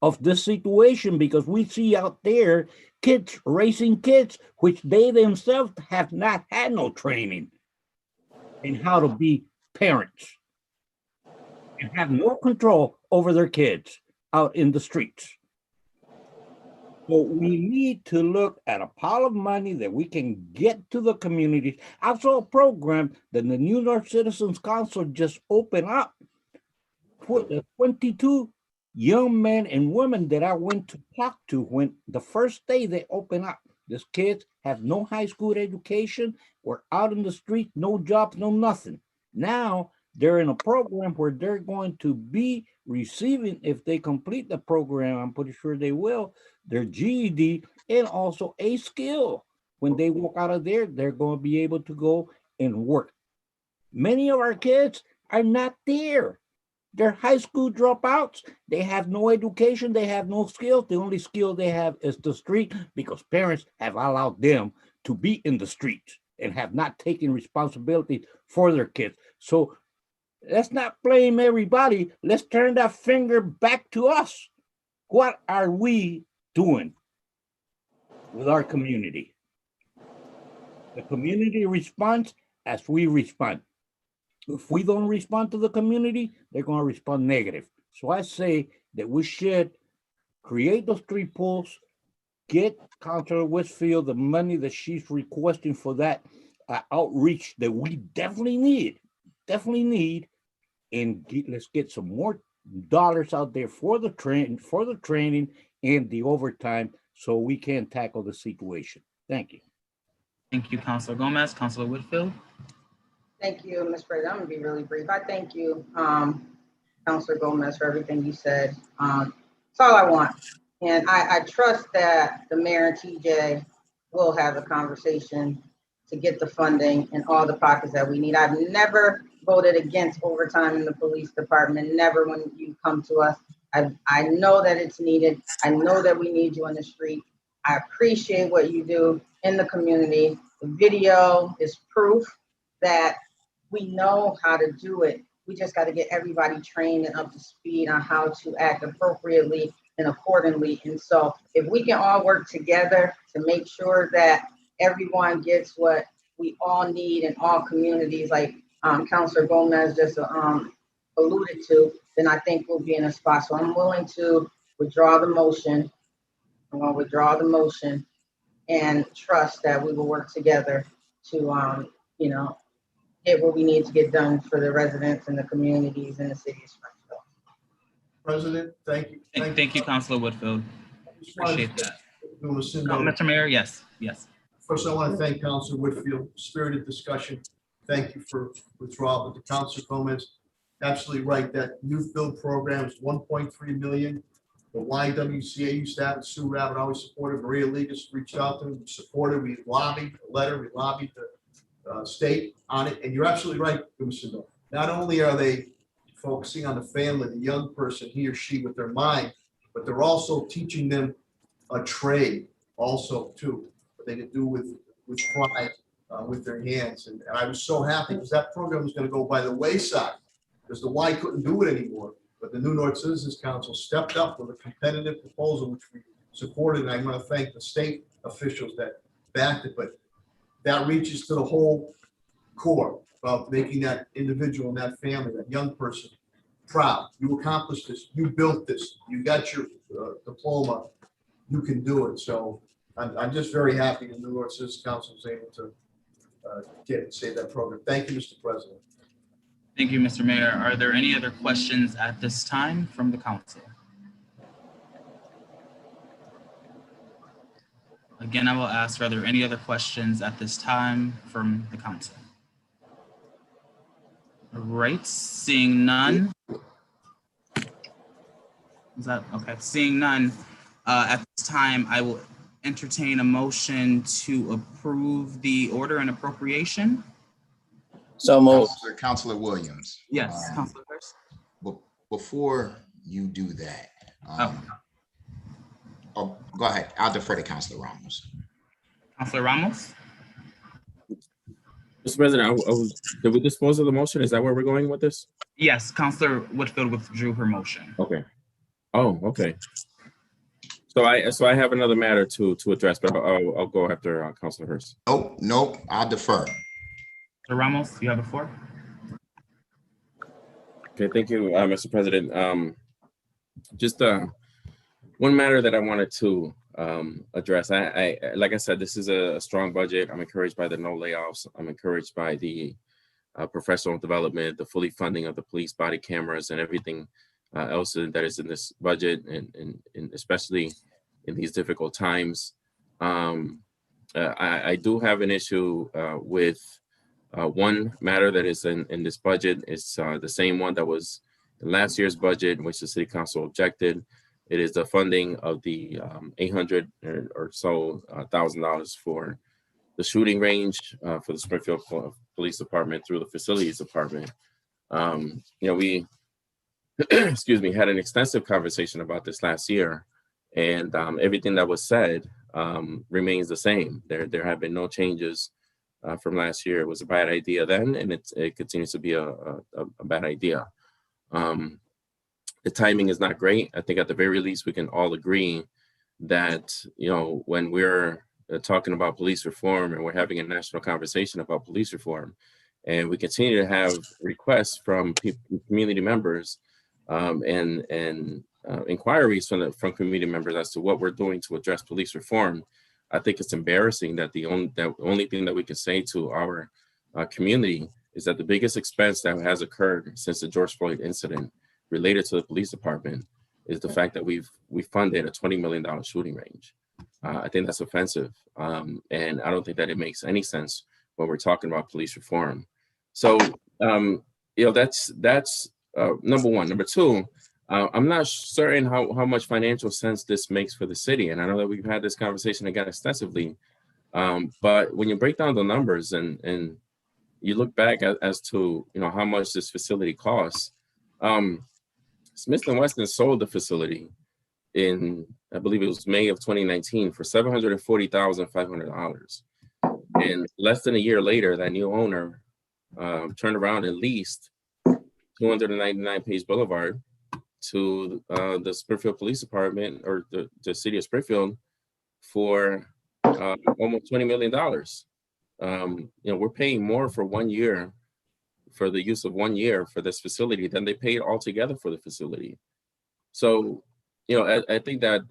of this situation, because we see out there kids raising kids, which they themselves have not had no training in how to be parents and have no control over their kids. out in the streets. So we need to look at a pile of money that we can get to the communities. I saw a program that the New York Citizens Council just opened up for the 22 young men and women that I went to talk to when the first day they opened up. These kids have no high school education, were out in the street, no jobs, no nothing. Now they're in a program where they're going to be receiving, if they complete the program, I'm pretty sure they will, their GED and also a skill. When they walk out of there, they're going to be able to go and work. Many of our kids are not there. They're high school dropouts. They have no education. They have no skills. The only skill they have is the street because parents have allowed them to be in the streets and have not taken responsibility for their kids. So let's not blame everybody. Let's turn that finger back to us. What are we doing with our community? The community responds as we respond. If we don't respond to the community, they're going to respond negative. So I say that we should create those 3 pools, get Councilor Westfield the money that she's requesting for that outreach that we definitely need, and let's get some more dollars out there for the training and the overtime so we can tackle the situation. Thank you. Thank you, Councilor Gomez. Councilor Whitfield. Thank you, Ms. President. I'm gonna be really brief. I thank you, Councilor Gomez, for everything you said. That's all I want. And I trust that the mayor and TJ will have a conversation to get the funding in all the pockets that we need. I've never voted against overtime in the police department, never when you come to us. I know that it's needed. I know that we need you on the street. I appreciate what you do in the community. The video is proof that we know how to do it. We just got to get everybody trained and up to speed on how to act appropriately and accordingly. And so if we can all work together to make sure that everyone gets what we all need in all communities, like Councilor Gomez just alluded to, then I think we'll be in a spot. So I'm willing to withdraw the motion. I'm going to withdraw the motion and trust that we will work together to, get what we need to get done for the residents and the communities in the city of Springfield. President, thank you. Thank you, Councilor Whitfield. Appreciate that. Mr. Mayor, yes. First, I want to thank Councilor Whitfield, spirited discussion. Thank you for withdrawal, but the Councilor Gomez, absolutely right, that youth build program is 1.3 million. The YWCA staff and Sue Rabbit always supported. Maria Legas reached out to them, supported. We lobbied a letter, we lobbied the state on it, and you're absolutely right, Commissioner. Not only are they focusing on the family, the young person, he or she, with their mind, but they're also teaching them a trade also too, what they can do with pride, with their hands. And I was so happy because that program was going to go by the wayside because the Y couldn't do it anymore. But the New North Citizens Council stepped up with a competitive proposal, which we supported. And I want to thank the state officials that backed it. But that reaches to the whole core about making that individual and that family, that young person, proud. You accomplished this. You built this. You got your diploma. You can do it. So I'm just very happy the New York Citizens Council was able to save that program. Thank you, Mr. President. Thank you, Mr. Mayor. Are there any other questions at this time from the council? Again, I will ask, are there any other questions at this time from the council? All right, seeing none. Is that okay? Seeing none, at this time, I will entertain a motion to approve the order and appropriation. So moved. Councilor Williams. Yes, Councilor first. Before you do that, go ahead. I'll defer to Councilor Ramos. Councilor Ramos? Mr. President, did we dispose of the motion? Is that where we're going with this? Yes, Councilor Whitfield withdrew her motion. Okay. Oh, okay. So I have another matter to address, but I'll go after Councilor Hurst. Nope, I'll defer. Mr. Ramos, you have the floor. Okay, thank you, Mr. President. just one matter that I wanted to address. I like I said, this is a strong budget. I'm encouraged by the no layoffs. I'm encouraged by the professional development, the fully funding of the police body cameras, and everything else that is in this budget, and especially in these difficult times. I do have an issue with one matter that is in this budget. It's the same one that was in last year's budget, in which the city council objected. It is the funding of the $800 or so $1,000 for the shooting range for the Springfield Police Department through the Facilities Department. We excuse me, had an extensive conversation about this last year, and everything that was said remains the same. There have been no changes from last year. It was a bad idea then, and it continues to be a bad idea. The timing is not great. I think at the very least, we can all agree that, when we're talking about police reform and we're having a national conversation about police reform, and we continue to have requests from community members and inquiries from community members as to what we're doing to address police reform, I think it's embarrassing that the only thing that we can say to our community is that the biggest expense that has occurred since the George Floyd incident related to the police department is the fact that we funded a $20 million shooting range. I think that's offensive, and I don't think that it makes any sense when we're talking about police reform. So, that's number one. Number two, I'm not certain how much financial sense this makes for the city. And I know that we've had this conversation again extensively, but when you break down the numbers and you look back as to, how much this facility costs, Smith & Wesson sold the facility in, I believe it was May of 2019 for $740,500. And less than a year later, that new owner turned around and leased 299 Page Boulevard to the Springfield Police Department, or the city of Springfield, for almost $20 million. We're paying more for 1 year, for the use of 1 year for this facility than they paid altogether for the facility. So, I think that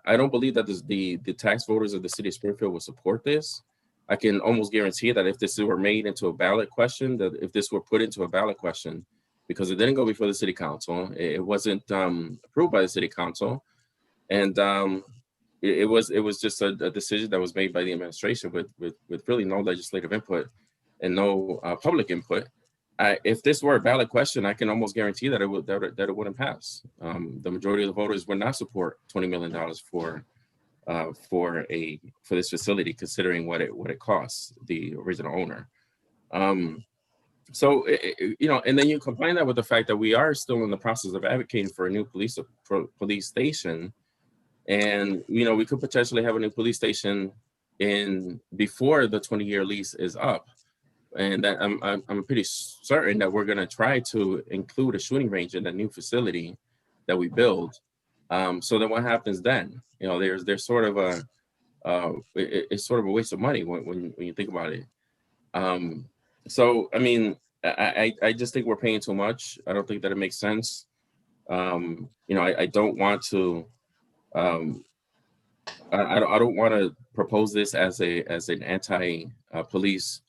I don't believe that the tax voters of the city of Springfield will support this. I can almost guarantee that if this were made into a ballot question, that if this were put into a ballot question, because it didn't go before the city council, it wasn't approved by the city council, and it was just a decision that was made by the administration with really no legislative input and no public input. If this were a ballot question, I can almost guarantee that it wouldn't pass. The majority of the voters would not support $20 million for this facility, considering what it costs the original owner. So, and then you combine that with the fact that we are still in the process of advocating for a new police station, and we could potentially have a new police station before the 20-year lease is up. And that I'm pretty certain that we're going to try to include a shooting range in the new facility that we build. So then what happens then? There's sort of it's sort of a waste of money when you think about it. So I mean, I just think we're paying too much. I don't think that it makes sense. I don't want to. I don't want to propose this as an anti-police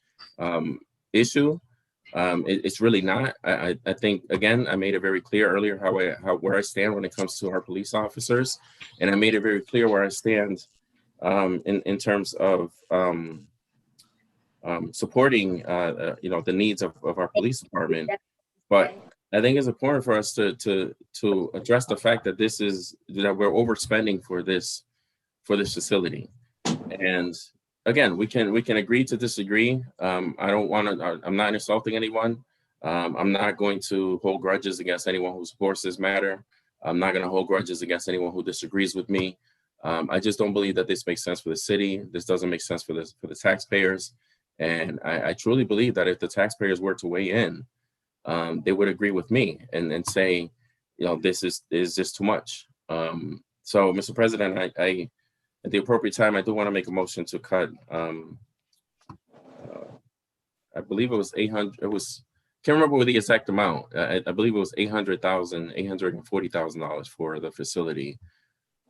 issue. It's really not. I think, again, I made it very clear earlier where I stand when it comes to our police officers, and I made it very clear where I stand in terms of supporting the needs of our police department. But I think it's important for us to address the fact that we're overspending for this facility. And again, we can agree to disagree. I'm not insulting anyone. I'm not going to hold grudges against anyone who supports this matter. I'm not going to hold grudges against anyone who disagrees with me. I just don't believe that this makes sense for the city. This doesn't make sense for the taxpayers. And I truly believe that if the taxpayers were to weigh in, they would agree with me and say, this is just too much. So, Mr. President, I at the appropriate time, I do want to make a motion to cut. I believe it was $800. It was can't remember the exact amount. I believe it was $840,000 for the facility,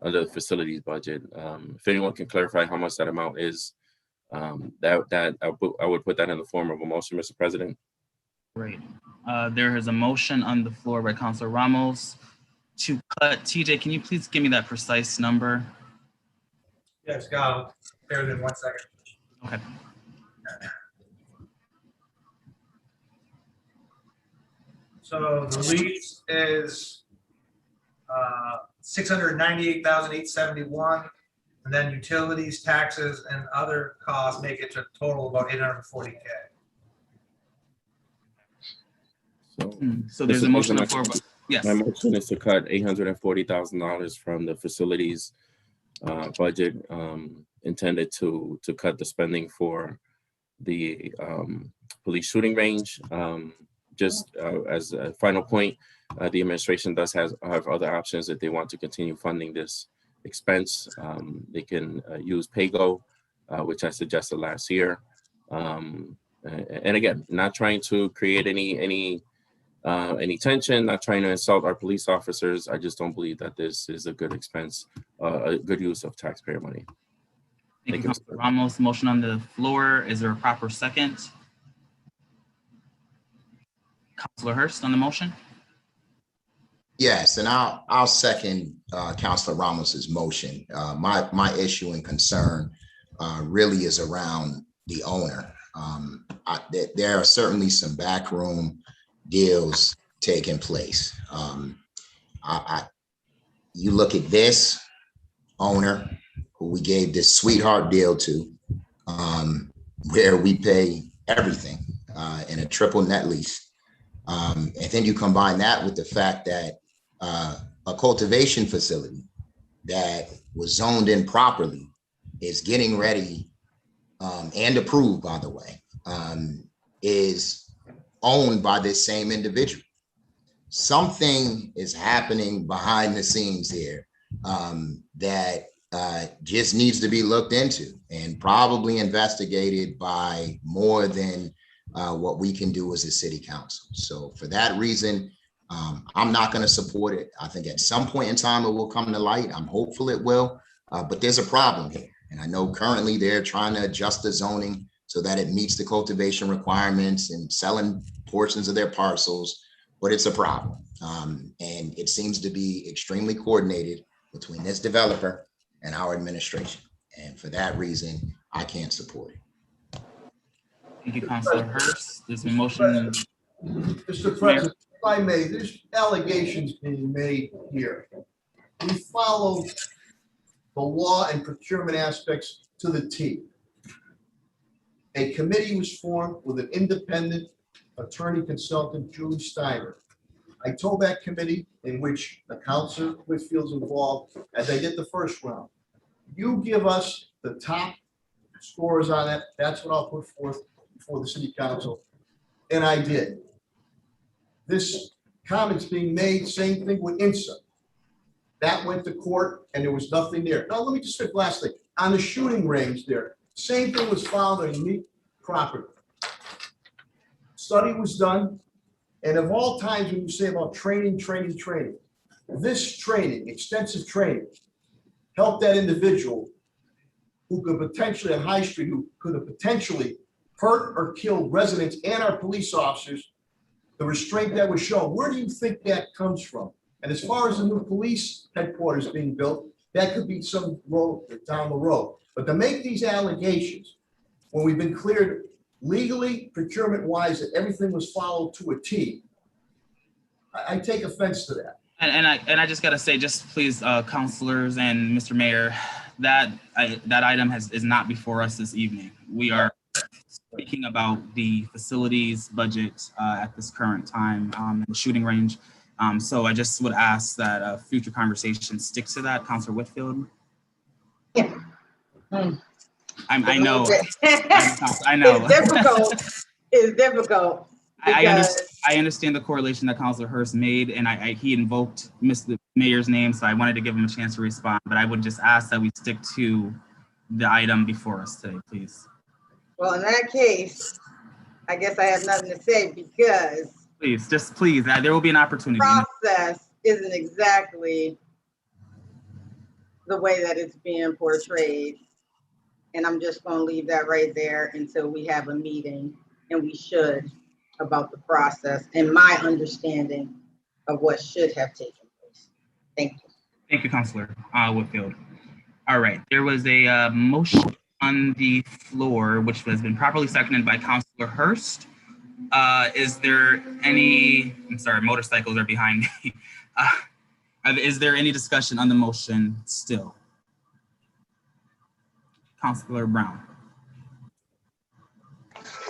under the facilities budget. If anyone can clarify how much that amount is, that I would put that in the form of a motion, Mr. President. Great. There is a motion on the floor by Councilor Ramos to cut. TJ, can you please give me that precise number? Yes, go. Bear with me 1 second. Okay. So the lease is 698,871, and then utilities, taxes, and other costs make it to a total of about 840K. So there's a motion on the floor. Yes. My motion is to cut $840,000 from the facilities budget, intended to cut the spending for the police shooting range. Just as a final point, the administration does have other options if they want to continue funding this expense. They can use PAYGO, which I suggested last year. And again, not trying to create any tension, not trying to insult our police officers. I just don't believe that this is a good expense, a good use of taxpayer money. Thank you, Councilor Ramos. Motion on the floor. Is there a proper second? Councilor Hurst on the motion. Yes, and I'll second Councilor Ramos's motion. My issue and concern really is around the owner. There are certainly some backroom deals taking place. You look at this owner who we gave this sweetheart deal to, where we pay everything in a triple net lease. And then you combine that with the fact that a cultivation facility that was zoned in properly is getting ready and approved, by the way, is owned by this same individual. Something is happening behind the scenes here that just needs to be looked into and probably investigated by more than what we can do as a city council. So for that reason, I'm not going to support it. I think at some point in time it will come to light. I'm hopeful it will, but there's a problem here. And I know currently they're trying to adjust the zoning so that it meets the cultivation requirements and selling portions of their parcels, but it's a problem. And it seems to be extremely coordinated between this developer and our administration. And for that reason, I can't support it. Thank you, Councilor Hurst. There's a motion. Mr. President, if I may, there's allegations being made here. We follow the law and procurement aspects to the T. A committee was formed with an independent attorney consultant, Julie Steiner. I told that committee, in which the Councilor Whitfield's involved, as I did the first round, you give us the top scores on it. That's what I'll put forth before the city council. And I did. This comment's being made, same thing with INSA. That went to court and there was nothing there. Now, let me just say last thing. On the shooting range there, same thing was found on unique property. Study was done. And of all times when you say about training, this training, extensive training, helped that individual who could potentially on High Street, who could have potentially hurt or killed residents and our police officers. The restraint that was shown, where do you think that comes from? And as far as the new police headquarters being built, that could be some road down the road. But to make these allegations, when we've been cleared legally, procurement-wise, that everything was followed to a T, I take offense to that. And I just gotta say, just please, councilors and Mr. Mayor, that item is not before us this evening. We are speaking about the facilities budget at this current time, and the shooting range. So I just would ask that future conversations stick to that. Councilor Whitfield. Yeah. I know. I know. It's difficult. It's difficult. I understand the correlation that Councilor Hurst made, and he invoked Mr. Mayor's name, so I wanted to give him a chance to respond. But I would just ask that we stick to the item before us today, please. Well, in that case, I guess I have nothing to say because Please, just please, there will be an opportunity. process isn't exactly the way that it's being portrayed. And I'm just going to leave that right there until we have a meeting, and we should, about the process and my understanding of what should have taken place. Thank you. Thank you, Councilor Whitfield. All right, there was a motion on the floor, which has been properly seconded by Councilor Hurst. Is there any, I'm sorry, motorcycles are behind me. Is there any discussion on the motion still? Councilor Brown.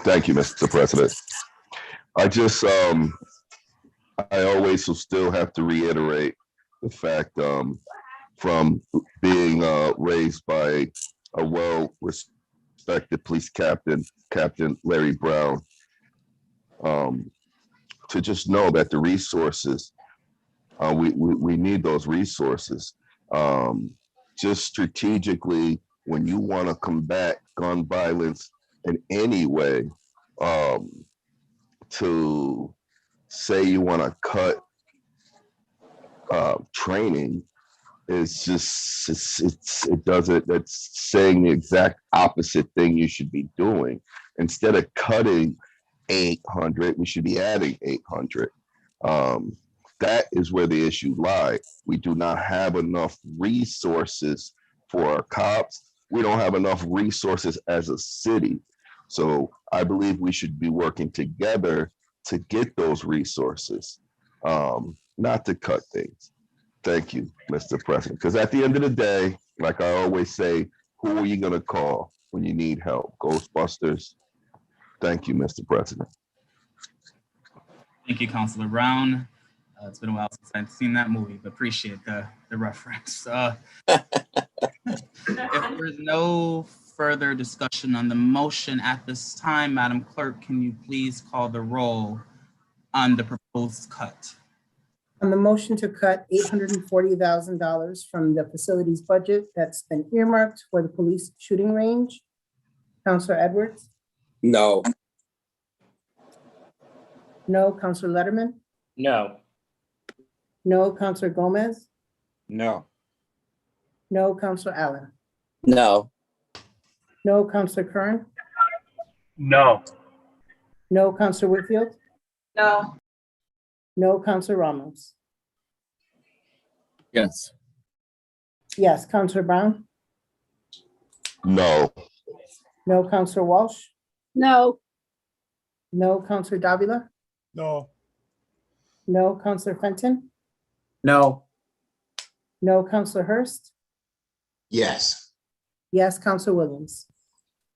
Thank you, Mr. President. I just, I always will still have to reiterate the fact from being raised by a well-respected police captain, Captain Larry Brown, to just know that the resources, we need those resources. Just strategically, when you want to combat gun violence in any way, to say you want to cut training is just, it's saying the exact opposite thing you should be doing. Instead of cutting 800, we should be adding 800. That is where the issue lies. We do not have enough resources for our cops. We don't have enough resources as a city. So I believe we should be working together to get those resources, not to cut things. Thank you, Mr. President. Because at the end of the day, like I always say, who are you going to call when you need help? Ghostbusters? Thank you, Mr. President. Thank you, Councilor Brown. It's been a while since I've seen that movie, but appreciate the reference. If there's no further discussion on the motion at this time, Madam Clerk, can you please call the roll on the proposed cut? On the motion to cut $840,000 from the facilities budget that's been earmarked for the police shooting range, Councilor Edwards? No. No. Councilor Letterman? No. No. Councilor Gomez? No. No. Councilor Allen? No. No. Councilor Kern? No. No. Councilor Whitfield? No. No. Councilor Ramos? Yes. Yes. Councilor Brown? No. No. Councilor Walsh? No. No. Councilor Davila? No. No. Councilor Fenton? No. No. Councilor Hurst? Yes. Yes. Councilor Williams?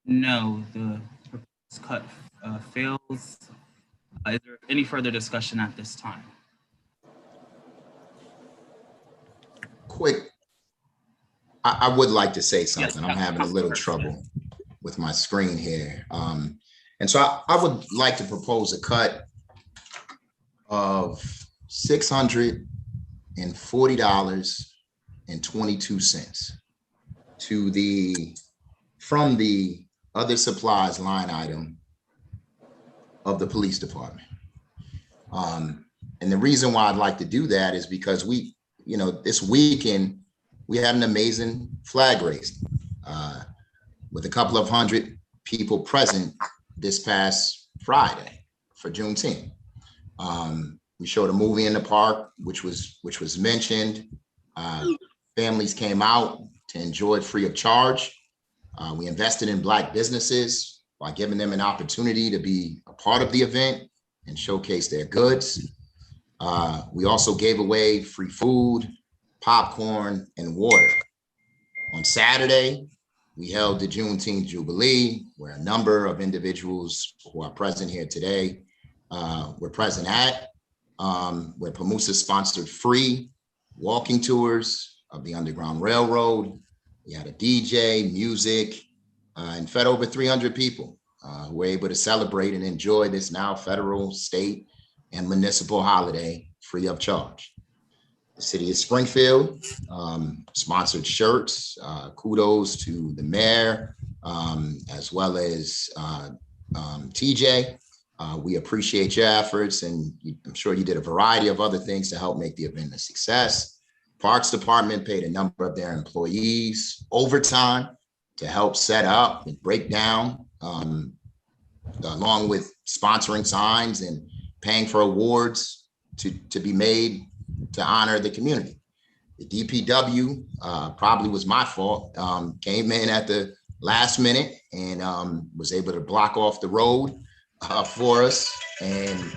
No, the proposed cut fails. Is there any further discussion at this time? Quick, I would like to say something. Yes, I'm having a little trouble with my screen here. And so I would like to propose a cut of $640.22 from the other supplies line item of the police department. And the reason why I'd like to do that is because this weekend, we had an amazing flag raising with a couple of hundred people present this past Friday for Juneteenth. We showed a movie in the park, which was mentioned. Families came out to enjoy it free of charge. We invested in Black businesses by giving them an opportunity to be a part of the event and showcase their goods. We also gave away free food, popcorn, and water. On Saturday, we held the Juneteenth Jubilee, where a number of individuals who are present here today were present at, where PAMUSA sponsored free walking tours of the Underground Railroad. We had a DJ, music, and fed over 300 people who were able to celebrate and enjoy this now federal, state, and municipal holiday free of charge. The city of Springfield sponsored shirts. Kudos to the mayor, as well as TJ. We appreciate your efforts, and I'm sure you did a variety of other things to help make the event a success. Parks Department paid a number of their employees overtime to help set up and break down, along with sponsoring signs and paying for awards to be made to honor the community. The DPW probably was my fault, came in at the last minute and was able to block off the road for us. And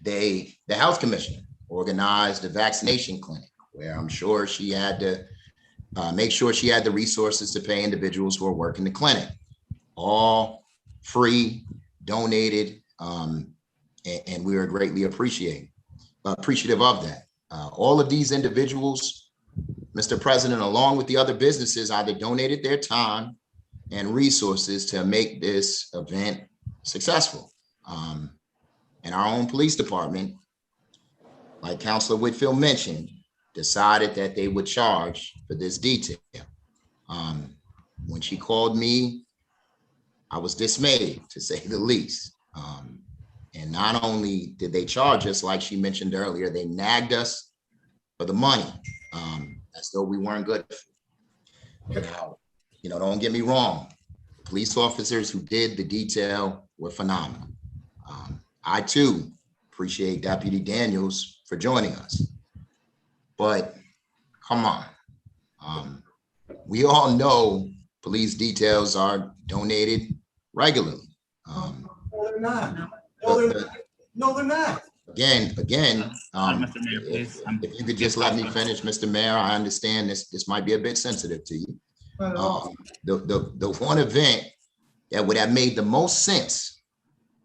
the health commissioner organized a vaccination clinic where I'm sure she had to make sure she had the resources to pay individuals who are working the clinic. All free, donated, and we are greatly appreciative of that. All of these individuals, Mr. President, along with the other businesses, either donated their time and resources to make this event successful. And our own police department, like Councilor Whitfield mentioned, decided that they would charge for this detail. When she called me, I was dismayed, to say the least. And not only did they charge us, like she mentioned earlier, they nagged us for the money, as though we weren't good. Now, don't get me wrong. The police officers who did the detail were phenomenal. I too appreciate Deputy Daniels for joining us. But come on, we all know police details are donated regularly. No, they're not. No, they're not. Again, Mr. Mayor, please. if you could just let me finish, Mr. Mayor, I understand this might be a bit sensitive to you. The one event that would have made the most sense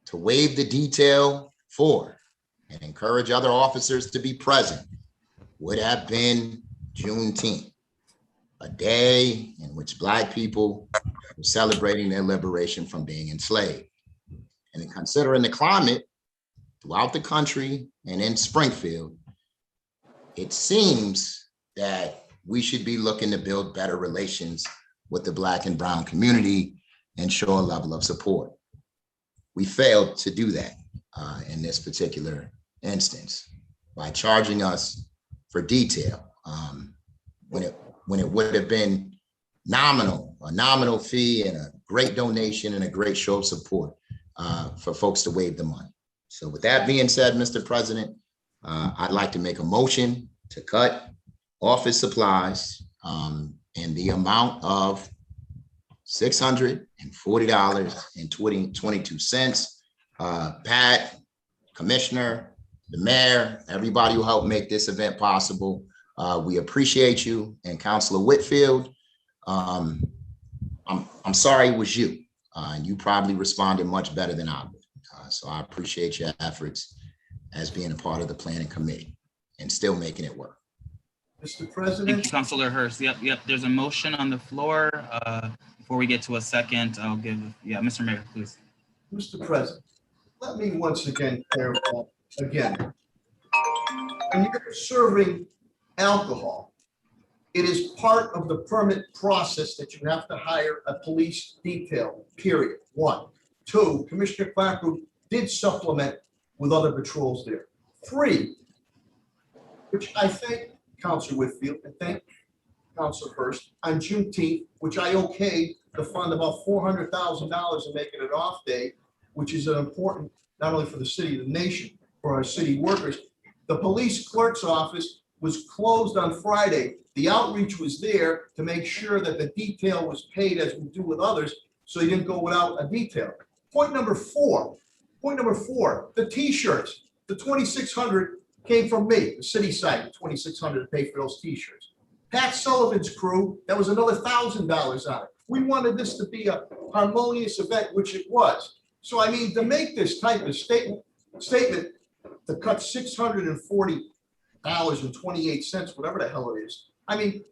to waive the detail for and encourage other officers to be present would have been Juneteenth, a day in which Black people were celebrating their liberation from being enslaved. And in considering the climate throughout the country and in Springfield, it seems that we should be looking to build better relations with the Black and brown community and show a level of support. We failed to do that in this particular instance by charging us for detail when it would have been a nominal fee and a great donation and a great show of support for folks to waive the money. So with that being said, Mr. President, I'd like to make a motion to cut office supplies in the amount of $640.22. Pat, Commissioner, the Mayor, everybody who helped make this event possible. We appreciate you. And Councilor Whitfield, I'm sorry it was you. And you probably responded much better than I would. So I appreciate your efforts as being a part of the planning committee and still making it work. Mr. President. Thank you, Councilor Hurst. Yep. There's a motion on the floor. Before we get to a second, I'll give, Mr. Mayor, please. Mr. President, let me once again clarify again. When you're serving alcohol, it is part of the permit process that you have to hire a police detail, period. 1. 2, Commissioner Clapper did supplement with other patrols there. 3, which I thank Councilor Whitfield and thank Councilor Hurst on Juneteenth, which I okayed to fund about $400,000 and make it an off day, which is an important, not only for the city, the nation, for our city workers. The police clerk's office was closed on Friday. The outreach was there to make sure that the detail was paid as we do with others, so you didn't go without a detail. Point number four, the t-shirts, the 2,600 came from me, the city side, 2,600 to pay for those t-shirts. Pat Sullivan's crew, that was another $1,000 on it. We wanted this to be a harmonious event, which it was. So I mean, to make this type of statement to cut $640.28, whatever the hell it is. I mean,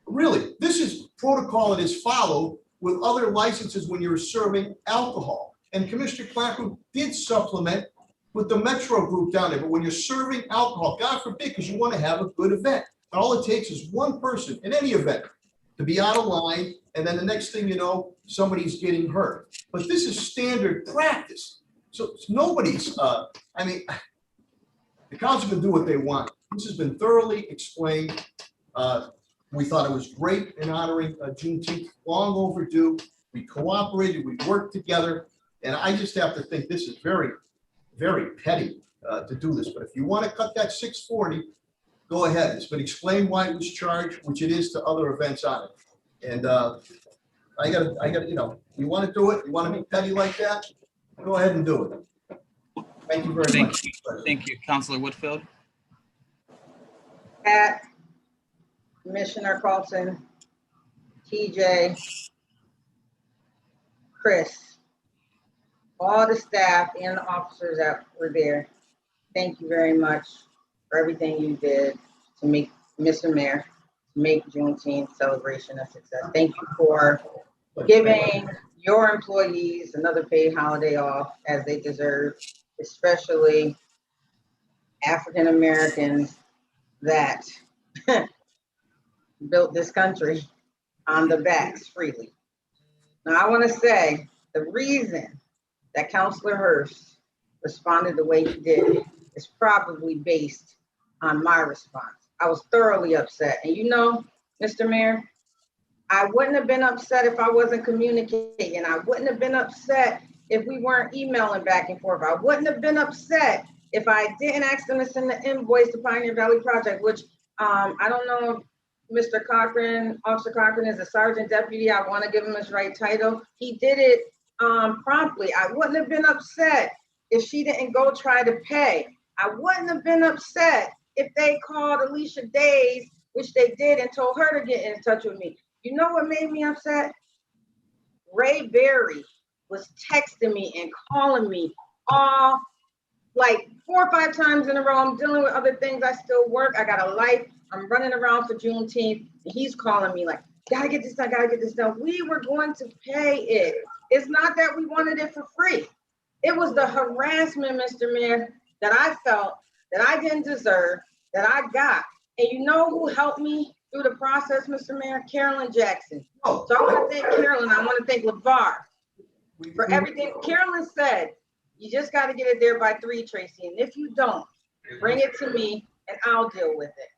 really, this is protocol that is followed with other licenses when you're serving alcohol. And Commissioner Clapper did supplement with the Metro group down there. But when you're serving alcohol, God forbid, because you want to have a good event. And all it takes is one person in any event to be out of line. And then the next thing you know, somebody's getting hurt. But this is standard practice. So nobody's, I mean, the council can do what they want. This has been thoroughly explained. We thought it was great in honoring Juneteenth, long overdue. We cooperated, we worked together, and I just have to think this is very, very petty to do this. But if you want to cut that 640, go ahead. It's been explained why it was charged, which it is to other events on it. And I gotta, you know, you want to do it, you want to be petty like that, go ahead and do it. Thank you very much. Thank you, Councilor Whitfield. Pat, Commissioner Carlson, TJ, Chris, all the staff and the officers that were there, thank you very much for everything you did to make, Mr. Mayor, to make Juneteenth celebration a success. Thank you for giving your employees another paid holiday off as they deserve, especially African Americans that built this country on the backs freely. Now, I want to say the reason that Councilor Hurst responded the way he did is probably based on my response. I was thoroughly upset. And you know, Mr. Mayor, I wouldn't have been upset if I wasn't communicating. I wouldn't have been upset if we weren't emailing back and forth. I wouldn't have been upset if I didn't ask them to send the invoice to Pioneer Valley Project, which I don't know if Mr. Cochran, Officer Cochran is a sergeant deputy. I want to give him his right title. He did it promptly. I wouldn't have been upset if she didn't go try to pay. I wouldn't have been upset if they called Alicia Days, which they did, and told her to get in touch with me. You know what made me upset? Ray Berry was texting me and calling me all like 4 or 5 times in a row. I'm dealing with other things. I still work. I got a life. I'm running around for Juneteenth. And he's calling me like, gotta get this done, gotta get this done. We were going to pay it. It's not that we wanted it for free. It was the harassment, Mr. Mayor, that I felt that I didn't deserve, that I got. And you know who helped me through the process, Mr. Mayor? Carolyn Jackson. So I want to thank Carolyn. I want to thank LeVar for everything. Carolyn said, you just got to get it there by 3, Tracy. And if you don't, bring it to me and I'll deal with it.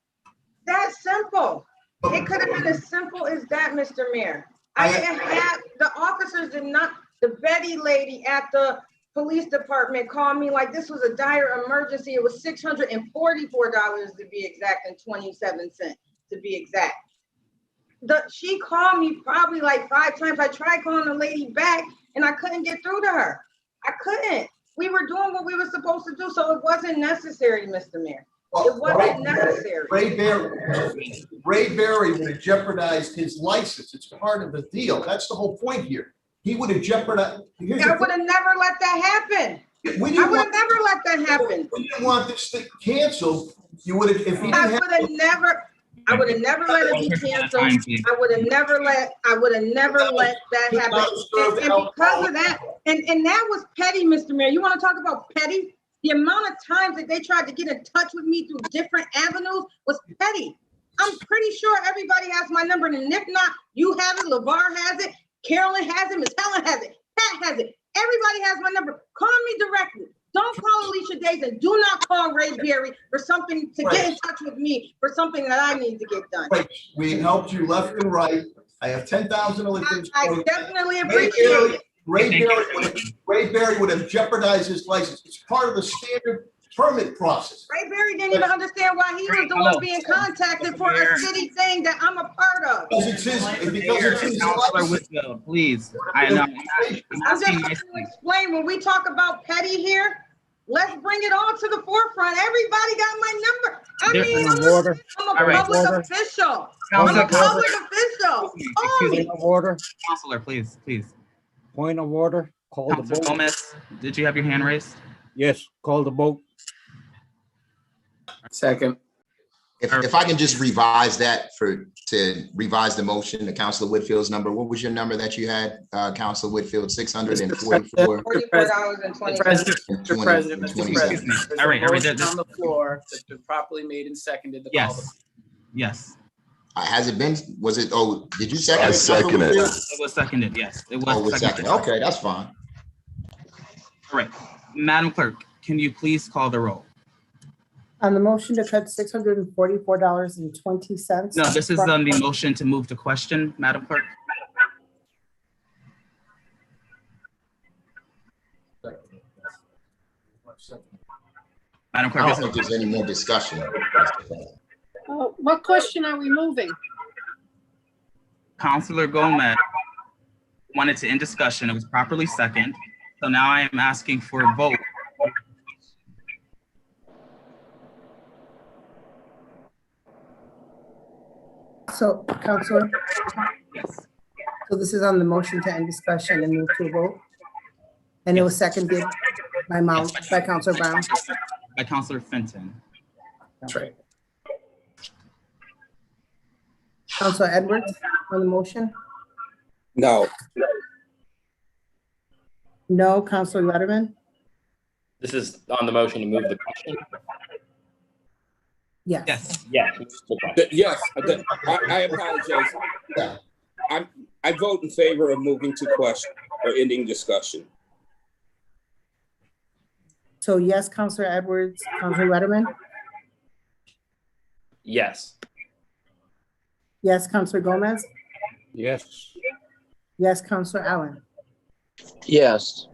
That's simple. It could have been as simple as that, Mr. Mayor. I didn't have, the officers did not, the Betty lady at the police department called me like this was a dire emergency. It was $644 to be exact, and 27 cents to be exact. She called me probably like 5 times. I tried calling the lady back and I couldn't get through to her. I couldn't. We were doing what we were supposed to do, so it wasn't necessary, Mr. Mayor. It wasn't necessary. Ray Berry would have jeopardized his license. It's part of the deal. That's the whole point here. He would have jeopardized. I would have never let that happen. I would have never let that happen. We didn't want this thing canceled. You would have, if he I would have never. I would have never let it be canceled. I would have never let that happen. And because of that, and that was petty, Mr. Mayor. You want to talk about petty? The amount of times that they tried to get in touch with me through different avenues was petty. I'm pretty sure everybody has my number, and if not, you have it, LeVar has it, Carolyn has it, Miss Helen has it, Pat has it. Everybody has my number. Call me directly. Don't call Alicia Days, and do not call Ray Berry for something to get in touch with me for something that I need to get done. Right. We helped you left and right. I have 10,000 other things. I definitely appreciate it. Ray Berry would have jeopardized his license. It's part of the standard permit process. Ray Berry didn't even understand why he was the one being contacted for a city thing that I'm a part of. Because it's his license. Please, I know. I'm just trying to explain, when we talk about petty here, let's bring it all to the forefront. Everybody got my number. I mean, I'm a public official. I'm a public official. Point of order. Counselor, please. Point of order. Call the vote. Gomez, did you have your hand raised? Yes, call the vote. Second. If I can just revise that to revise the motion to Councilor Whitfield's number. What was your number that you had, Councilor Whitfield? 644. $44.20. Mr. President. All right. On the floor that's been properly made and seconded. Yes. Has it been? Was it? Oh, did you second it? I seconded it. It was seconded. Yes, it was. Seconded. Okay, that's fine. All right. Madam Clerk, can you please call the roll? On the motion to cut $644.20. No, this is on the motion to move to question, Madam Clerk. Madam I Clerk, don't this think is there's any more discussion. What question are we moving? Councilor Gomez wanted to end discussion. It was properly second. So now I am asking for a vote. So, Counselor, Yes. so this is on the motion to end discussion and move to a vote? And it was seconded by Counselor Brown? By Councilor Fenton. That's right. Counselor Edwards on the motion? No. No. Counselor Letterman? This is on the motion to move the question. Yes. Yes. Yes, I apologize. I vote in favor of moving to question or ending discussion. So yes, Counselor Edwards, Counselor Letterman? Yes. Yes, Counselor Gomez? Yes. Yes, Counselor Allen? Yes.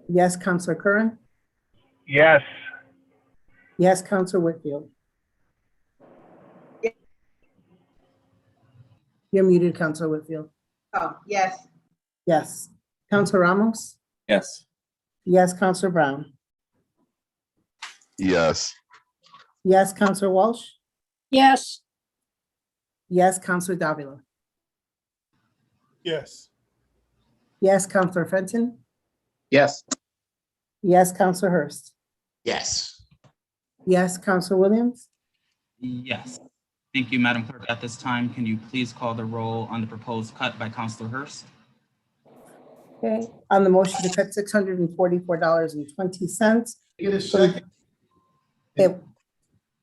Yes, Counselor Curran? Yes. Yes, Counselor Whitfield? You're muted, Counselor Whitfield. Oh, yes. Yes. Counselor Ramos? Yes. Yes, Counselor Brown? Yes. Yes, Counselor Walsh? Yes. Yes, Counselor Davila? Yes. Yes, Counselor Fenton? Yes. Yes, Counselor Hurst? Yes. Yes, Counselor Williams? Yes. Thank you, Madam Clerk. At this time, can you please call the roll on the proposed cut by Councilor Hurst? Okay, on the motion to cut $644.20. Get a second? It-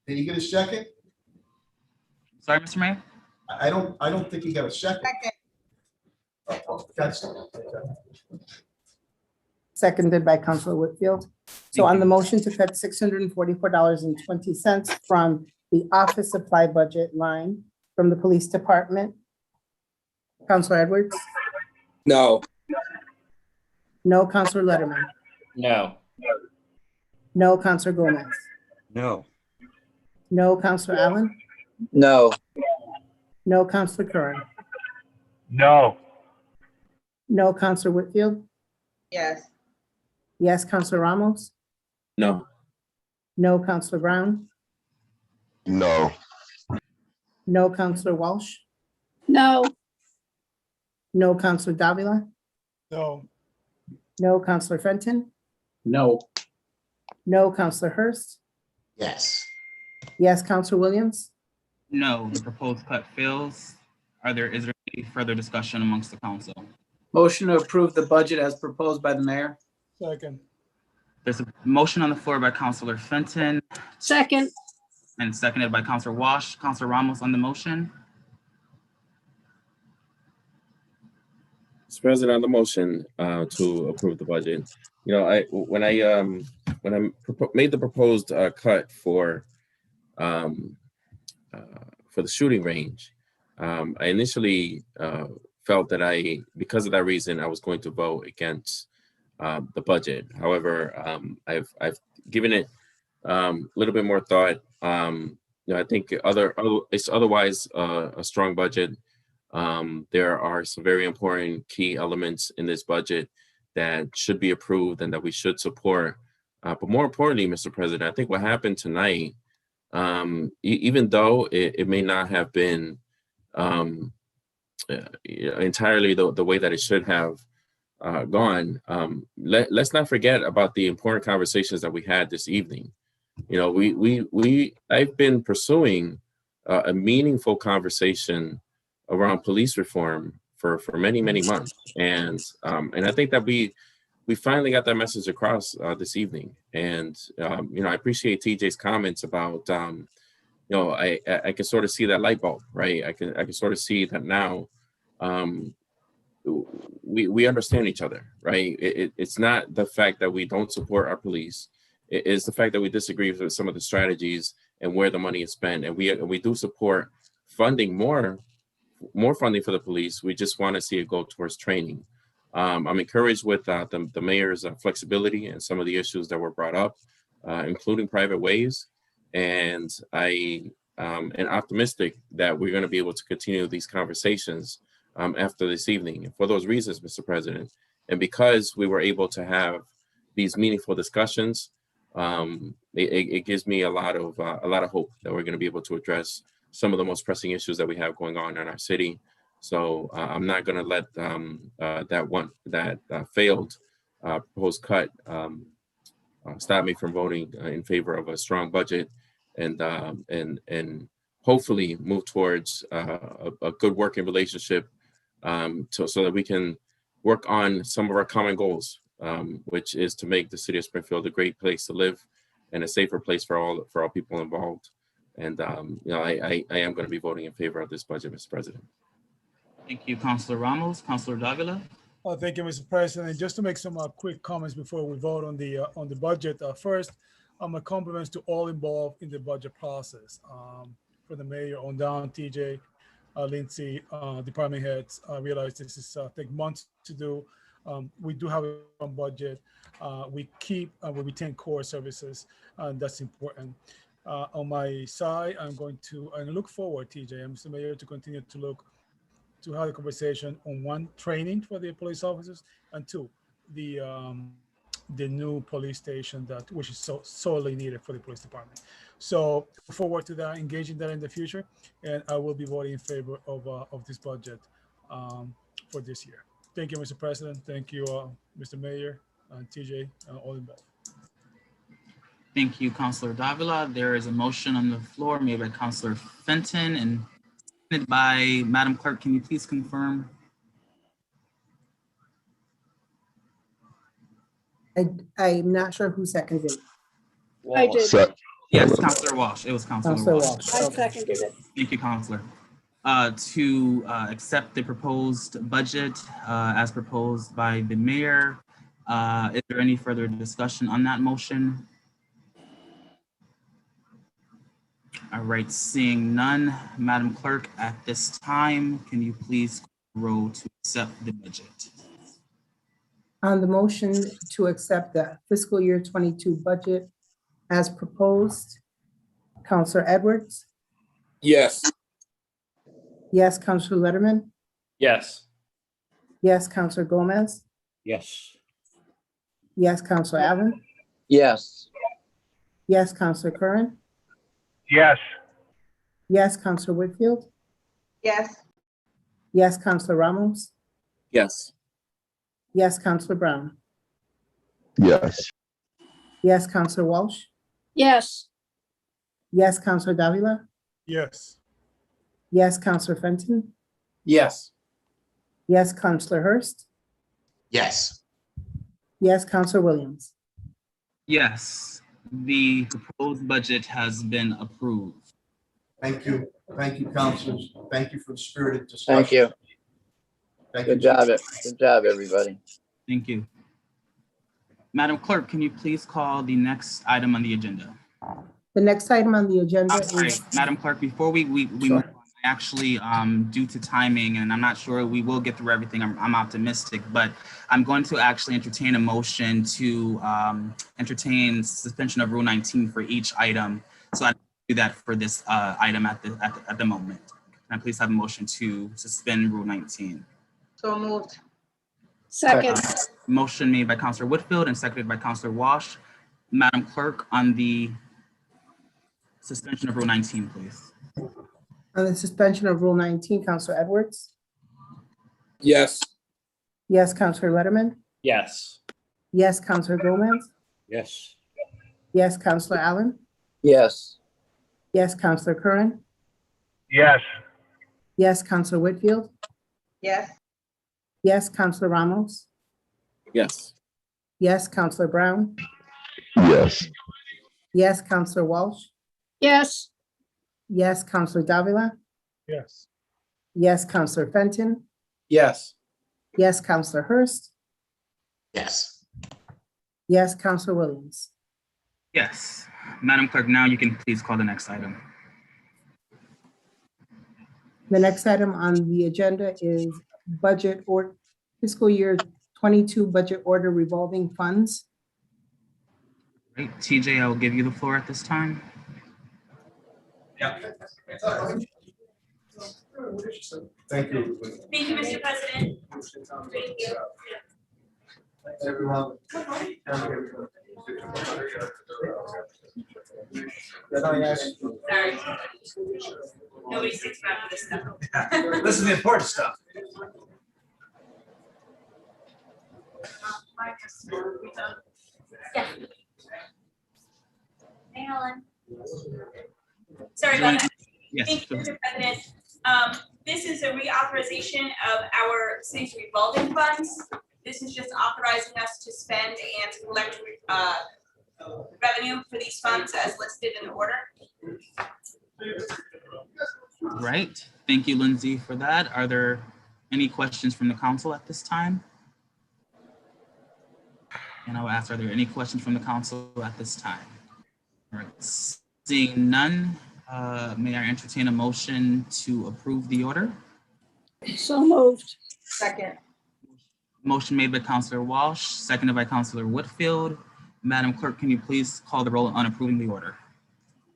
Did you get a second? Sorry, Mr. Mayor? I don't think you got a second. Second. That's. Seconded by Counselor Whitfield. So on the motion to cut $644.20 from the office supply budget line from the police department. Counselor Edwards? No. No. Counselor Letterman? No. No. Counselor Gomez? No. No. Counselor Allen? No. No. Counselor Curran? No. No. Counselor Whitfield? Yes. Yes. Counselor Ramos? No. No. Counselor Brown? No. No. Counselor Walsh? No. No. Counselor Davila? No. No. Counselor Fenton? No. No. Counselor Hurst? Yes. Yes. Counselor Williams? No, the proposed cut fails. Is there any further discussion amongst the council? Motion to approve the budget as proposed by the mayor. Second. There's a motion on the floor by Councilor Fenton Second. and seconded by Councilor Walsh. Councilor Ramos on the motion. Mr. President, on the motion to approve the budget, when I made the proposed cut for the shooting range, I initially felt that because of that reason, I was going to vote against the budget. However, I've given it a little bit more thought. I think it's otherwise a strong budget. There are some very important key elements in this budget that should be approved and that we should support. But more importantly, Mr. President, I think what happened tonight, even though it may not have been entirely the way that it should have gone, let's not forget about the important conversations that we had this evening. I've been pursuing a meaningful conversation around police reform for many months, and I think that we finally got that message across this evening. And I appreciate TJ's comments about I can sort of see that light bulb, right? I can sort of see that now. we understand each other, right? It's not the fact that we don't support our police. It is the fact that we disagree with some of the strategies and where the money is spent. And we do support funding more funding for the police. We just want to see it go towards training. I'm encouraged with the mayor's flexibility and some of the issues that were brought up, including private ways. And I am optimistic that we're going to be able to continue these conversations after this evening. And for those reasons, Mr. President, and because we were able to have these meaningful discussions, it gives me a lot of hope that we're going to be able to address some of the most pressing issues that we have going on in our city. So I'm not going to let that failed proposed cut stop me from voting in favor of a strong budget, and hopefully move towards a good working relationship, so that we can work on some of our common goals, which is to make the city of Springfield a great place to live and a safer place for all people involved. And I am going to be voting in favor of this budget, Mr. President. Thank you, Councilor Ramos. Councilor Davila. Thank you, Mr. President. Just to make some quick comments before we vote on the budget. First, my compliments to all involved in the budget process. For the mayor on down, TJ, Lindsay, department heads. I realize this is take months to do. We do have a budget. We retain core services, and that's important. On my side, I'm going to look forward, TJ and Mr. Mayor, to continue to have a conversation on one, training for the police officers, and two, the new police station which is so sorely needed for the police department. So look forward to that, engaging that in the future, and I will be voting in favor of this budget for this year. Thank you, Mr. President. Thank you, Mr. Mayor, and TJ, all involved. Thank you, Councilor Davila. There is a motion on the floor made by Councilor Fenton and seconded by Madam Clerk. Can you please confirm? I'm not sure who seconded it. I did. Yes, Councilor Walsh. It was Councilor Walsh. I seconded it. Thank you, Councilor. To accept the proposed budget as proposed by the mayor. Is there any further discussion on that motion? All right, seeing none, Madam Clerk, at this time, can you please roll to accept the budget? On the motion to accept the fiscal year 22 budget as proposed, Councilor Edwards? Yes. Yes, Councilor Letterman? Yes. Yes, Councilor Gomez? Yes. Yes, Councilor Allen? Yes. Yes, Councilor Curran? Yes. Yes, Councilor Whitfield? Yes. Yes, Councilor Ramos? Yes. Yes, Councilor Brown? Yes. Yes, Councilor Walsh? Yes. Yes, Councilor Davila? Yes. Yes, Councilor Fenton? Yes. Yes, Councilor Hurst? Yes. Yes, Councilor Williams? Yes, the proposed budget has been approved. Thank you. Thank you, councilors. Thank you for the spirited discussion. Thank you. Thank Good you. job. Good job, everybody. Thank you. Madam Clerk, can you please call the next item on the agenda? The next item on the agenda I'm sorry, is, Madam Clerk, before we move on, actually, due to timing, and I'm not sure we will get through everything, I'm optimistic, but I'm going to actually entertain a motion to entertain suspension of Rule 19 for each item. So I do that for this item at the moment. Can I please have a motion to suspend Rule 19? So moved. Second. Motion made by Councilor Whitfield and seconded by Councilor Walsh. Madam Clerk, on the suspension of Rule 19, please. on the suspension of Rule 19, Councilor Edwards? Yes. Yes, Councilor Letterman? Yes. Yes, Councilor Gomez? Yes. Yes, Councilor Allen? Yes. Yes, Councilor Curran? Yes. Yes, Councilor Whitfield? Yes. Yes, Councilor Ramos? Yes. Yes, Councilor Brown? Yes. Yes, Councilor Walsh? Yes. Yes, Councilor Davila? Yes. Yes, Councilor Fenton? Yes. Yes, Counselor Hurst. Yes. Yes, Counselor Williams. Yes. Madam Clerk, now you can please call the next item. The next item on the agenda is budget or fiscal year 22 budget order revolving funds. Right, TJ, I will give you the floor at this time. Yeah. Thank you. Thank you, Mr. President. Thank you. Thanks, everyone. Sorry. Nobody sticks around for this stuff. This is the important stuff. Yeah. Hey, Helen. Sorry about that. Yes. Thank you, Mr. President. This is a reauthorization of our city's revolving funds. This is just authorizing us to spend and collect revenue for these funds as listed in the order. Right. Thank you, Lindsay, for that. Are there any questions from the council at this time? And I'll ask, are there any questions from the council at this time? All right. Seeing none, may I entertain a motion to approve the order? So moved. Second. Motion made by Councilor Walsh, seconded by Councilor Whitfield. Madam Clerk, can you please call the roll on approving the order?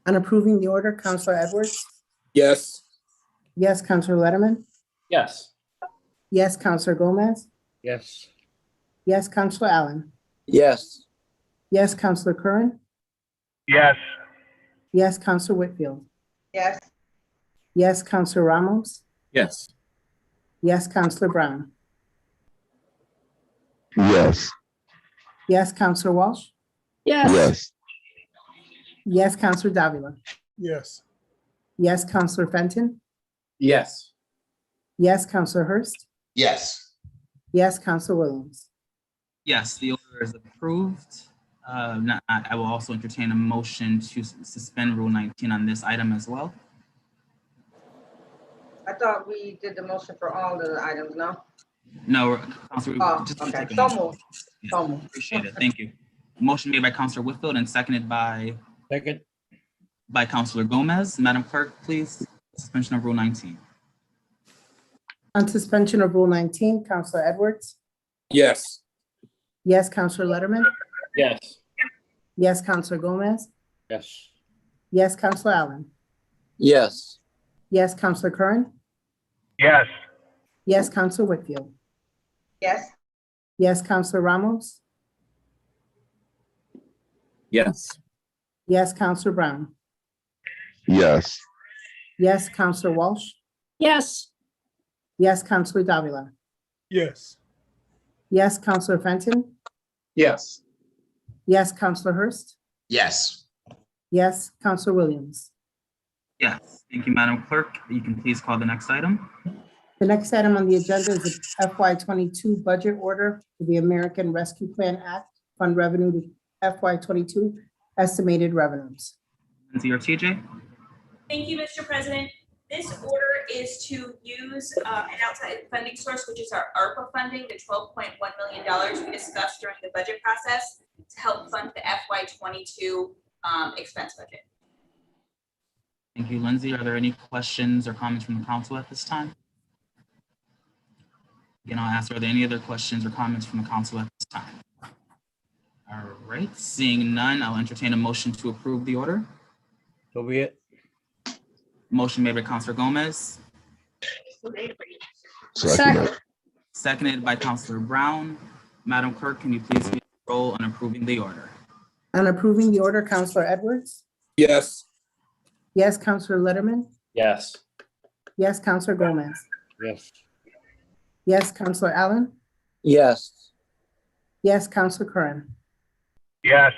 On approving the order, Counselor Edwards. Yes. Yes, Counselor Letterman. Yes. Yes, Counselor Gomez. Yes. Yes, Counselor Allen. Yes. Yes, Counselor Curran. Yes. Yes, Counselor Whitfield. Yes. Yes, Counselor Ramos. Yes. Yes, Counselor Brown. Yes. Yes, Counselor Walsh. Yes. Yes. Yes, Counselor Davila. Yes. Yes, Counselor Fenton. Yes. Yes, Counselor Hurst. Yes. Yes, Counselor Williams. Yes, the order is approved. I will also entertain a motion to suspend Rule 19 on this item as well. I thought we did the motion for all the items, no? No, Councilor, Oh, just okay. take a So moment. moved. Yes, So moved. appreciate it. Thank you. Motion made by Councilor Whitfield and seconded by Councilor Gomez. Madam Clerk, please, suspension of Rule 19. On suspension of Rule 19, Counselor Edwards. Yes. Yes, Counselor Letterman. Yes. Yes, Counselor Gomez. Yes. Yes, Counselor Allen. Yes. Yes, Counselor Curran. Yes. Yes, Counselor Whitfield. Yes. Yes, Counselor Ramos. Yes. Yes, Counselor Brown. Yes. Yes, Counselor Walsh. Yes. Yes, Counselor Davila. Yes. Yes, Counselor Fenton. Yes. Yes, Counselor Hurst. Yes. Yes, Counselor Williams. Yes, thank you, Madam Clerk. You can please call the next item. The next item on the agenda is the FY22 budget order for the American Rescue Plan Act Fund Revenue to FY22 estimated revenues. Lindsay or TJ? Thank you, Mr. President. This order is to use an outside funding source, which is our ARPA funding, the $12.1 million we discussed during the budget process to help fund the FY22 expense budget. Thank you, Lindsay. Are there any questions or comments from the council at this time? Again, I'll ask, are there any other questions or comments from the council at this time? All right, seeing none, I'll entertain a motion to approve the order. So be it. Motion made by Councilor Gomez, Second. seconded by Councilor Brown. Madam Clerk, can you please call the roll on approving the order? On approving the order, Counselor Edwards. Yes. Yes, Counselor Letterman. Yes. Yes, Counselor Gomez. Yes. Yes, Counselor Allen. Yes. Yes, Counselor Curran. Yes.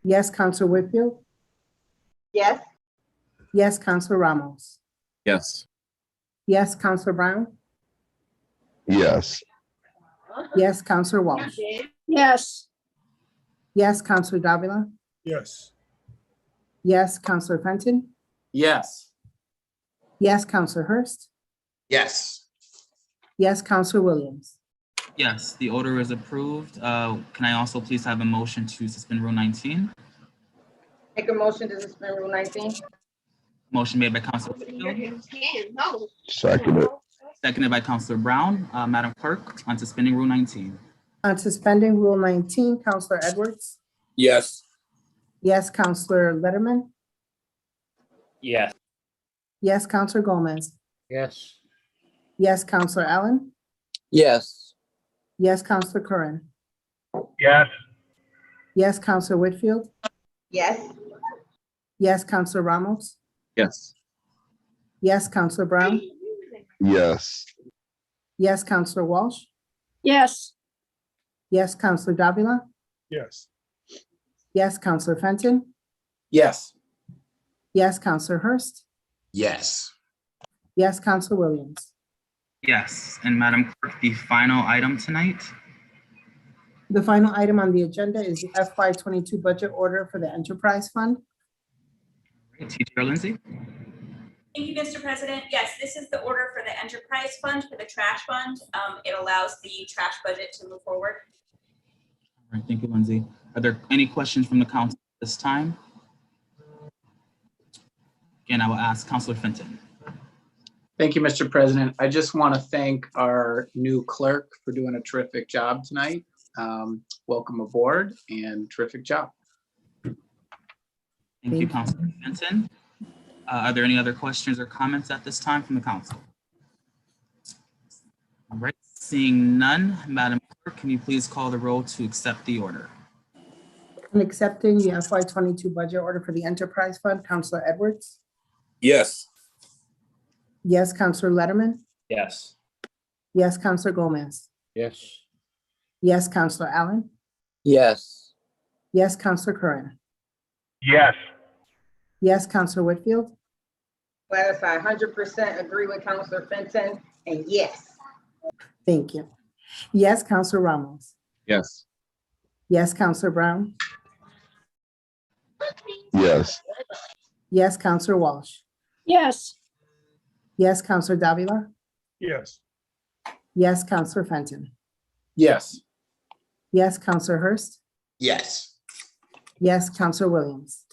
Yes, Counselor Whitfield. Yes. Yes, Counselor Ramos. Yes. Yes, Counselor Brown. Yes. Yes, Counselor Walsh. Yes. Yes, Counselor Davila. Yes. Yes, Counselor Fenton. Yes. Yes, Counselor Hurst. Yes. Yes, Counselor Williams. Yes, the order is approved. Can I also please have a motion to suspend Rule 19? Make a motion to suspend Rule 19. Motion made by Councilor Whitfield, Second. seconded by Councilor Brown. Madam Clerk, on suspending Rule 19. On suspending Rule 19, Counselor Edwards? Yes. Yes, Counselor Letterman? Yes. Yes, Counselor Gomez? Yes. Yes, Counselor Allen? Yes. Yes, Counselor Curran? Yes. Yes, Counselor Whitfield? Yes. Yes, Counselor Ramos? Yes. Yes, Counselor Brown? Yes. Yes, Counselor Walsh? yes, Yes, Counselor Davila? Yes. Yes, Counselor Fenton? Yes. Yes, Counselor Hurst? Yes. Yes, Counselor Williams? Yes, and Madam Clerk, the final item tonight. The final item on the agenda is the FY '22 budget order for the enterprise fund. Teacher Lindsay. Thank you, Mr. President. Yes, this is the order for the enterprise fund for the trash fund. It allows the trash budget to move forward. All right, thank you, Lindsay. Are there any questions from the council at this time? Again, I will ask Councilor Fenton. Thank you, Mr. President. I just want to thank our new clerk for doing a terrific job tonight. Welcome aboard and terrific job. Thank you, Councilor Fenton. Are there any other questions or comments at this time from the council? All right, seeing none, Madam Clerk, can you please call the roll to accept the order? In accepting the FY '22 budget order for the enterprise fund, Counselor Edwards? Yes. Yes, Counselor Letterman? Yes. Yes, Counselor Gomez? Yes. Yes, Counselor Allen? Yes. Yes, Counselor Curran? Yes. Yes, Counselor Whitfield? Gladys, I 100% agree with Counselor Fenton, and yes. Thank you. Yes, Counselor Ramos? Yes. Yes, Counselor Brown? Yes. Yes, Counselor Walsh? yes, Yes, Counselor Davila? Yes. Yes, Counselor Fenton? Yes. Yes, Counselor Hurst? Yes. Yes, Counselor Williams?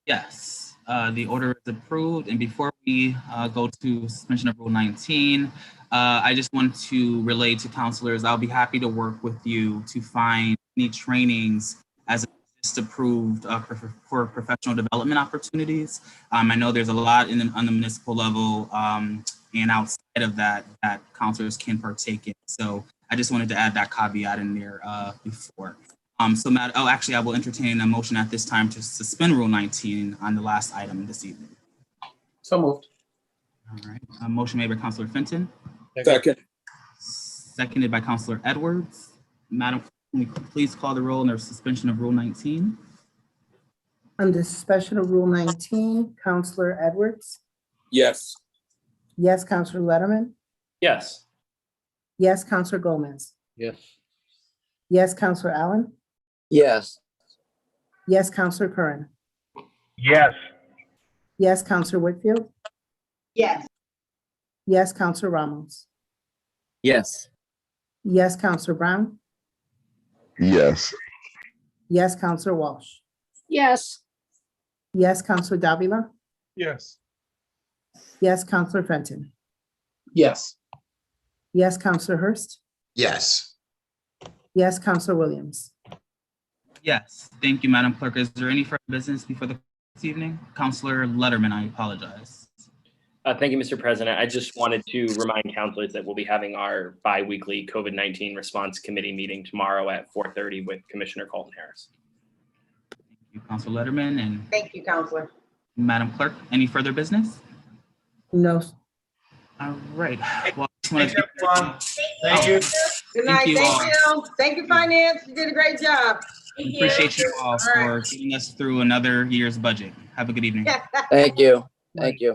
Yes, the order is approved. And before we go to suspension of Rule 19, I just want to relay to counselors, I'll be happy to work with you to find any trainings as approved for professional development opportunities. I know there's a lot on the municipal level and outside of that counselors can partake in. So I just wanted to add that caveat in there before. Actually, I will entertain a motion at this time to suspend Rule 19 on the last item this evening. So moved. All right, a motion made by Councilor Fenton. Second. Seconded by Councilor Edwards. Madam, can we please call the roll on the suspension of Rule 19? On the suspension of Rule 19, Counselor Edwards? Yes. Yes, Counselor Letterman? Yes. Yes, Counselor Gomez? Yes. Yes, Counselor Allen? Yes. Yes, Counselor Curran? Yes. Yes, Counselor Whitfield? Yes. Yes, Counselor Ramos? Yes. Yes, Counselor Brown? Yes. Yes, Counselor Walsh? yes, Yes, Counselor Davila? Yes. Yes, Counselor Fenton? Yes. Yes, Counselor Hurst? Yes. Yes, Counselor Williams? Yes, thank you, Madam Clerk. Is there any further business before this evening? Councilor Letterman, I apologize. Thank you, Mr. President. I just wanted to remind councilors that we'll be having our bi-weekly COVID-19 response committee meeting tomorrow at 4:30 with Commissioner Colton Harris. Thank you, Councilor Letterman, and Thank you, Counselor. Madam Clerk, any further business? No. All right. Well, Thanks, everyone. Thank you. Good night. you all. Thank you. Thank you, Finance. You did a great job. Thank you. Appreciate you all All for right. getting us through another year's budget. Have a good evening. Thank you. Thank you.